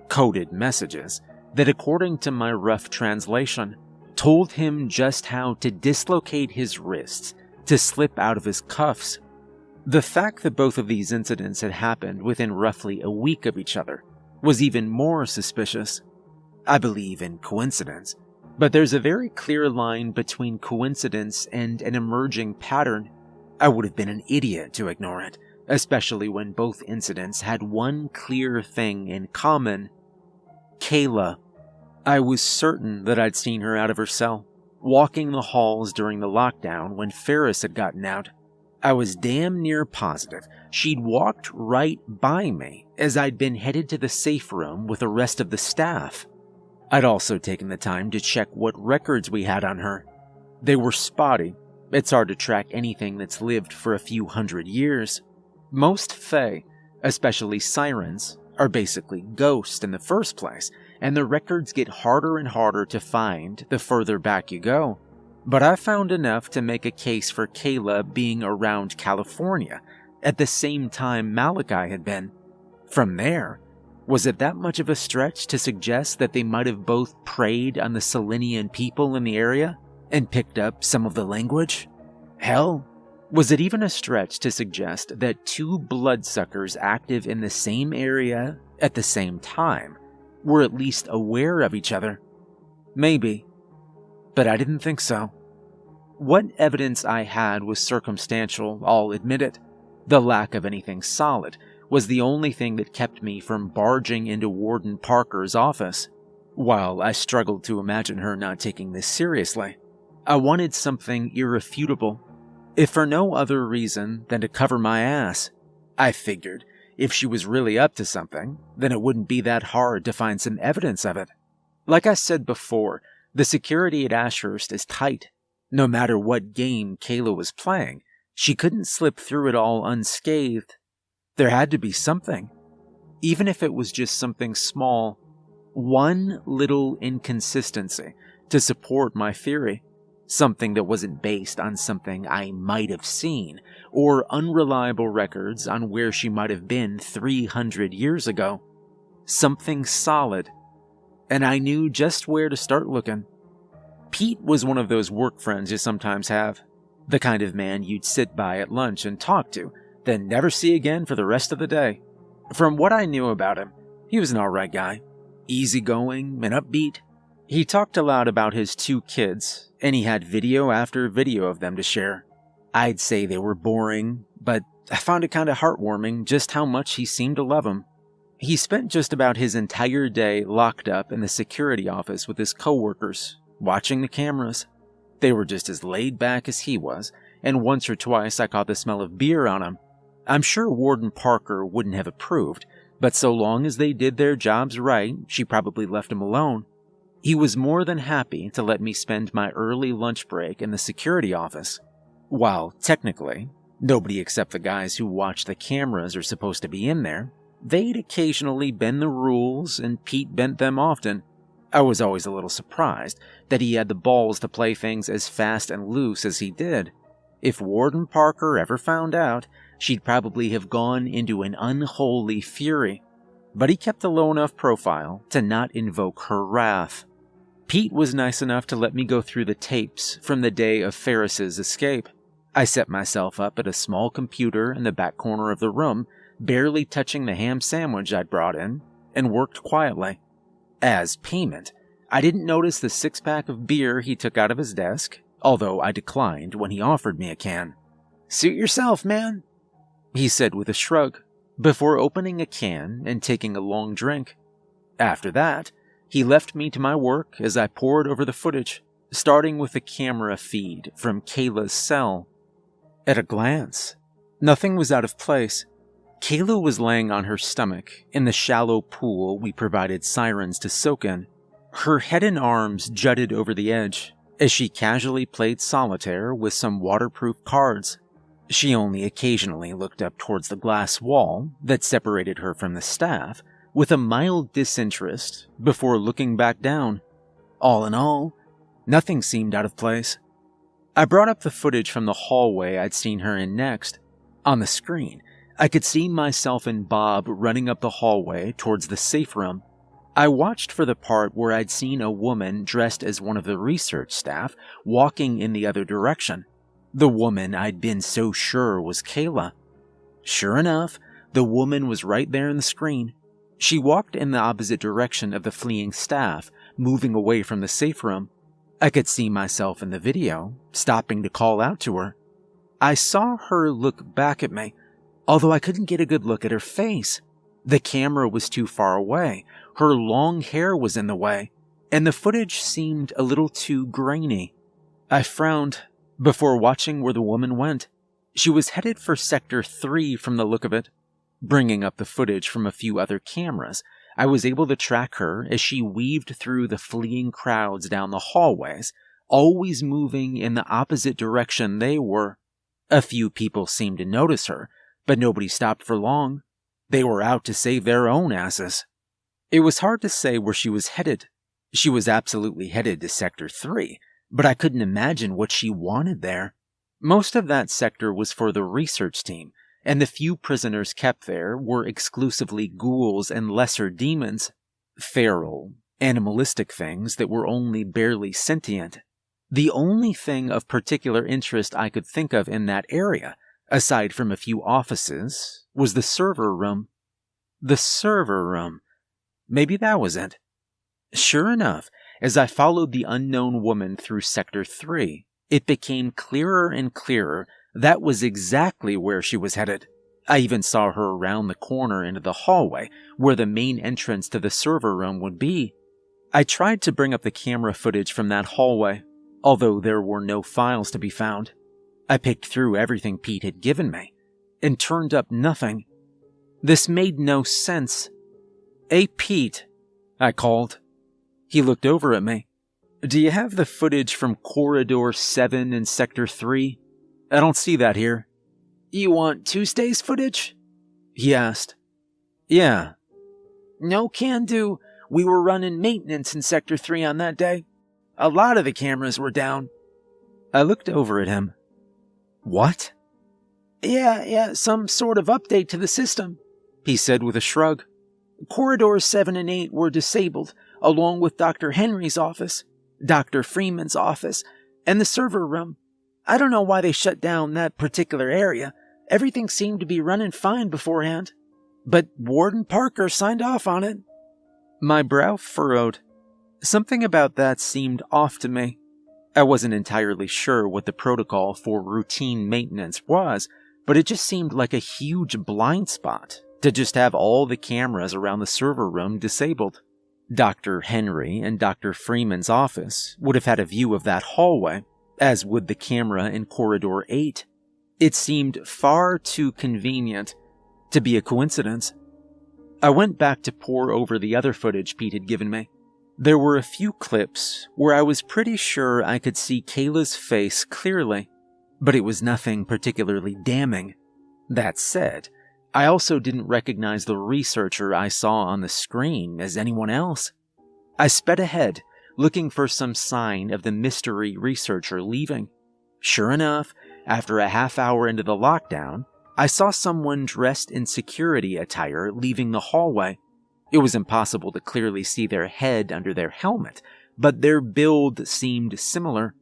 coded messages that, according to my rough translation, told him just how to dislocate his wrists to slip out of his cuffs. The fact that both of these incidents had happened within roughly a week of each other was even more suspicious. I believe in coincidence, but there's a very clear line between coincidence and an emerging pattern. I would have been an idiot to ignore it, especially when both incidents had one clear thing in common: Kayla. I was certain that I'd seen her out of her cell, walking the halls during the lockdown when Ferris had gotten out. I was damn near positive she'd walked right by me as I'd been headed to the safe room with the rest of the staff. I'd also taken the time to check what records we had on her. They were spotty. It's hard to track anything that's lived for a few hundred years. Most Fae, especially sirens, are basically ghosts in the first place, and the records get harder and harder to find the further back you go. But I found enough to make a case for Kayla being around California at the same time Malachi had been. From there, was it that much of a stretch to suggest that they might have both preyed on the Selenian people in the area and picked up some of the language? Hell, was it even a stretch to suggest that two bloodsuckers active in the same area at the same time were at least aware of each other? Maybe, but I didn't think so. What evidence I had was circumstantial, I'll admit it. The lack of anything solid was the only thing that kept me from barging into Warden Parker's office. While I struggled to imagine her not taking this seriously, I wanted something irrefutable, if for no other reason than to cover my ass. I figured if she was really up to something, then it wouldn't be that hard to find some evidence of it. Like I said before, the security at Ashurst is tight. No matter what game Kayla was playing, she couldn't slip through it all unscathed. There had to be something, even if it was just something small, one little inconsistency to support my theory, something that wasn't based on something I might have seen, or unreliable records on where she might have been 300 years ago. Something solid, and I knew just where to start looking. Pete was one of those work friends you sometimes have, the kind of man you'd sit by at lunch and talk to, then never see again for the rest of the day. From what I knew about him, he was an alright guy, easygoing and upbeat. He talked a lot about his 2 kids, and he had video after video of them to share. I'd say they were boring, but I found it kind of heartwarming just how much he seemed to love them. He spent just about his entire day locked up in the security office with his coworkers, watching the cameras. They were just as laid back as he was, and once or twice I caught the smell of beer on him. I'm sure Warden Parker wouldn't have approved, but so long as they did their jobs right, she probably left him alone. He was more than happy to let me spend my early lunch break in the security office. While, technically, nobody except the guys who watch the cameras are supposed to be in there, they'd occasionally bend the rules, and Pete bent them often. I was always a little surprised that he had the balls to play things as fast and loose as he did. If Warden Parker ever found out, she'd probably have gone into an unholy fury. But he kept a low enough profile to not invoke her wrath. Pete was nice enough to let me go through the tapes from the day of Ferris's escape. I set myself up at a small computer in the back corner of the room, barely touching the ham sandwich I'd brought in, and worked quietly. As payment, I didn't notice the 6-pack of beer he took out of his desk, although I declined when he offered me a can. "Suit yourself, man," he said with a shrug, before opening a can and taking a long drink. After that, he left me to my work as I pored over the footage, starting with the camera feed from Kayla's cell. At a glance, nothing was out of place. Kayla was laying on her stomach in the shallow pool we provided sirens to soak in. Her head and arms jutted over the edge as she casually played solitaire with some waterproof cards. She only occasionally looked up towards the glass wall that separated her from the staff with a mild disinterest before looking back down. All in all, nothing seemed out of place. I brought up the footage from the hallway I'd seen her in next. On the screen, I could see myself and Bob running up the hallway towards the safe room. I watched for the part where I'd seen a woman dressed as one of the research staff walking in the other direction. The woman I'd been so sure was Kayla. Sure enough, the woman was right there in the screen. She walked in the opposite direction of the fleeing staff, moving away from the safe room. I could see myself in the video, stopping to call out to her. I saw her look back at me, although I couldn't get a good look at her face. The camera was too far away, her long hair was in the way, and the footage seemed a little too grainy. I frowned before watching where the woman went. She was headed for Sector 3 from the look of it. Bringing up the footage from a few other cameras, I was able to track her as she weaved through the fleeing crowds down the hallways, always moving in the opposite direction they were. A few people seemed to notice her, but nobody stopped for long. They were out to save their own asses. It was hard to say where she was headed. She was absolutely headed to Sector 3, but I couldn't imagine what she wanted there. Most of that sector was for the research team, and the few prisoners kept there were exclusively ghouls and lesser demons, feral, animalistic things that were only barely sentient. The only thing of particular interest I could think of in that area, aside from a few offices, was the server room. The server room. Maybe that was it. Sure enough, as I followed the unknown woman through Sector 3, it became clearer and clearer that was exactly where she was headed. I even saw her around the corner into the hallway, where the main entrance to the server room would be. I tried to bring up the camera footage from that hallway, although there were no files to be found. I picked through everything Pete had given me, and turned up nothing. This made no sense. "Hey, Pete," I called. He looked over at me. "Do you have the footage from Corridor 7 in Sector 3? I don't see that here." "You want Tuesday's footage?" he asked. "Yeah." "No can do. We were running maintenance in Sector 3 on that day. A lot of the cameras were down." I looked over at him. "What?" Yeah, some sort of update to the system," he said with a shrug. "Corridors 7 and 8 were disabled, along with Dr. Henry's office, Dr. Freeman's office, and the server room. I don't know why they shut down that particular area. Everything seemed to be running fine beforehand. But Warden Parker signed off on it." My brow furrowed. Something about that seemed off to me. I wasn't entirely sure what the protocol for routine maintenance was, but it just seemed like a huge blind spot to just have all the cameras around the server room disabled. Dr. Henry and Dr. Freeman's office would have had a view of that hallway, as would the camera in Corridor 8. It seemed far too convenient to be a coincidence. I went back to pore over the other footage Pete had given me. There were a few clips where I was pretty sure I could see Kayla's face clearly, but it was nothing particularly damning. That said, I also didn't recognize the researcher I saw on the screen as anyone else. I sped ahead, looking for some sign of the mystery researcher leaving. Sure enough, after a half hour into the lockdown, I saw someone dressed in security attire leaving the hallway. It was impossible to clearly see their head under their helmet, but their build seemed similar.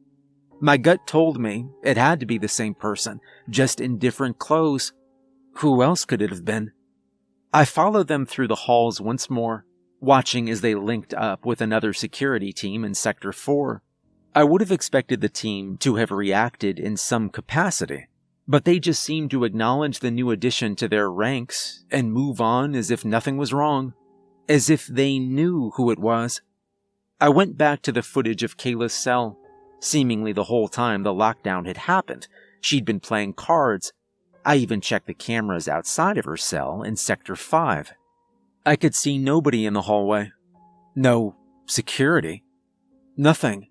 My gut told me it had to be the same person, just in different clothes. Who else could it have been? I followed them through the halls once more, watching as they linked up with another security team in Sector 4. I would have expected the team to have reacted in some capacity, but they just seemed to acknowledge the new addition to their ranks and move on as if nothing was wrong, as if they knew who it was. I went back to the footage of Kayla's cell. Seemingly the whole time the lockdown had happened, she'd been playing cards. I even checked the cameras outside of her cell in Sector 5. I could see nobody in the hallway. No Security? Nothing.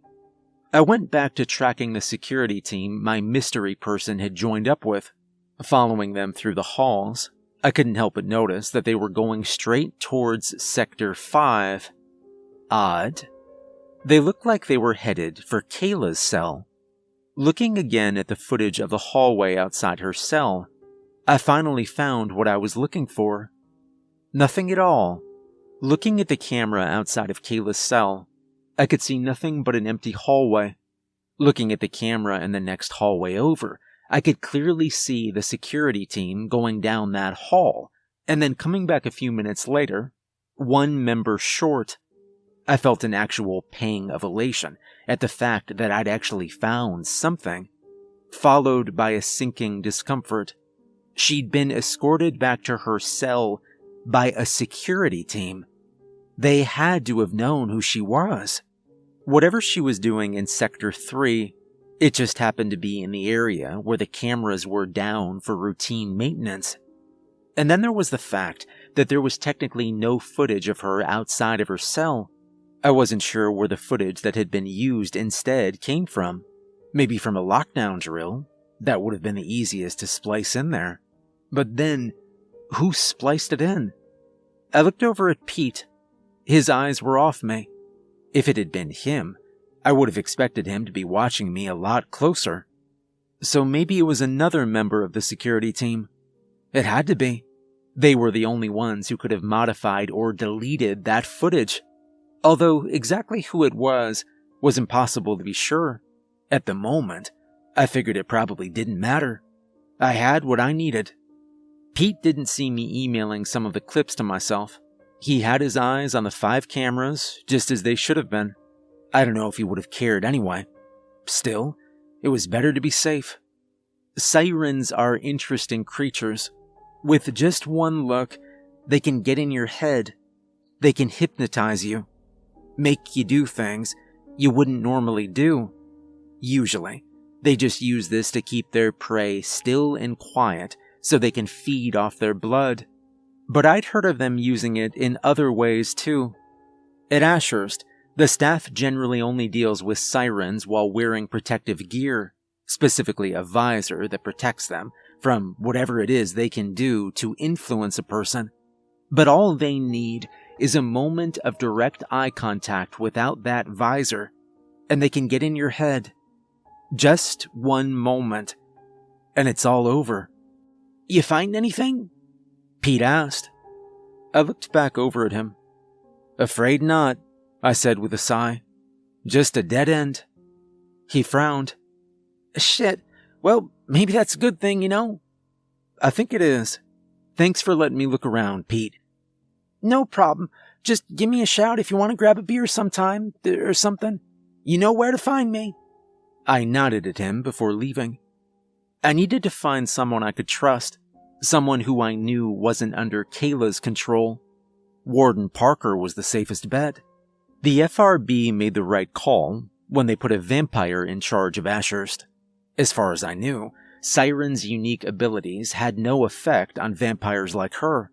I went back to tracking the security team my mystery person had joined up with. Following them through the halls, I couldn't help but notice that they were going straight towards Sector 5. Odd. They looked like they were headed for Kayla's cell. Looking again at the footage of the hallway outside her cell, I finally found what I was looking for. Nothing at all. Looking at the camera outside of Kayla's cell, I could see nothing but an empty hallway. Looking at the camera in the next hallway over, I could clearly see the security team going down that hall, and then coming back a few minutes later, one member short. I felt an actual pang of elation at the fact that I'd actually found something, followed by a sinking discomfort. She'd been escorted back to her cell by a security team. They had to have known who she was. Whatever she was doing in Sector 3, it just happened to be in the area where the cameras were down for routine maintenance. And then there was the fact that there was technically no footage of her outside of her cell. I wasn't sure where the footage that had been used instead came from. Maybe from a lockdown drill. That would have been the easiest to splice in there. But then, who spliced it in? I looked over at Pete. His eyes were off me. If it had been him, I would have expected him to be watching me a lot closer. So maybe it was another member of the security team. It had to be. They were the only ones who could have modified or deleted that footage. Although exactly who it was impossible to be sure. At the moment, I figured it probably didn't matter. I had what I needed. Pete didn't see me emailing some of the clips to myself. He had his eyes on the 5 cameras, just as they should have been. I don't know if he would have cared anyway. Still, it was better to be safe. Sirens are interesting creatures. With just one look, they can get in your head. They can hypnotize you. Make you do things you wouldn't normally do. Usually, they just use this to keep their prey still and quiet so they can feed off their blood. But I'd heard of them using it in other ways too. At Ashurst, the staff generally only deals with sirens while wearing protective gear, specifically a visor that protects them from whatever it is they can do to influence a person. But all they need is a moment of direct eye contact without that visor, and they can get in your head. Just one moment, and it's all over. "You find anything?" Pete asked. I looked back over at him. "Afraid not," I said with a sigh. "Just a dead end." He frowned. "Shit. Well, maybe that's a good thing, you know?" "I think it is. Thanks for letting me look around, Pete." "No problem. Just give me a shout if you want to grab a beer sometime, or something. You know where to find me." I nodded at him before leaving. I needed to find someone I could trust, someone who I knew wasn't under Kayla's control. Warden Parker was the safest bet. The FRB made the right call when they put a vampire in charge of Ashurst. As far as I knew, Siren's unique abilities had no effect on vampires like her.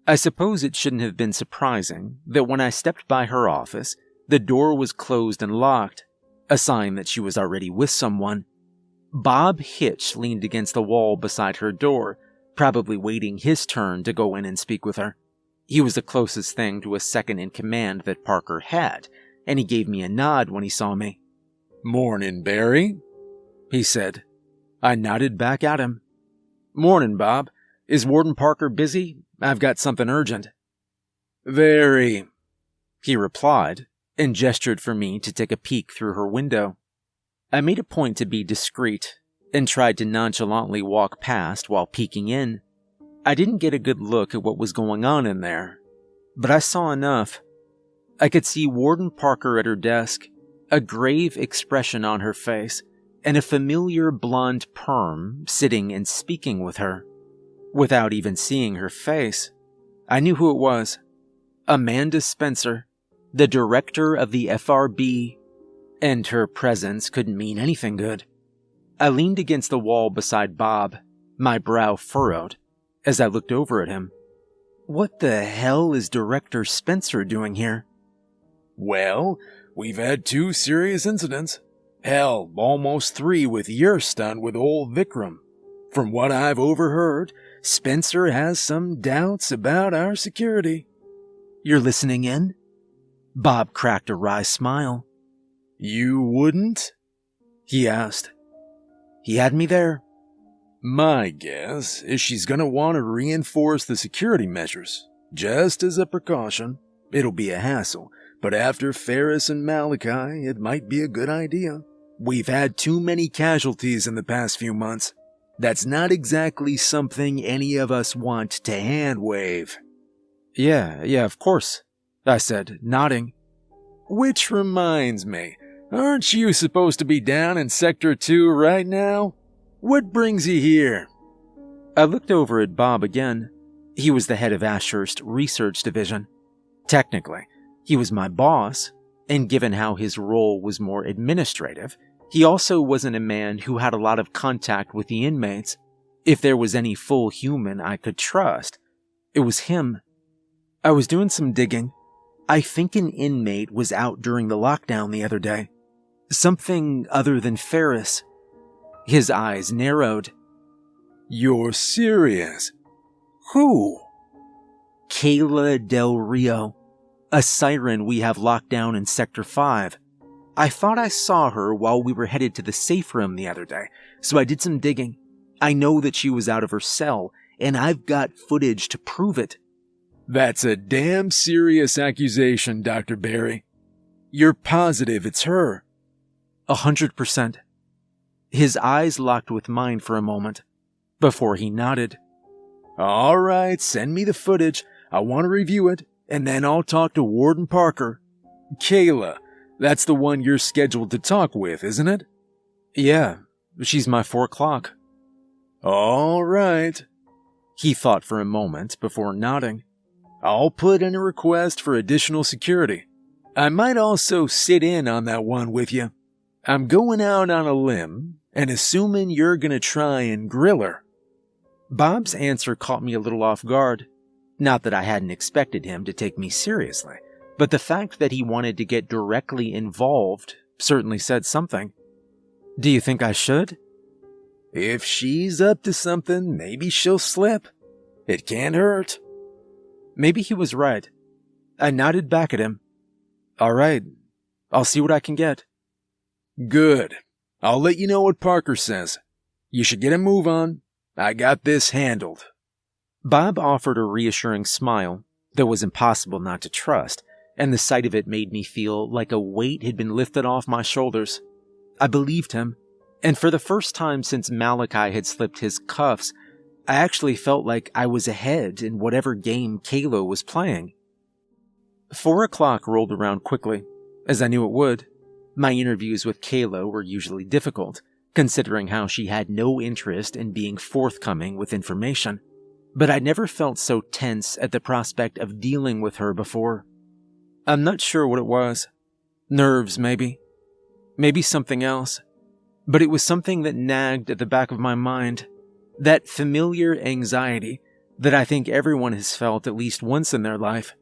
I suppose it shouldn't have been surprising that when I stepped by her office, the door was closed and locked, a sign that she was already with someone. Bob Hitch leaned against the wall beside her door, probably waiting his turn to go in and speak with her. He was the closest thing to a second-in-command that Parker had, and he gave me a nod when he saw me. "Morning, Barry," he said. I nodded back at him. "Morning, Bob. Is Warden Parker busy? I've got something urgent." "Very," he replied, and gestured for me to take a peek through her window. I made a point to be discreet, and tried to nonchalantly walk past while peeking in. I didn't get a good look at what was going on in there, but I saw enough. I could see Warden Parker at her desk, a grave expression on her face, and a familiar blonde perm sitting and speaking with her. Without even seeing her face, I knew who it was. Amanda Spencer, the director of the FRB, and her presence couldn't mean anything good. I leaned against the wall beside Bob, my brow furrowed, as I looked over at him. What the hell is Director Spencer doing here? Well, we've had 2 serious incidents. Hell, almost 3 with your stunt with old Vikram. From what I've overheard, Spencer has some doubts about our security. You're listening in? Bob cracked a wry smile. You wouldn't? He asked. He had me there. My guess is she's gonna want to reinforce the security measures, just as a precaution. It'll be a hassle, but after Ferris and Malachi, it might be a good idea. We've had too many casualties in the past few months. That's not exactly something any of us want to hand-wave. Yeah, of course, I said, nodding. Which reminds me, aren't you supposed to be down in Sector 2 right now? What brings you here? I looked over at Bob again. He was the head of Ashurst Research Division. Technically, he was my boss, and given how his role was more administrative, he also wasn't a man who had a lot of contact with the inmates. If there was any full human I could trust, it was him. I was doing some digging. I think an inmate was out during the lockdown the other day. Something other than Ferris. His eyes narrowed. You're serious? Who? Kayla Del Rio, a siren we have locked down in Sector 5. I thought I saw her while we were headed to the safe room the other day, so I did some digging. I know that she was out of her cell, and I've got footage to prove it. That's a damn serious accusation, Dr. Barry. You're positive it's her? 100%. His eyes locked with mine for a moment, before he nodded. All right, send me the footage. I want to review it, and then I'll talk to Warden Parker. Kayla, that's the one you're scheduled to talk with, isn't it? Yeah, she's my 4 o'clock. All right. He thought for a moment before nodding. I'll put in a request for additional security. I might also sit in on that one with you. I'm going out on a limb, and assuming you're gonna try and grill her. Bob's answer caught me a little off guard. Not that I hadn't expected him to take me seriously, but the fact that he wanted to get directly involved certainly said something. Do you think I should? If she's up to something, maybe she'll slip. It can't hurt. Maybe he was right. I nodded back at him. All right, I'll see what I can get. Good. I'll let you know what Parker says. You should get a move on. I got this handled. Bob offered a reassuring smile that was impossible not to trust, and the sight of it made me feel like a weight had been lifted off my shoulders. I believed him, and for the first time since Malachi had slipped his cuffs, I actually felt like I was ahead in whatever game Kayla was playing. 4 o'clock rolled around quickly, as I knew it would. My interviews with Kayla were usually difficult, considering how she had no interest in being forthcoming with information. But I'd never felt so tense at the prospect of dealing with her before. I'm not sure what it was. Nerves, maybe. Maybe something else. But it was something that nagged at the back of my mind. That familiar anxiety that I think everyone has felt at least once in their life.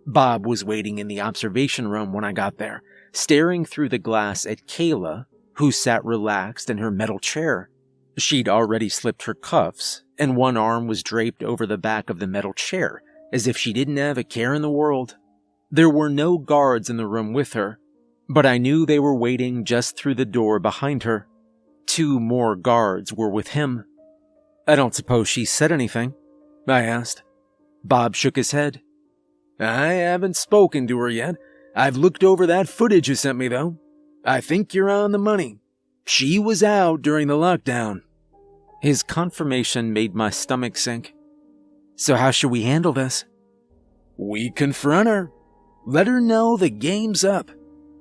Bob was waiting in the observation room when I got there, staring through the glass at Kayla, who sat relaxed in her metal chair. She'd already slipped her cuffs, and one arm was draped over the back of the metal chair, as if she didn't have a care in the world. There were no guards in the room with her, but I knew they were waiting just through the door behind her. 2 more guards were with him. I don't suppose she said anything? I asked. Bob shook his head. I haven't spoken to her yet. I've looked over that footage you sent me, though. I think you're on the money. She was out during the lockdown. His confirmation made my stomach sink. So how should we handle this? We confront her. Let her know the game's up.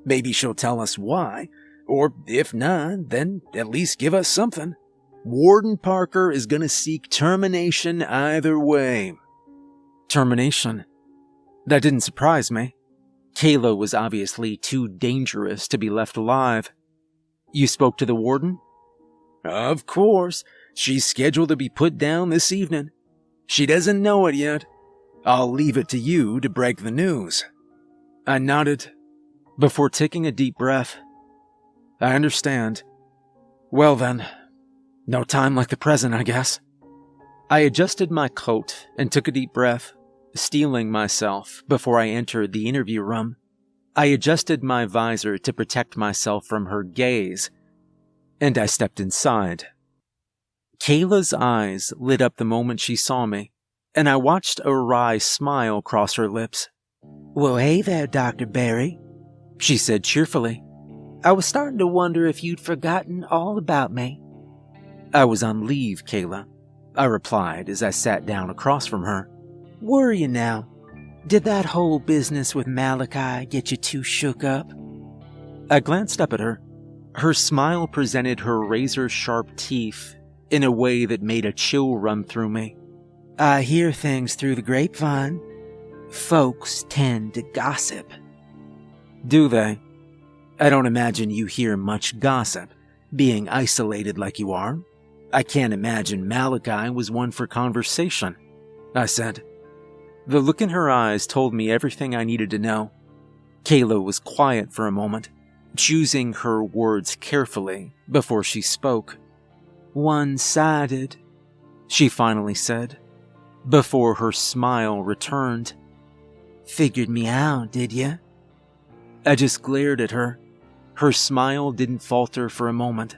Maybe she'll tell us why, or if not, then at least give us something. Warden Parker is gonna seek termination either way. Termination? That didn't surprise me. Kayla was obviously too dangerous to be left alive. You spoke to the warden? Of course. She's scheduled to be put down this evening. She doesn't know it yet. I'll leave it to you to break the news. I nodded. before taking a deep breath. I understand. Well then, no time like the present, I guess. I adjusted my coat and took a deep breath, steeling myself before I entered the interview room. I adjusted my visor to protect myself from her gaze, and I stepped inside. Kayla's eyes lit up the moment she saw me, and I watched a wry smile cross her lips. Well, hey there, Dr. Barry, She said cheerfully. I was starting to wonder if you'd forgotten all about me. I was on leave, Kayla, I replied as I sat down across from her. Were you now? Did that whole business with Malachi get you too shook up? I glanced up at her. Her smile presented her razor-sharp teeth in a way that made a chill run through me. I hear things through the grapevine. Folks tend to gossip. Do they? I don't imagine you hear much gossip, being isolated like you are. I can't imagine Malachi was one for conversation, I said. The look in her eyes told me everything I needed to know. Kayla was quiet for a moment, choosing her words carefully before she spoke. One-sided, she finally said, before her smile returned. Figured me out, did ya? I just glared at her. Her smile didn't falter for a moment.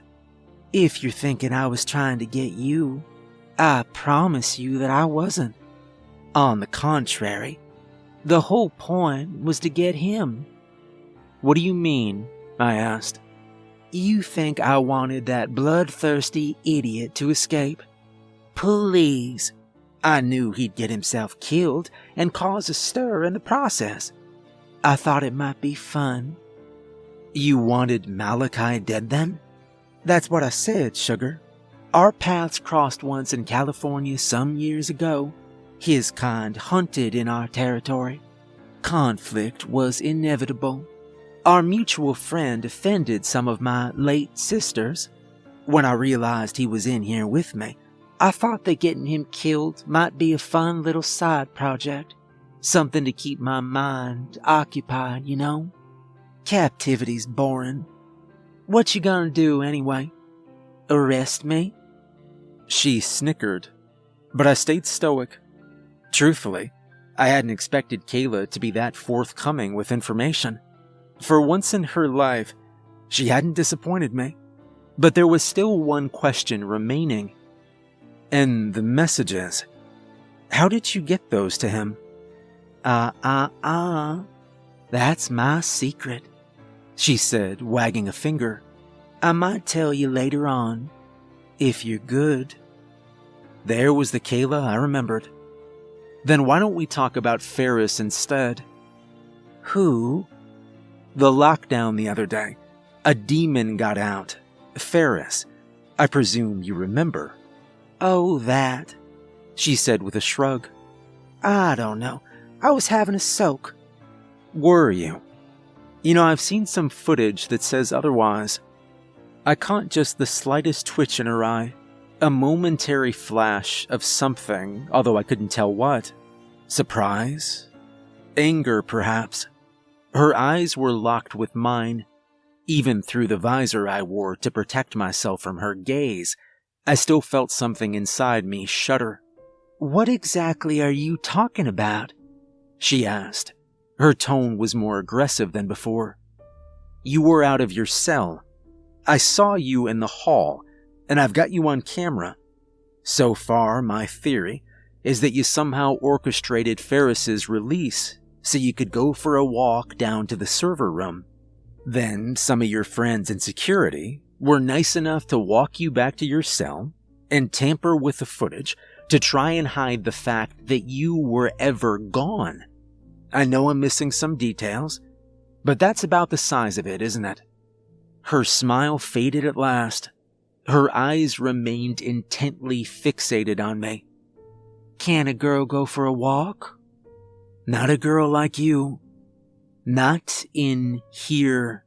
If you're thinking I was trying to get you, I promise you that I wasn't. On the contrary, the whole point was to get him. What do you mean? I asked. You think I wanted that bloodthirsty idiot to escape? Please. I knew he'd get himself killed and cause a stir in the process. I thought it might be fun. You wanted Malachi dead then? That's what I said, sugar. Our paths crossed once in California some years ago. His kind hunted in our territory. Conflict was inevitable. Our mutual friend offended some of my late sisters. When I realized he was in here with me, I thought that getting him killed might be a fun little side project. Something to keep my mind occupied, you know? Captivity's boring. What you gonna do anyway? Arrest me? She snickered, but I stayed stoic. Truthfully, I hadn't expected Kayla to be that forthcoming with information. For once in her life, she hadn't disappointed me. But there was still one question remaining. And the messages. How did you get those to him? That's my secret, she said, wagging a finger. I might tell you later on, if you're good. There was the Kayla I remembered. Then why don't we talk about Ferris instead? Who? The lockdown the other day. A demon got out. Ferris. I presume you remember. Oh, that, she said with a shrug. I don't know. I was having a soak. Were you? You know, I've seen some footage that says otherwise. I caught just the slightest twitch in her eye. A momentary flash of something, although I couldn't tell what. Surprise? Anger, perhaps. Her eyes were locked with mine. Even through the visor I wore to protect myself from her gaze, I still felt something inside me shudder. What exactly are you talking about? She asked. Her tone was more aggressive than before. You were out of your cell. I saw you in the hall, and I've got you on camera. So far, my theory is that you somehow orchestrated Ferris's release so you could go for a walk down to the server room. Then some of your friends in security were nice enough to walk you back to your cell and tamper with the footage to try and hide the fact that you were ever gone. I know I'm missing some details, but that's about the size of it, isn't it? Her smile faded at last. Her eyes remained intently fixated on me. Can a girl go for a walk? Not a girl like you. Not in here.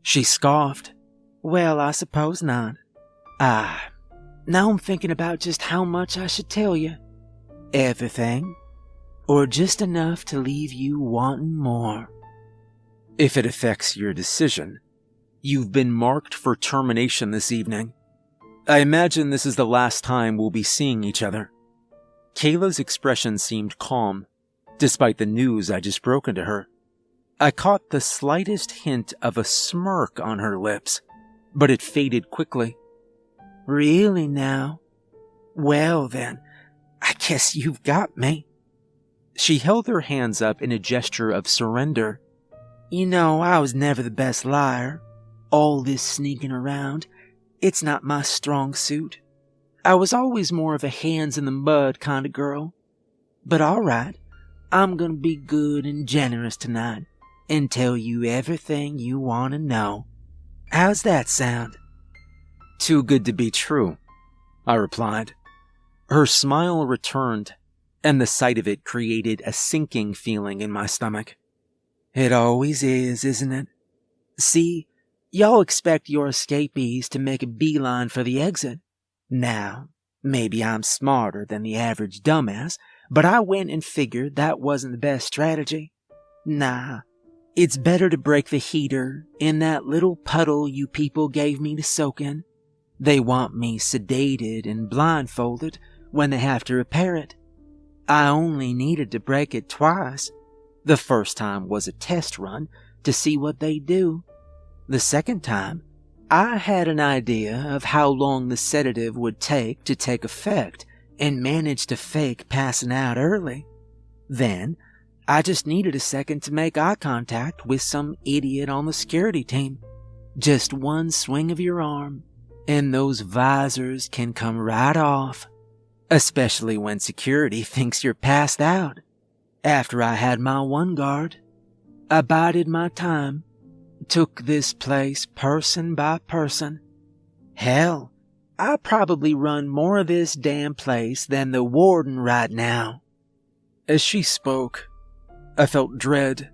She scoffed. Well, I suppose not. Now I'm thinking about just how much I should tell you. Everything? Or just enough to leave you wanting more? If it affects your decision, you've been marked for termination this evening. I imagine this is the last time we'll be seeing each other." Kayla's expression seemed calm, despite the news I just broken to her. I caught the slightest hint of a smirk on her lips, but it faded quickly. "Really now? Well then, I guess you've got me." She held her hands up in a gesture of surrender. "You know, I was never the best liar. All this sneaking around, it's not my strong suit. I was always more of a hands-in-the-mud kind of girl. But all right, I'm gonna be good and generous tonight and tell you everything you want to know. How's that sound?" "Too good to be true," I replied. Her smile returned, and the sight of it created a sinking feeling in my stomach. "It always is, isn't it? See, y'all expect your escapees to make a beeline for the exit. Now, maybe I'm smarter than the average dumbass, but I went and figured that wasn't the best strategy. Nah, it's better to break the heater in that little puddle you people gave me to soak in. They want me sedated and blindfolded when they have to repair it. I only needed to break it twice. The first time was a test run to see what they do. The second time, I had an idea of how long the sedative would take to take effect and managed to fake passing out early. Then, I just needed a second to make eye contact with some idiot on the security team. Just one swing of your arm, and those visors can come right off, especially when security thinks you're passed out. After I had my one guard, I bided my time, took this place person by person. Hell, I probably run more of this damn place than the warden right now." As she spoke, I felt dread.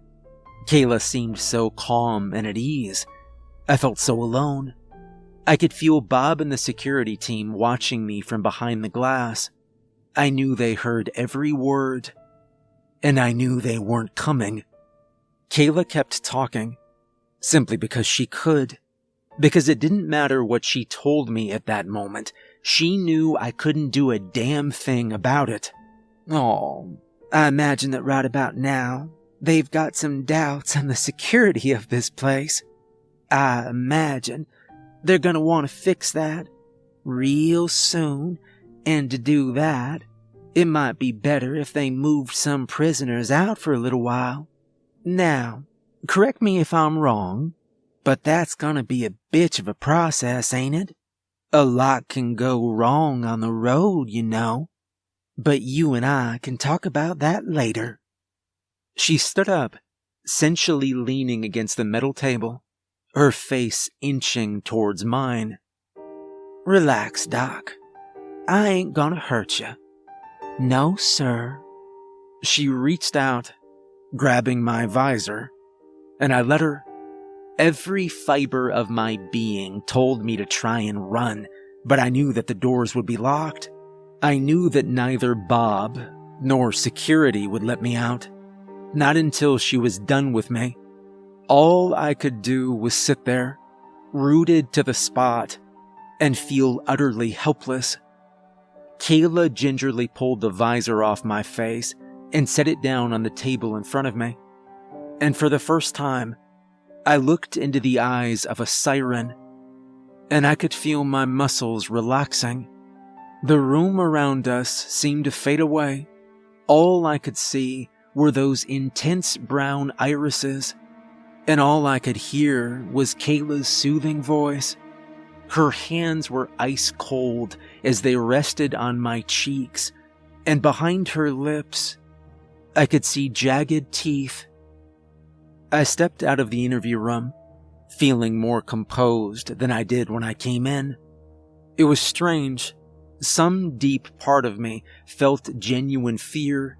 Kayla seemed so calm and at ease. I felt so alone. I could feel Bob and the security team watching me from behind the glass. I knew they heard every word, and I knew they weren't coming. Kayla kept talking, simply because she could. Because it didn't matter what she told me at that moment. She knew I couldn't do a damn thing about it. "Oh, I imagine that right about now, they've got some doubts on the security of this place. I imagine they're gonna want to fix that real soon, and to do that, it might be better if they moved some prisoners out for a little while. Now, correct me if I'm wrong, but that's gonna be a bitch of a process, ain't it? A lot can go wrong on the road, you know. But you and I can talk about that later." She stood up, sensually leaning against the metal table, her face inching towards mine. "Relax, Doc. I ain't gonna hurt you. No, sir." She reached out, grabbing my visor, and I let her. Every fiber of my being told me to try and run, but I knew that the doors would be locked. I knew that neither Bob nor security would let me out. Not until she was done with me. All I could do was sit there, rooted to the spot, and feel utterly helpless. Kayla gingerly pulled the visor off my face and set it down on the table in front of me. And for the first time, I looked into the eyes of a siren, and I could feel my muscles relaxing. The room around us seemed to fade away. All I could see were those intense brown irises, and all I could hear was Kayla's soothing voice. Her hands were ice cold as they rested on my cheeks, and behind her lips, I could see jagged teeth. I stepped out of the interview room, feeling more composed than I did when I came in. It was strange. Some deep part of me felt genuine fear.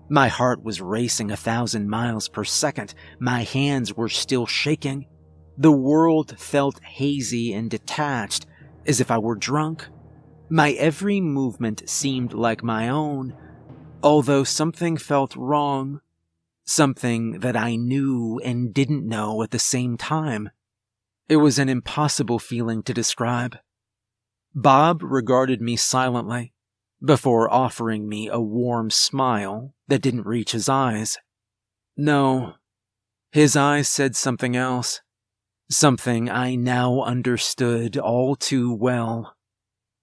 My heart was racing 1,000 miles per second. My hands were still shaking. The world felt hazy and detached, as if I were drunk. My every movement seemed like my own, although something felt wrong. Something that I knew and didn't know at the same time. It was an impossible feeling to describe. Bob regarded me silently before offering me a warm smile that didn't reach his eyes. No, his eyes said something else. Something I now understood all too well.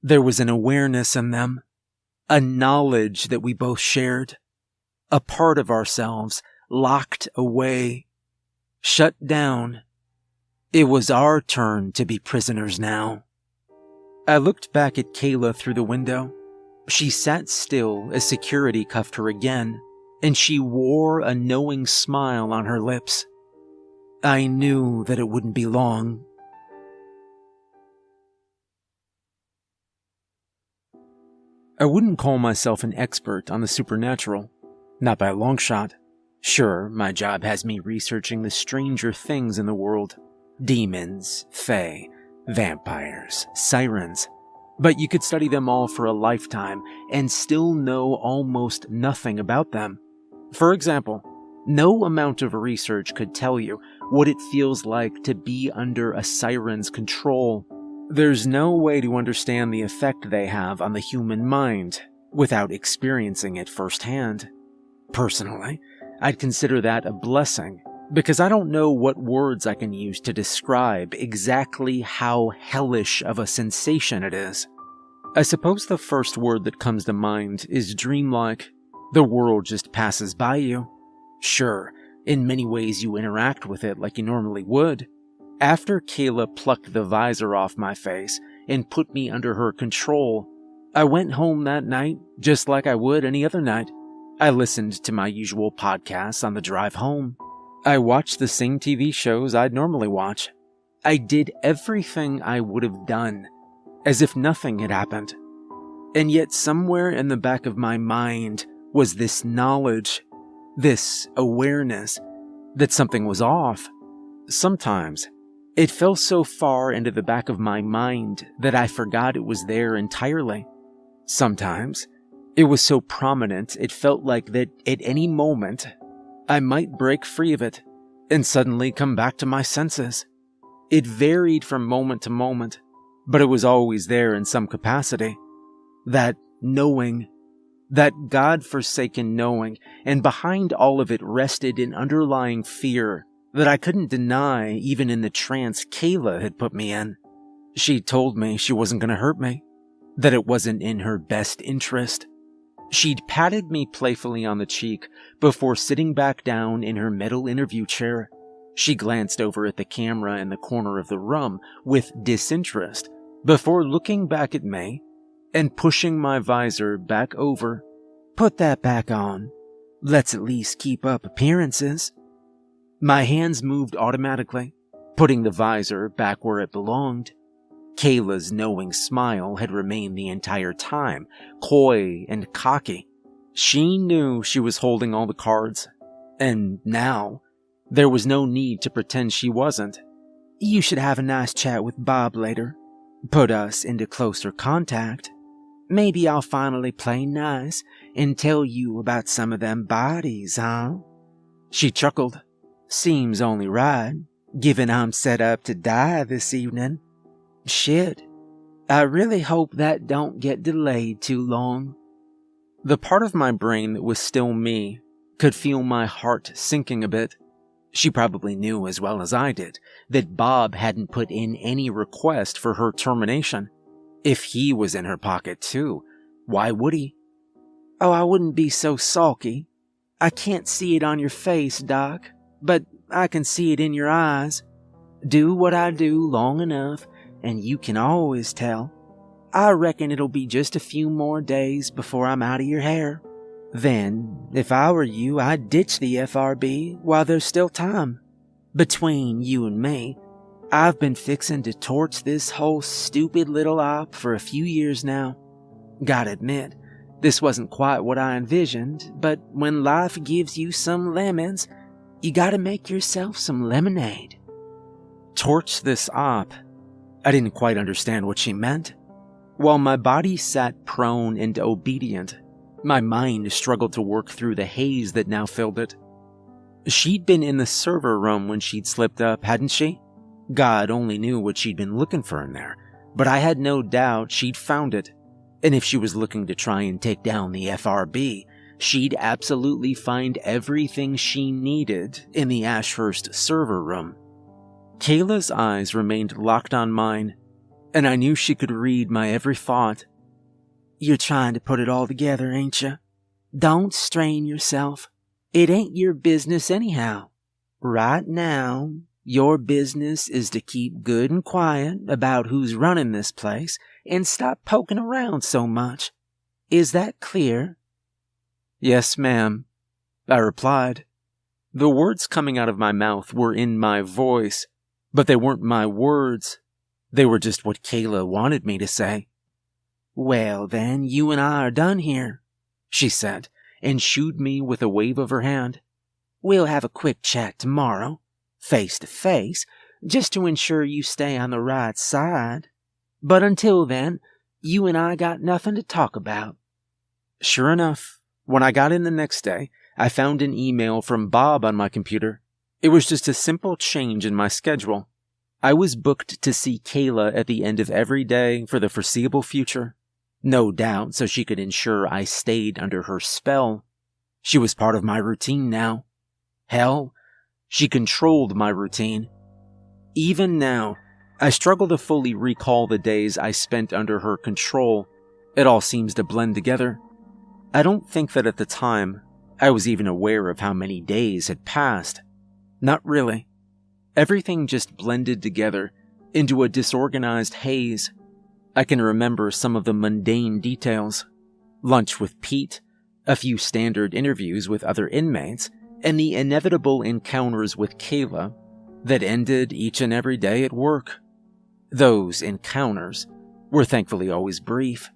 There was an awareness in them, a knowledge that we both shared, a part of ourselves locked away, shut down. It was our turn to be prisoners now. I looked back at Kayla through the window. She sat still as security cuffed her again, and she wore a knowing smile on her lips. I knew that it wouldn't be long. I wouldn't call myself an expert on the supernatural, not by a long shot. Sure, my job has me researching the stranger things in the world. Demons, fae, vampires, sirens. But you could study them all for a lifetime and still know almost nothing about them. For example, no amount of research could tell you what it feels like to be under a siren's control. There's no way to understand the effect they have on the human mind without experiencing it firsthand. Personally, I'd consider that a blessing, because I don't know what words I can use to describe exactly how hellish of a sensation it is. I suppose the first word that comes to mind is dreamlike. The world just passes by you. Sure, in many ways you interact with it like you normally would. After Kayla plucked the visor off my face and put me under her control, I went home that night just like I would any other night. I listened to my usual podcasts on the drive home. I watched the same TV shows I'd normally watch. I did everything I would have done, as if nothing had happened. And yet somewhere in the back of my mind was this knowledge, this awareness that something was off. Sometimes it fell so far into the back of my mind that I forgot it was there entirely. Sometimes it was so prominent it felt like that at any moment I might break free of it and suddenly come back to my senses. It varied from moment to moment, but it was always there in some capacity. That knowing, that God-forsaken knowing, and behind all of it rested an underlying fear that I couldn't deny even in the trance Kayla had put me in. She told me she wasn't going to hurt me, that it wasn't in her best interest. She'd patted me playfully on the cheek before sitting back down in her metal interview chair. She glanced over at the camera in the corner of the room with disinterest before looking back at me and pushing my visor back over. "Put that back on. Let's at least keep up appearances." My hands moved automatically, putting the visor back where it belonged. Kayla's knowing smile had remained the entire time, coy and cocky. She knew she was holding all the cards, and now there was no need to pretend she wasn't. "You should have a nice chat with Bob later. Put us into closer contact. Maybe I'll finally play nice and tell you about some of them bodies, huh?" She chuckled. "Seems only right, given I'm set up to die this evening. Shit, I really hope that don't get delayed too long." The part of my brain that was still me could feel my heart sinking a bit. She probably knew as well as I did that Bob hadn't put in any request for her termination. If he was in her pocket too, why would he? "Oh, I wouldn't be so sulky. I can't see it on your face, Doc, but I can see it in your eyes. Do what I do long enough, and you can always tell. I reckon it'll be just a few more days before I'm out of your hair. Then, if I were you, I'd ditch the FRB while there's still time. Between you and me, I've been fixing to torch this whole stupid little op for a few years now. Gotta admit, this wasn't quite what I envisioned, but when life gives you some lemons, you gotta make yourself some lemonade." Torch this op? I didn't quite understand what she meant. While my body sat prone and obedient, my mind struggled to work through the haze that now filled it. She'd been in the server room when she'd slipped up, hadn't she? God only knew what she'd been looking for in there, but I had no doubt she'd found it. And if she was looking to try and take down the FRB, she'd absolutely find everything she needed in the Ashurst server room. Kayla's eyes remained locked on mine, and I knew she could read my every thought. You're trying to put it all together, ain't you? Don't strain yourself. It ain't your business anyhow. Right now, your business is to keep good and quiet about who's running this place and stop poking around so much. Is that clear? Yes, ma'am, I replied. The words coming out of my mouth were in my voice, but they weren't my words. They were just what Kayla wanted me to say. Well, then, you and I are done here, she said, and shooed me with a wave of her hand. We'll have a quick chat tomorrow, face to face, just to ensure you stay on the right side. But until then, you and I got nothing to talk about. Sure enough, when I got in the next day, I found an email from Bob on my computer. It was just a simple change in my schedule. I was booked to see Kayla at the end of every day for the foreseeable future. No doubt so she could ensure I stayed under her spell. She was part of my routine now. Hell, she controlled my routine. Even now, I struggle to fully recall the days I spent under her control. It all seems to blend together. I don't think that at the time, I was even aware of how many days had passed. Not really. Everything just blended together into a disorganized haze. I can remember some of the mundane details. Lunch with Pete, a few standard interviews with other inmates, and the inevitable encounters with Kayla that ended each and every day at work. Those encounters were thankfully always brief.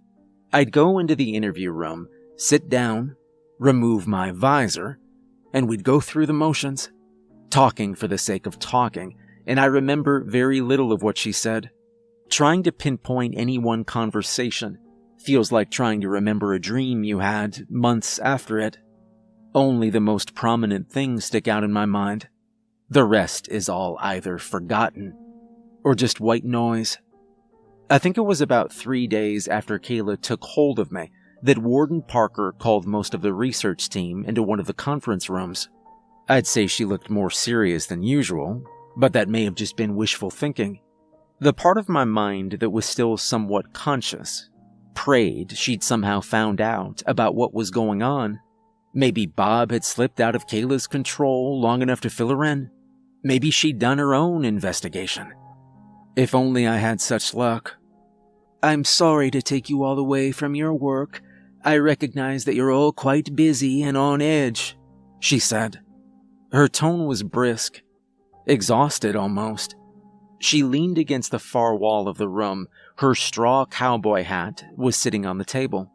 I'd go into the interview room, sit down, remove my visor, and we'd go through the motions, talking for the sake of talking, and I remember very little of what she said. Trying to pinpoint any one conversation feels like trying to remember a dream you had months after it. Only the most prominent things stick out in my mind. The rest is all either forgotten or just white noise. I think it was about 3 days after Kayla took hold of me that Warden Parker called most of the research team into one of the conference rooms. I'd say she looked more serious than usual, but that may have just been wishful thinking. The part of my mind that was still somewhat conscious prayed she'd somehow found out about what was going on. Maybe Bob had slipped out of Kayla's control long enough to fill her in. Maybe she'd done her own investigation. If only I had such luck. I'm sorry to take you all away from your work. I recognize that you're all quite busy and on edge, she said. Her tone was brisk, exhausted almost. She leaned against the far wall of the room. Her straw cowboy hat was sitting on the table.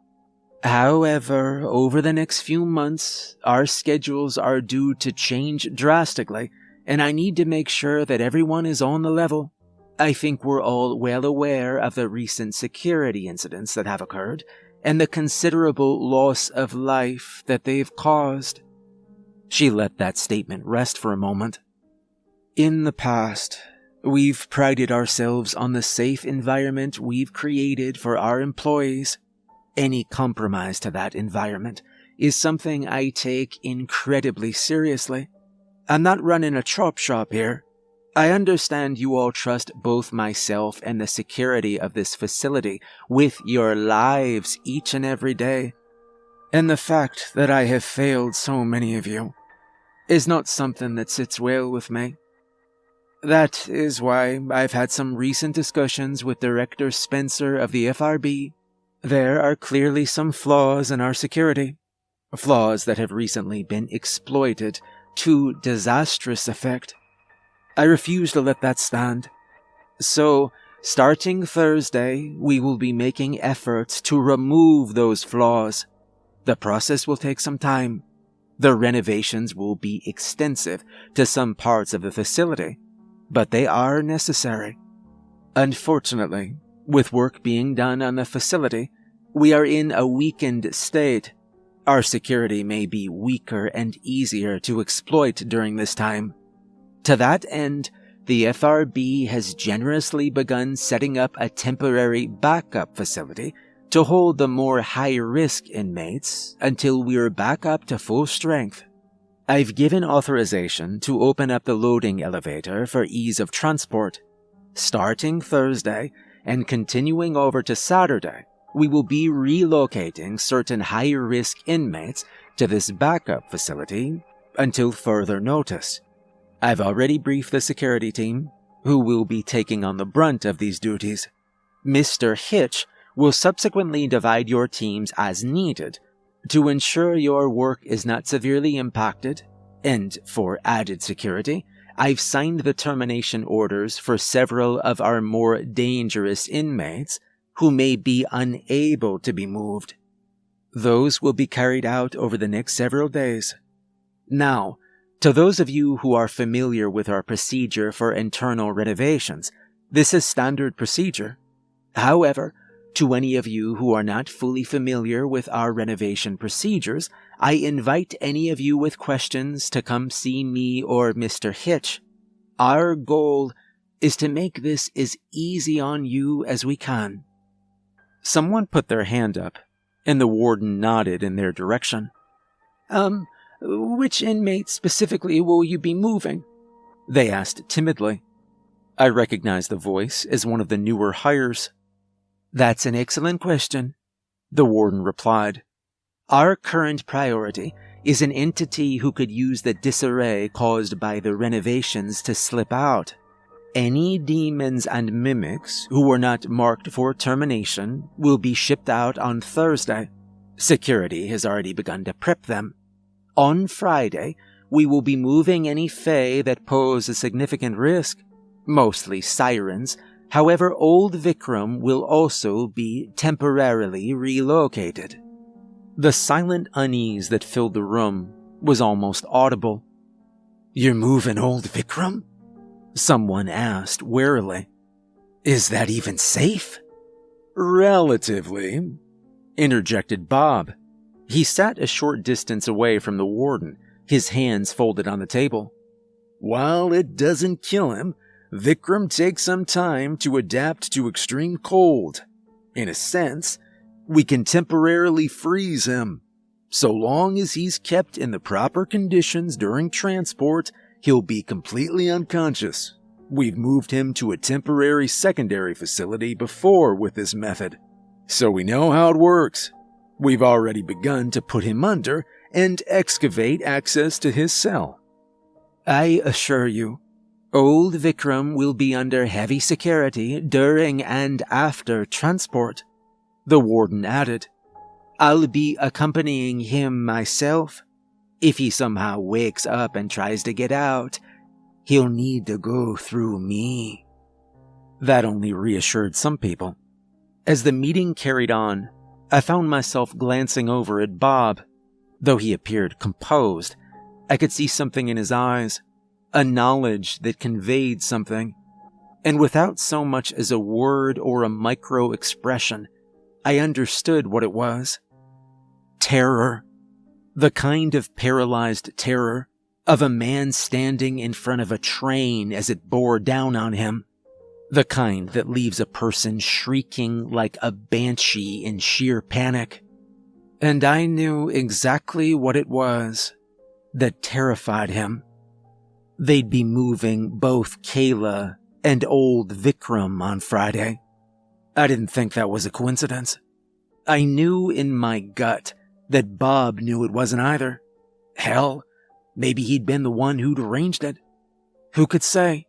However, over the next few months, our schedules are due to change drastically, and I need to make sure that everyone is on the level. I think we're all well aware of the recent security incidents that have occurred, and the considerable loss of life that they've caused. She let that statement rest for a moment. In the past, we've prided ourselves on the safe environment we've created for our employees. Any compromise to that environment is something I take incredibly seriously. I'm not running a chop shop here. I understand you all trust both myself and the security of this facility with your lives each and every day. And the fact that I have failed so many of you is not something that sits well with me. That is why I've had some recent discussions with Director Spencer of the FRB. There are clearly some flaws in our security, flaws that have recently been exploited to disastrous effect. I refuse to let that stand. So, starting Thursday, we will be making efforts to remove those flaws. The process will take some time. The renovations will be extensive to some parts of the facility, but they are necessary. Unfortunately, with work being done on the facility, we are in a weakened state. Our security may be weaker and easier to exploit during this time. To that end, the FRB has generously begun setting up a temporary backup facility to hold the more high-risk inmates until we're back up to full strength. I've given authorization to open up the loading elevator for ease of transport. Starting Thursday and continuing over to Saturday, we will be relocating certain high-risk inmates to this backup facility until further notice. I've already briefed the security team, who will be taking on the brunt of these duties. Mr. Hitch will subsequently divide your teams as needed to ensure your work is not severely impacted, and for added security, I've signed the termination orders for several of our more dangerous inmates who may be unable to be moved. Those will be carried out over the next several days. Now, to those of you who are familiar with our procedure for internal renovations, this is standard procedure. However, to any of you who are not fully familiar with our renovation procedures, I invite any of you with questions to come see me or Mr. Hitch. Our goal is to make this as easy on you as we can. Someone put their hand up, and the warden nodded in their direction. Which inmate specifically will you be moving? They asked timidly. I recognized the voice as one of the newer hires. That's an excellent question, the warden replied. Our current priority is an entity who could use the disarray caused by the renovations to slip out. Any demons and mimics who were not marked for termination will be shipped out on Thursday. Security has already begun to prep them. On Friday, we will be moving any fae that pose a significant risk, mostly sirens. However, old Vikram will also be temporarily relocated. The silent unease that filled the room was almost audible. You're moving old Vikram? Someone asked warily. Is that even safe? Relatively, interjected Bob. He sat a short distance away from the warden, his hands folded on the table. While it doesn't kill him, Vikram takes some time to adapt to extreme cold. In a sense, we can temporarily freeze him. So long as he's kept in the proper conditions during transport, he'll be completely unconscious. We've moved him to a temporary secondary facility before with this method, so we know how it works. We've already begun to put him under and excavate access to his cell. I assure you, old Vikram will be under heavy security during and after transport, the warden added. I'll be accompanying him myself. If he somehow wakes up and tries to get out, he'll need to go through me. That only reassured some people. As the meeting carried on, I found myself glancing over at Bob. Though he appeared composed, I could see something in his eyes, a knowledge that conveyed something. And without so much as a word or a micro-expression, I understood what it was. Terror. The kind of paralyzed terror of a man standing in front of a train as it bore down on him. The kind that leaves a person shrieking like a banshee in sheer panic. And I knew exactly what it was that terrified him. They'd be moving both Kayla and old Vikram on Friday. I didn't think that was a coincidence. I knew in my gut that Bob knew it wasn't either. Hell, maybe he'd been the one who'd arranged it. Who could say?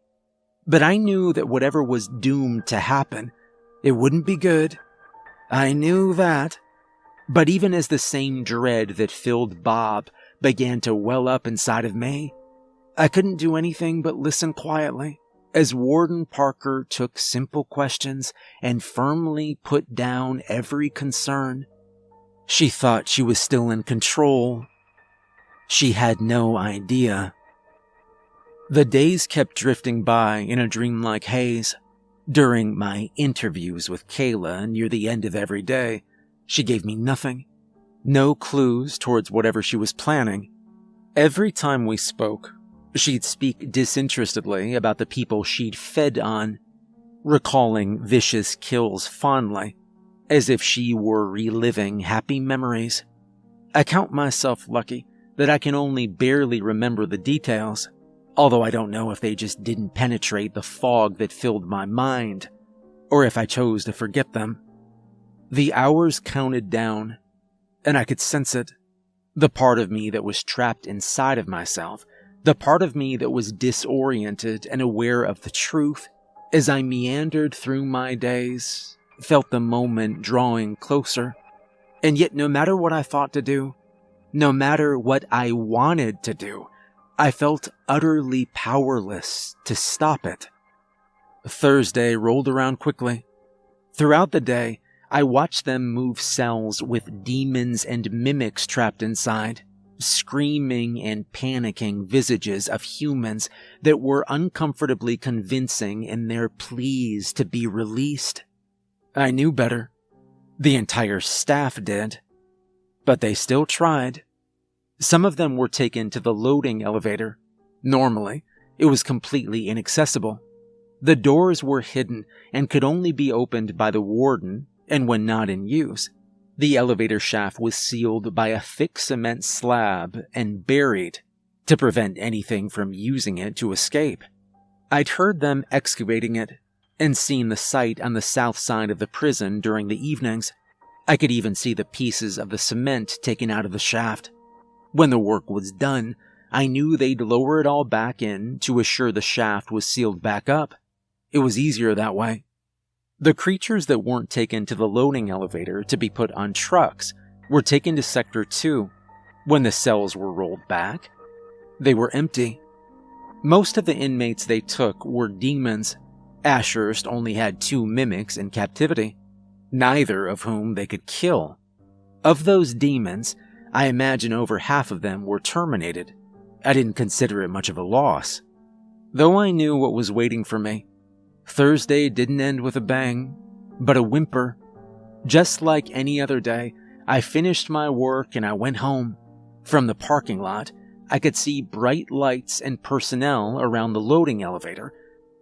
But I knew that whatever was doomed to happen, it wouldn't be good. I knew that. But even as the same dread that filled Bob began to well up inside of me, I couldn't do anything but listen quietly as Warden Parker took simple questions and firmly put down every concern. She thought she was still in control. She had no idea. The days kept drifting by in a dreamlike haze. During my interviews with Kayla near the end of every day, she gave me nothing. No clues towards whatever she was planning. Every time we spoke, she'd speak disinterestedly about the people she'd fed on, recalling vicious kills fondly, as if she were reliving happy memories. I count myself lucky that I can only barely remember the details, although I don't know if they just didn't penetrate the fog that filled my mind, or if I chose to forget them. The hours counted down, and I could sense it. The part of me that was trapped inside of myself, the part of me that was disoriented and aware of the truth, as I meandered through my days, felt the moment drawing closer. And yet no matter what I thought to do, no matter what I wanted to do, I felt utterly powerless to stop it. Thursday rolled around quickly. Throughout the day, I watched them move cells with demons and mimics trapped inside, screaming and panicking visages of humans that were uncomfortably convincing in their pleas to be released. I knew better. The entire staff did. But they still tried. Some of them were taken to the loading elevator. Normally, it was completely inaccessible. The doors were hidden and could only be opened by the warden, and when not in use, the elevator shaft was sealed by a thick cement slab and buried to prevent anything from using it to escape. I'd heard them excavating it and seen the site on the south side of the prison during the evenings. I could even see the pieces of the cement taken out of the shaft. When the work was done, I knew they'd lower it all back in to assure the shaft was sealed back up. It was easier that way. The creatures that weren't taken to the loading elevator to be put on trucks were taken to Sector 2. When the cells were rolled back, they were empty. Most of the inmates they took were demons. Ashurst only had 2 mimics in captivity, neither of whom they could kill. Of those demons, I imagine over half of them were terminated. I didn't consider it much of a loss. Though I knew what was waiting for me, Thursday didn't end with a bang, but a whimper. Just like any other day, I finished my work and I went home. From the parking lot, I could see bright lights and personnel around the loading elevator,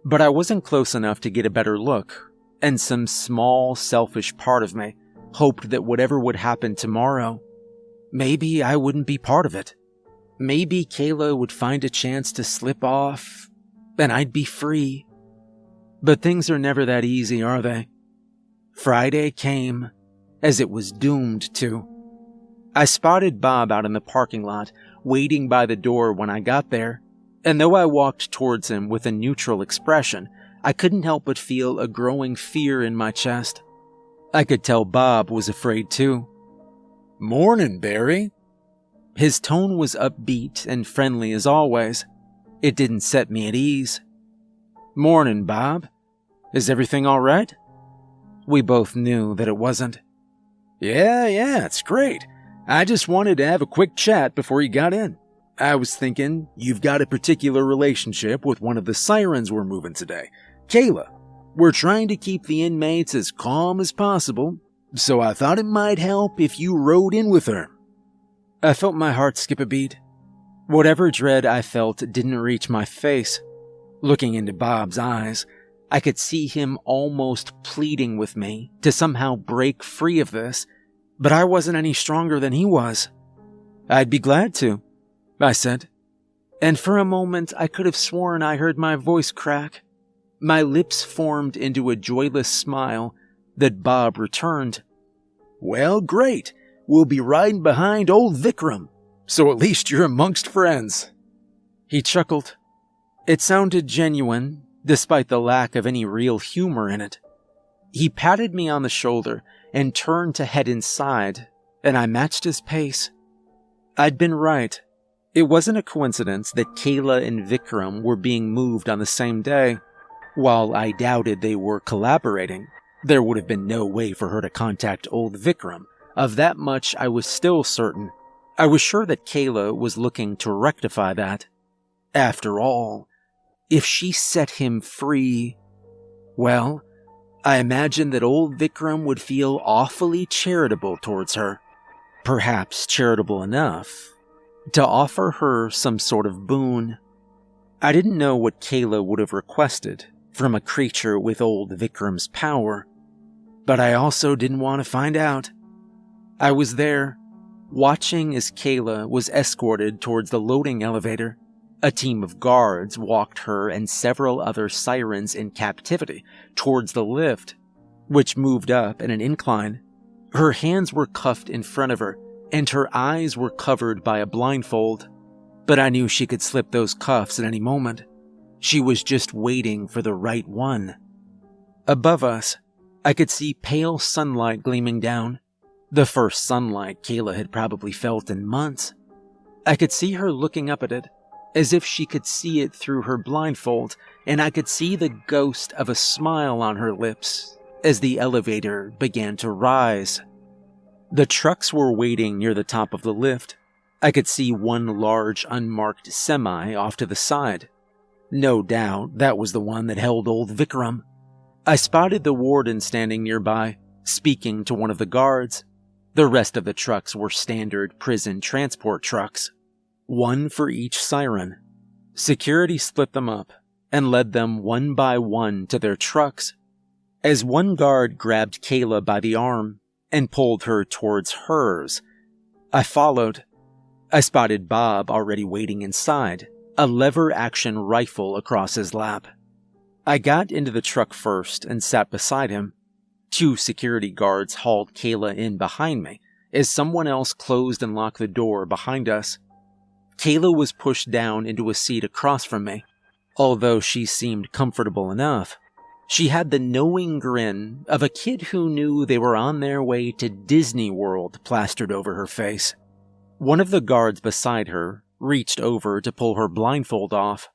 but I wasn't close enough to get a better look, and some small, selfish part of me hoped that whatever would happen tomorrow, maybe I wouldn't be part of it. Maybe Kayla would find a chance to slip off, and I'd be free. But things are never that easy, are they? Friday came, as it was doomed to. I spotted Bob out in the parking lot, waiting by the door when I got there, and though I walked towards him with a neutral expression, I couldn't help but feel a growing fear in my chest. I could tell Bob was afraid too. "Morning, Barry." His tone was upbeat and friendly as always. It didn't set me at ease. "Morning, Bob. Is everything all right?" We both knew that it wasn't. Yeah, it's great. I just wanted to have a quick chat before you got in. I was thinking you've got a particular relationship with one of the sirens we're moving today, Kayla. We're trying to keep the inmates as calm as possible, so I thought it might help if you rode in with her. I felt my heart skip a beat. Whatever dread I felt didn't reach my face. Looking into Bob's eyes, I could see him almost pleading with me to somehow break free of this, but I wasn't any stronger than he was. "I'd be glad to," I said. And for a moment I could have sworn I heard my voice crack. My lips formed into a joyless smile that Bob returned. "Well, great. We'll be riding behind old Vikram, so at least you're amongst friends." He chuckled. It sounded genuine, despite the lack of any real humor in it. He patted me on the shoulder and turned to head inside, and I matched his pace. I'd been right. It wasn't a coincidence that Kayla and Vikram were being moved on the same day. While I doubted they were collaborating, there would have been no way for her to contact old Vikram. Of that much I was still certain. I was sure that Kayla was looking to rectify that. After all, if she set him free, well, I imagined that old Vikram would feel awfully charitable towards her. perhaps charitable enough, to offer her some sort of boon. I didn't know what Kayla would have requested from a creature with old Vikram's power, but I also didn't want to find out. I was there, watching as Kayla was escorted towards the loading elevator. A team of guards walked her and several other sirens in captivity towards the lift, which moved up in an incline. Her hands were cuffed in front of her, and her eyes were covered by a blindfold, but I knew she could slip those cuffs at any moment. She was just waiting for the right one. Above us, I could see pale sunlight gleaming down, the first sunlight Kayla had probably felt in months. I could see her looking up at it, as if she could see it through her blindfold, and I could see the ghost of a smile on her lips as the elevator began to rise. The trucks were waiting near the top of the lift. I could see one large unmarked semi off to the side. No doubt that was the one that held old Vikram. I spotted the warden standing nearby, speaking to one of the guards. The rest of the trucks were standard prison transport trucks, one for each siren. Security split them up and led them one by one to their trucks. As one guard grabbed Kayla by the arm and pulled her towards hers, I followed. I spotted Bob already waiting inside, a lever-action rifle across his lap. I got into the truck first and sat beside him. 2 security guards hauled Kayla in behind me as someone else closed and locked the door behind us. Kayla was pushed down into a seat across from me. Although she seemed comfortable enough, she had the knowing grin of a kid who knew they were on their way to Disney World plastered over her face. One of the guards beside her reached over to pull her blindfold off.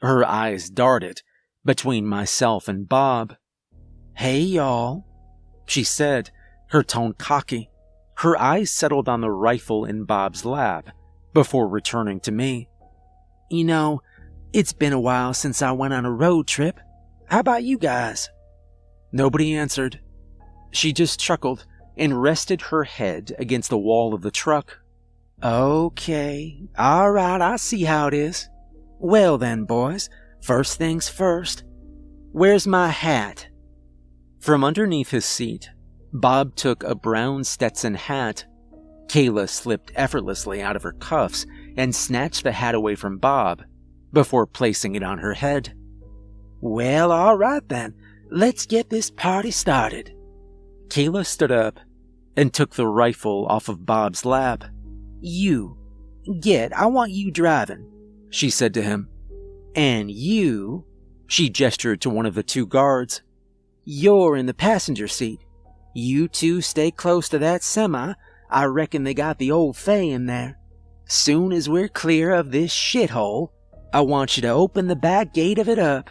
Her eyes darted between myself and Bob. "Hey, y'all," she said, her tone cocky. Her eyes settled on the rifle in Bob's lap before returning to me. "You know, it's been a while since I went on a road trip. How about you guys?" Nobody answered. She just chuckled and rested her head against the wall of the truck. "Okay, alright, I see how it is. Well then, boys, first things first. Where's my hat?" From underneath his seat, Bob took a brown Stetson hat. Kayla slipped effortlessly out of her cuffs and snatched the hat away from Bob before placing it on her head. "Well, alright then, let's get this party started." Kayla stood up and took the rifle off of Bob's lap. "You, I want you driving," she said to him. "And you," she gestured to one of the 2 guards, "you're in the passenger seat. You 2 stay close to that semi. I reckon they got the old Faye in there. Soon as we're clear of this shithole, I want you to open the back gate of it up."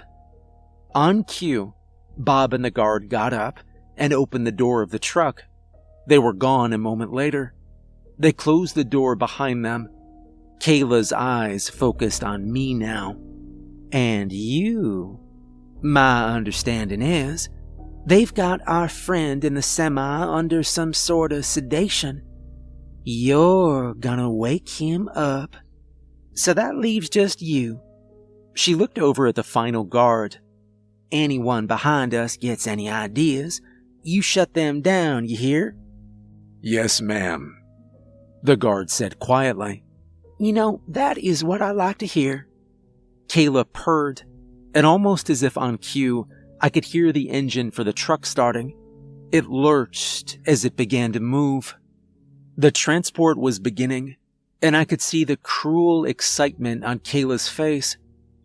On cue, Bob and the guard got up and opened the door of the truck. They were gone a moment later. They closed the door behind them. Kayla's eyes focused on me now. "And you, my understanding is, they've got our friend in the semi under some sort of sedation. You're gonna wake him up. So that leaves just you." She looked over at the final guard. "Anyone behind us gets any ideas, you shut them down, you hear?" "Yes, ma'am," the guard said quietly. "You know, that is what I like to hear." Kayla purred, and almost as if on cue, I could hear the engine for the truck starting. It lurched as it began to move. The transport was beginning, and I could see the cruel excitement on Kayla's face.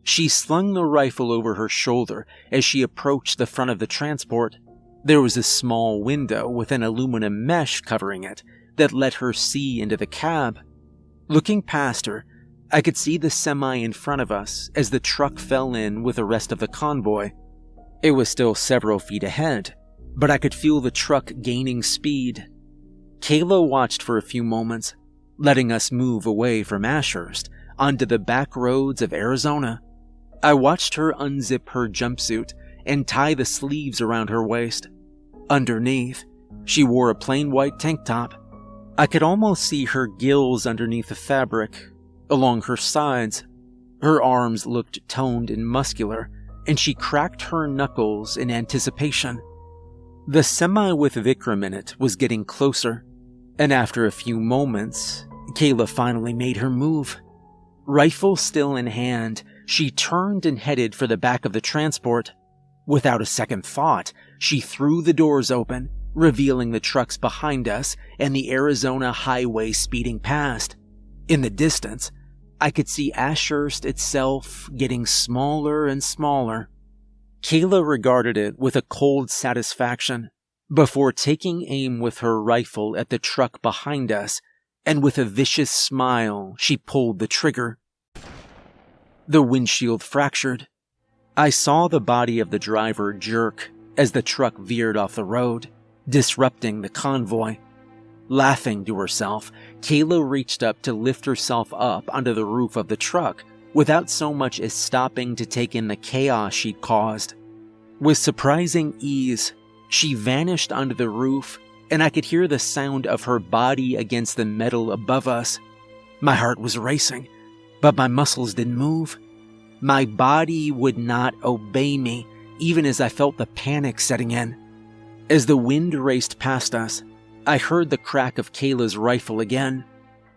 She slung the rifle over her shoulder as she approached the front of the transport. There was a small window with an aluminum mesh covering it that let her see into the cab. Looking past her, I could see the semi in front of us as the truck fell in with the rest of the convoy. It was still several feet ahead, but I could feel the truck gaining speed. Kayla watched for a few moments, letting us move away from Ashurst onto the back roads of Arizona. I watched her unzip her jumpsuit and tie the sleeves around her waist. Underneath, she wore a plain white tank top. I could almost see her gills underneath the fabric, along her sides. Her arms looked toned and muscular, and she cracked her knuckles in anticipation. The semi with Vikram in it was getting closer, and after a few moments, Kayla finally made her move. Rifle still in hand, she turned and headed for the back of the transport. Without a second thought, she threw the doors open, revealing the trucks behind us and the Arizona highway speeding past. In the distance, I could see Ashurst itself getting smaller and smaller. Kayla regarded it with a cold satisfaction before taking aim with her rifle at the truck behind us, and with a vicious smile, she pulled the trigger. The windshield fractured. I saw the body of the driver jerk as the truck veered off the road, disrupting the convoy. Laughing to herself, Kayla reached up to lift herself up onto the roof of the truck without so much as stopping to take in the chaos she'd caused. With surprising ease, she vanished onto the roof, and I could hear the sound of her body against the metal above us. My heart was racing, but my muscles didn't move. My body would not obey me, even as I felt the panic setting in. As the wind raced past us, I heard the crack of Kayla's rifle again.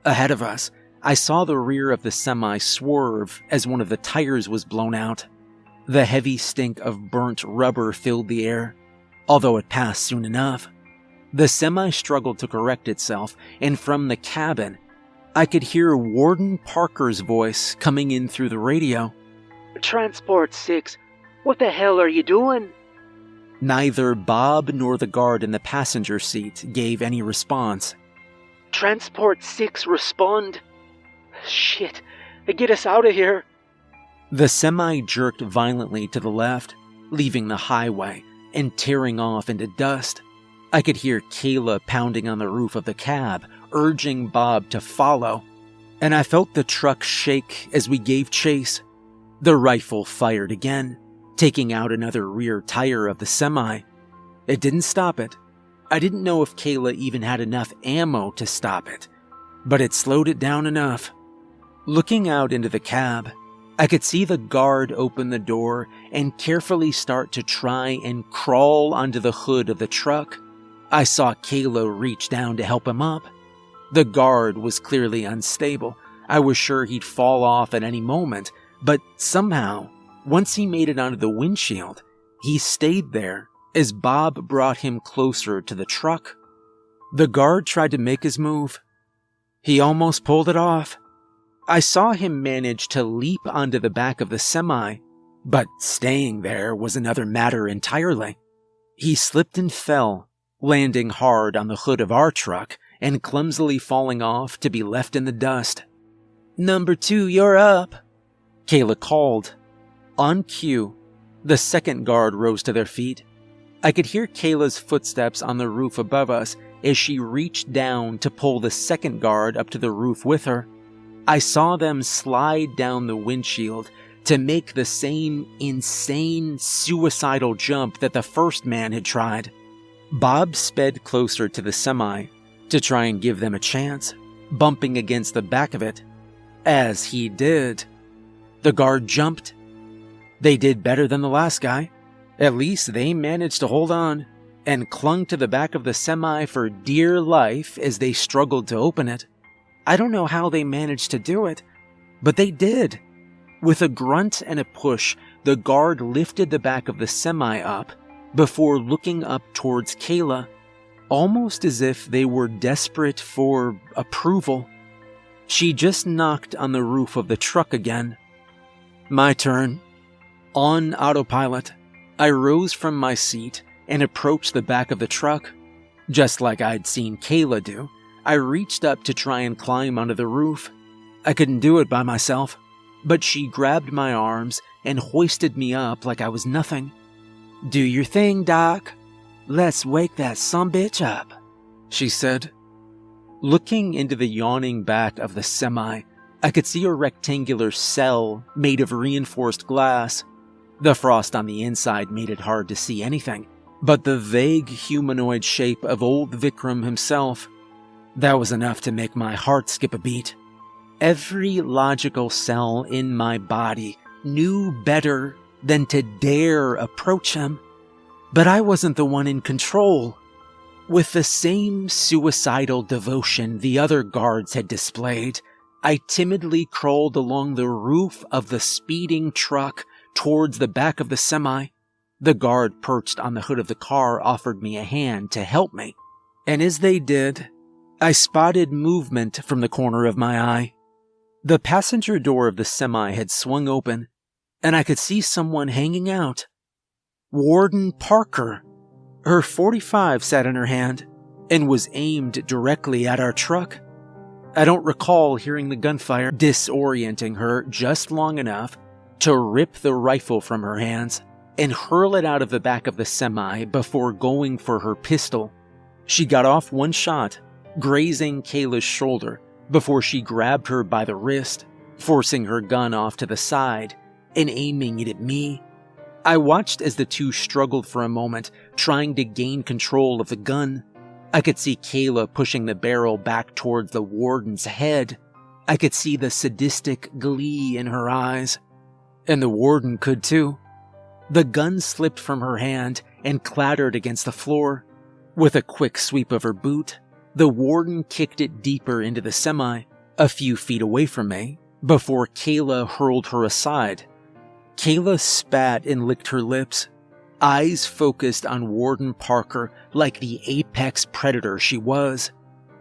Ahead of us, I saw the rear of the semi swerve as one of the tires was blown out. The heavy stink of burnt rubber filled the air, although it passed soon enough. The semi struggled to correct itself, and from the cabin, I could hear Warden Parker's voice coming in through the radio. Transport 6, what the hell are you doing? Neither Bob nor the guard in the passenger seat gave any response. Transport 6, respond. Shit, get us out of here. The semi jerked violently to the left, leaving the highway and tearing off into dust. I could hear Kayla pounding on the roof of the cab, urging Bob to follow, and I felt the truck shake as we gave chase. The rifle fired again, taking out another rear tire of the semi. It didn't stop it. I didn't know if Kayla even had enough ammo to stop it, but it slowed it down enough. Looking out into the cab, I could see the guard open the door and carefully start to try and crawl onto the hood of the truck. I saw Kayla reach down to help him up. The guard was clearly unstable. I was sure he'd fall off at any moment, but somehow, once he made it onto the windshield, he stayed there as Bob brought him closer to the truck. The guard tried to make his move. He almost pulled it off. I saw him manage to leap onto the back of the semi, but staying there was another matter entirely. He slipped and fell, landing hard on the hood of our truck and clumsily falling off to be left in the dust. "Number 2, you're up," Kayla called. On cue, the second guard rose to their feet. I could hear Kayla's footsteps on the roof above us as she reached down to pull the second guard up to the roof with her. I saw them slide down the windshield to make the same insane, suicidal jump that the first man had tried. Bob sped closer to the semi to try and give them a chance, bumping against the back of it. As he did, the guard jumped. They did better than the last guy. At least they managed to hold on and clung to the back of the semi for dear life as they struggled to open it. I don't know how they managed to do it, but they did. With a grunt and a push, the guard lifted the back of the semi up before looking up towards Kayla, almost as if they were desperate for approval. She just knocked on the roof of the truck again. My turn. On autopilot, I rose from my seat and approached the back of the truck. Just like I'd seen Kayla do, I reached up to try and climb onto the roof. I couldn't do it by myself, but she grabbed my arms and hoisted me up like I was nothing. "Do your thing, Doc. Let's wake that sumbitch up," she said. Looking into the yawning back of the semi, I could see a rectangular cell made of reinforced glass. The frost on the inside made it hard to see anything, but the vague humanoid shape of old Vikram himself. That was enough to make my heart skip a beat. Every logical cell in my body knew better than to dare approach him. But I wasn't the one in control. With the same suicidal devotion the other guards had displayed, I timidly crawled along the roof of the speeding truck towards the back of the semi. The guard perched on the hood of the car offered me a hand to help me. And as they did, I spotted movement from the corner of my eye. The passenger door of the semi had swung open, and I could see someone hanging out. Warden Parker. Her .45 sat in her hand and was aimed directly at our truck. I don't recall hearing the gunfire, disorienting her just long enough to rip the rifle from her hands and hurl it out of the back of the semi before going for her pistol. She got off one shot, grazing Kayla's shoulder, before she grabbed her by the wrist, forcing her gun off to the side and aiming it at me. I watched as the two struggled for a moment, trying to gain control of the gun. I could see Kayla pushing the barrel back towards the warden's head. I could see the sadistic glee in her eyes. And the warden could too. The gun slipped from her hand and clattered against the floor. With a quick sweep of her boot, the warden kicked it deeper into the semi, a few feet away from me, before Kayla hurled her aside. Kayla spat and licked her lips, eyes focused on Warden Parker like the apex predator she was.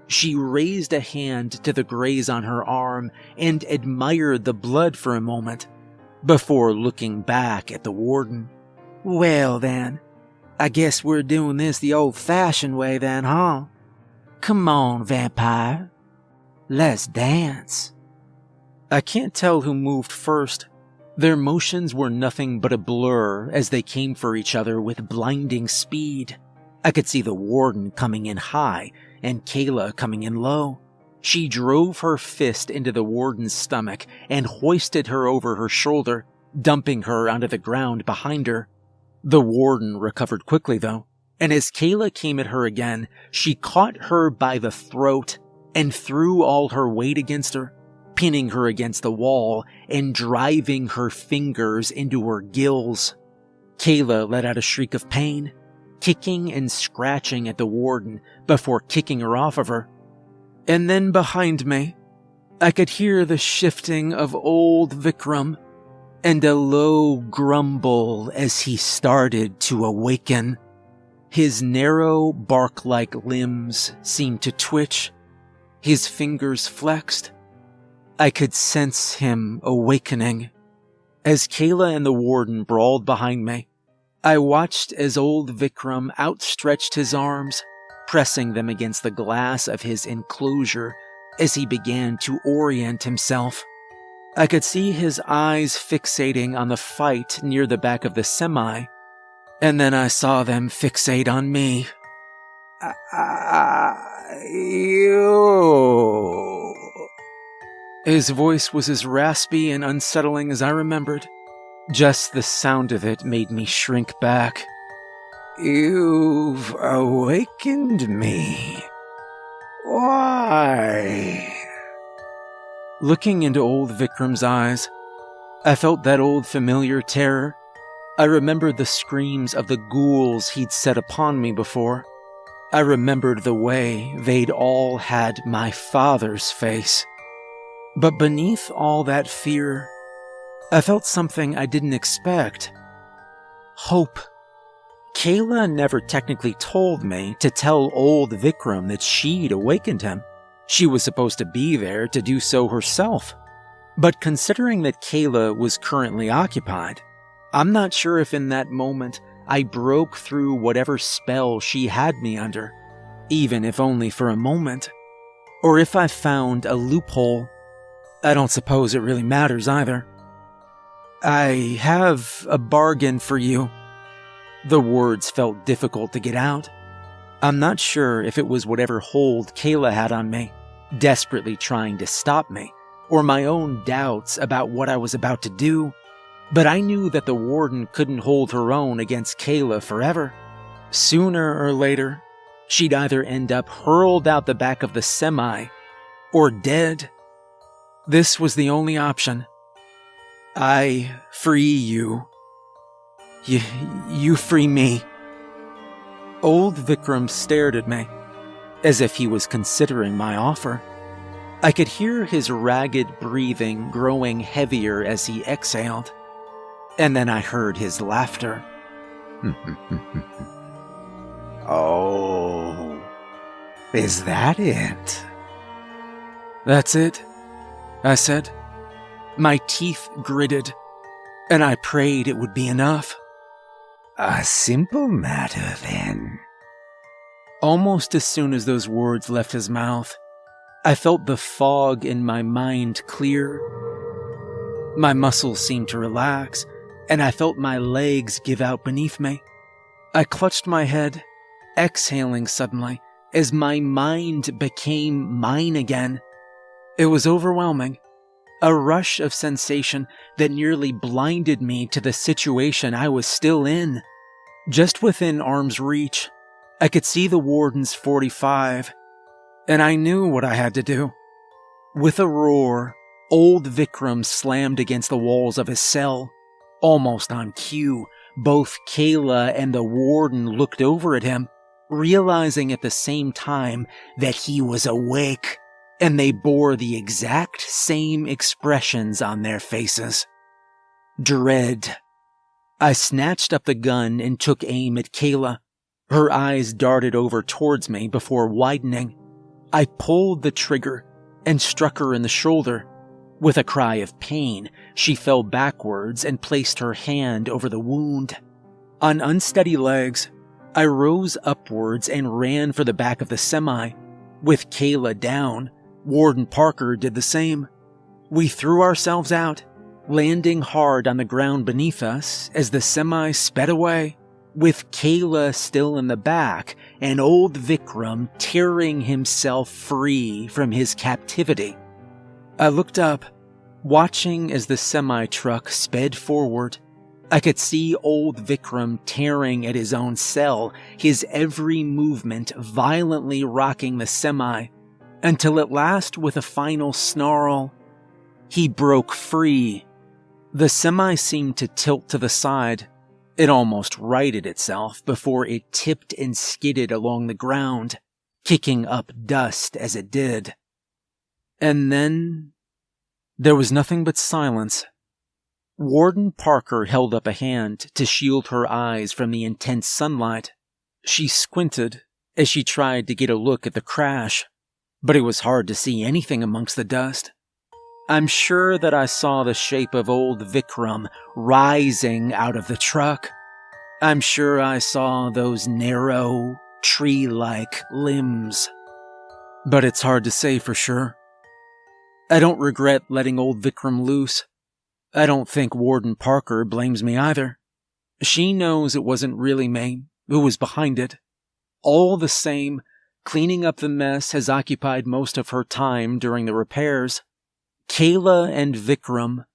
She raised a hand to the graze on her arm and admired the blood for a moment, before looking back at the warden. "Well then, I guess we're doing this the old-fashioned way then, huh? Come on, vampire. Let's dance." I can't tell who moved first. Their motions were nothing but a blur as they came for each other with blinding speed. I could see the warden coming in high and Kayla coming in low. She drove her fist into the warden's stomach and hoisted her over her shoulder, dumping her onto the ground behind her. The warden recovered quickly though, and as Kayla came at her again, she caught her by the throat and threw all her weight against her, pinning her against the wall and driving her fingers into her gills. Kayla let out a shriek of pain, kicking and scratching at the warden before kicking her off of her. And then behind me, I could hear the shifting of old Vikram and a low grumble as he started to awaken. His narrow, bark-like limbs seemed to twitch. His fingers flexed. I could sense him awakening. As Kayla and the warden brawled behind me, I watched as old Vikram outstretched his arms, pressing them against the glass of his enclosure as he began to orient himself. I could see his eyes fixating on the fight near the back of the semi, and then I saw them fixate on me. You. His voice was as raspy and unsettling as I remembered. Just the sound of it made me shrink back. "You've awakened me. Why?" Looking into old Vikram's eyes, I felt that old familiar terror. I remembered the screams of the ghouls he'd set upon me before. I remembered the way they'd all had my father's face. But beneath all that fear, I felt something I didn't expect. Hope. Kayla never technically told me to tell old Vikram that she'd awakened him. She was supposed to be there to do so herself. But considering that Kayla was currently occupied, I'm not sure if in that moment I broke through whatever spell she had me under, even if only for a moment, or if I found a loophole. I don't suppose it really matters either. "I have a bargain for you." The words felt difficult to get out. I'm not sure if it was whatever hold Kayla had on me, desperately trying to stop me, or my own doubts about what I was about to do, but I knew that the warden couldn't hold her own against Kayla forever. Sooner or later, she'd either end up hurled out the back of the semi or dead. This was the only option. I free you. You free me. Old Vikram stared at me, as if he was considering my offer. I could hear his ragged breathing growing heavier as he exhaled, and then I heard his laughter. Oh, is that it? That's it, I said. My teeth gritted, and I prayed it would be enough. A simple matter, then. Almost as soon as those words left his mouth, I felt the fog in my mind clear. My muscles seemed to relax, and I felt my legs give out beneath me. I clutched my head, exhaling suddenly, as my mind became mine again. It was overwhelming. A rush of sensation that nearly blinded me to the situation I was still in. Just within arm's reach, I could see the warden's 45, and I knew what I had to do. With a roar, old Vikram slammed against the walls of his cell. Almost on cue, both Kayla and the warden looked over at him, realizing at the same time that he was awake, and they bore the exact same expressions on their faces. Dread. I snatched up the gun and took aim at Kayla. Her eyes darted over towards me before widening. I pulled the trigger and struck her in the shoulder. With a cry of pain, she fell backwards and placed her hand over the wound. On unsteady legs, I rose upwards and ran for the back of the semi. With Kayla down, Warden Parker did the same. We threw ourselves out, landing hard on the ground beneath us as the semi sped away, with Kayla still in the back and old Vikram tearing himself free from his captivity. I looked up, watching as the semi-truck sped forward. I could see old Vikram tearing at his own cell, his every movement violently rocking the semi, until at last, with a final snarl, he broke free. The semi seemed to tilt to the side. It almost righted itself before it tipped and skidded along the ground, kicking up dust as it did. And then there was nothing but silence. Warden Parker held up a hand to shield her eyes from the intense sunlight. She squinted as she tried to get a look at the crash, but it was hard to see anything amongst the dust. I'm sure that I saw the shape of old Vikram rising out of the truck. I'm sure I saw those narrow, tree-like limbs. But it's hard to say for sure. I don't regret letting old Vikram loose. I don't think Warden Parker blames me either. She knows it wasn't really me who was behind it. All the same, cleaning up the mess has occupied most of her time during the repairs. Kayla and Vikram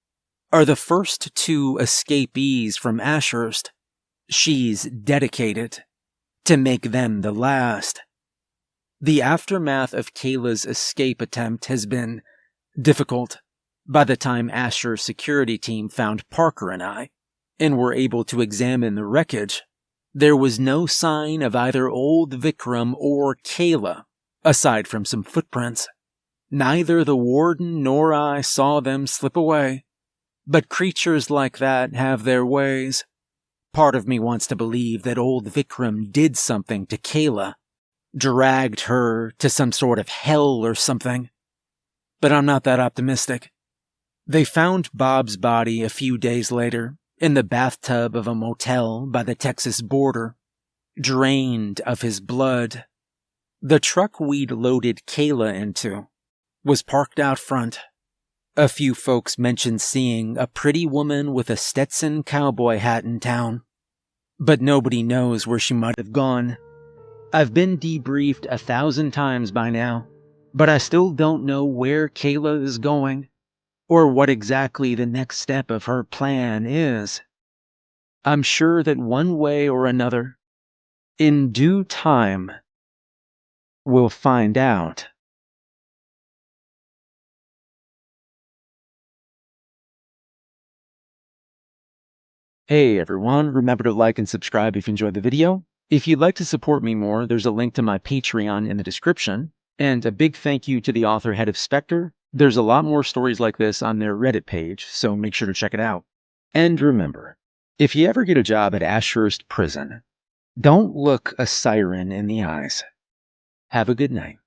are the first two escapees from Ashurst. She's dedicated to make them the last. The aftermath of Kayla's escape attempt has been difficult. By the time Asher's security team found Parker and I, and were able to examine the wreckage, there was no sign of either old Vikram or Kayla, aside from some footprints. Neither the warden nor I saw them slip away, but creatures like that have their ways. Part of me wants to believe that old Vikram did something to Kayla, dragged her to some sort of hell or something, but I'm not that optimistic. They found Bob's body a few days later in the bathtub of a motel by the Texas border, drained of his blood. The truck we'd loaded Kayla into was parked out front. A few folks mentioned seeing a pretty woman with a Stetson cowboy hat in town, but nobody knows where she might have gone. I've been debriefed 1,000 times by now, but I still don't know where Kayla is going, or what exactly the next step of her plan is. I'm sure that one way or another, in due time, We'll find out. Hey everyone, remember to like and subscribe if you enjoyed the video. If you'd like to support me more, there's a link to my Patreon in the description. And a big thank you to the author Head of Spectre. There's a lot more stories like this on their Reddit page, so make sure to check it out. And remember, if you ever get a job at Ashurst Prison, don't look a siren in the eyes. Have a good night.